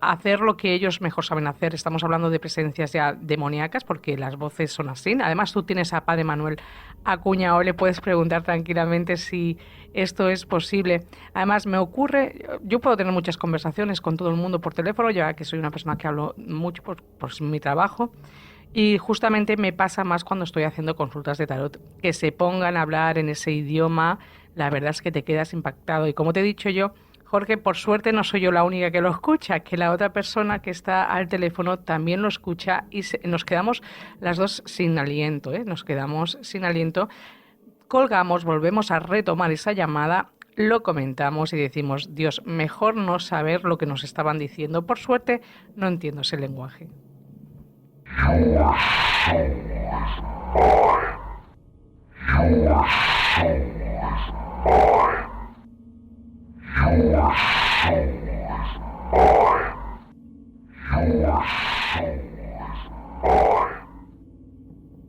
Speaker 17: hacer lo que ellos mejor saben hacer. Estamos hablando de presencias ya demoníacas porque las voces son así. Además, tú tienes a Padre Manuel acuñado, le puedes preguntar tranquilamente si esto es posible. Además, me ocurre, yo puedo tener muchas conversaciones con todo el mundo por teléfono, ya que soy una persona que hablo mucho por mi trabajo. Y justamente me pasa más cuando estoy haciendo consultas de tarot, que se pongan a hablar en ese idioma, la verdad es que te quedas impactado. Y como te he dicho yo, Jorge, por suerte no soy yo la única que lo escucha, que la otra persona que está al teléfono también lo escucha y nos quedamos las dos sin aliento, ¿eh? Nos quedamos sin aliento, colgamos, volvemos a retomar esa llamada, lo comentamos y decimos, Dios, mejor no saber lo que nos estaban diciendo. Por suerte no entiendo ese lenguaje.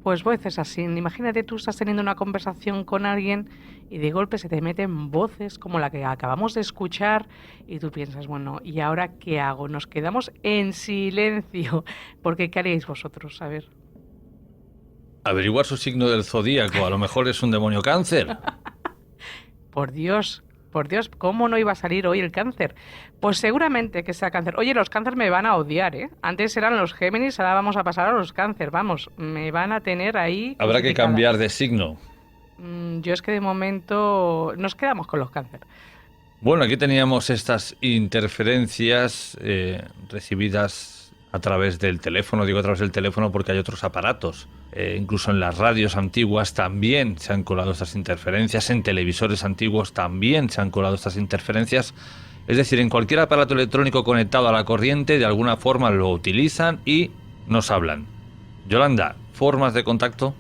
Speaker 17: Pues voces así. Imagínate, tú estás teniendo una conversación con alguien y de golpe se te meten voces como la que acabamos de escuchar y tú piensas, bueno, ¿y ahora qué hago? Nos quedamos en silencio, porque ¿qué haríais vosotros? A ver.
Speaker 7: Averiguar su signo del zodíaco, a lo mejor es un demonio Cáncer.
Speaker 17: Por Dios, ¿cómo no iba a salir hoy el Cáncer? Pues seguramente que sea Cáncer. Oye, los Cáncer me van a odiar, ¿eh? Antes eran los Géminis, ahora vamos a pasar a los Cáncer. Vamos, me van a tener ahí...
Speaker 7: Habrá que cambiar de signo.
Speaker 17: Yo es que de momento nos quedamos con los Cáncer.
Speaker 7: Bueno, aquí teníamos estas interferencias recibidas a través del teléfono. Digo a través del teléfono porque hay otros aparatos. Incluso en las radios antiguas también se han colado estas interferencias, en televisores antiguos también se han colado estas interferencias. Es decir, en cualquier aparato electrónico conectado a la corriente, de alguna forma lo utilizan y nos hablan. Yolanda, ¿formas de contacto?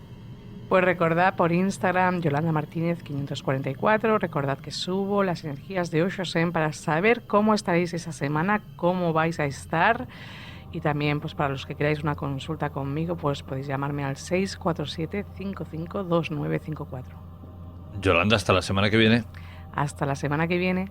Speaker 17: Pues recordad por Instagram, Yolanda Martínez 544, recordad que subo las energías de Oshosen para saber cómo estaréis esa semana, cómo vais a estar. Y también, pues para los que queráis una consulta conmigo, pues podéis llamarme al 647-552954.
Speaker 7: Yolanda, hasta la semana que viene.
Speaker 17: Hasta la semana que viene.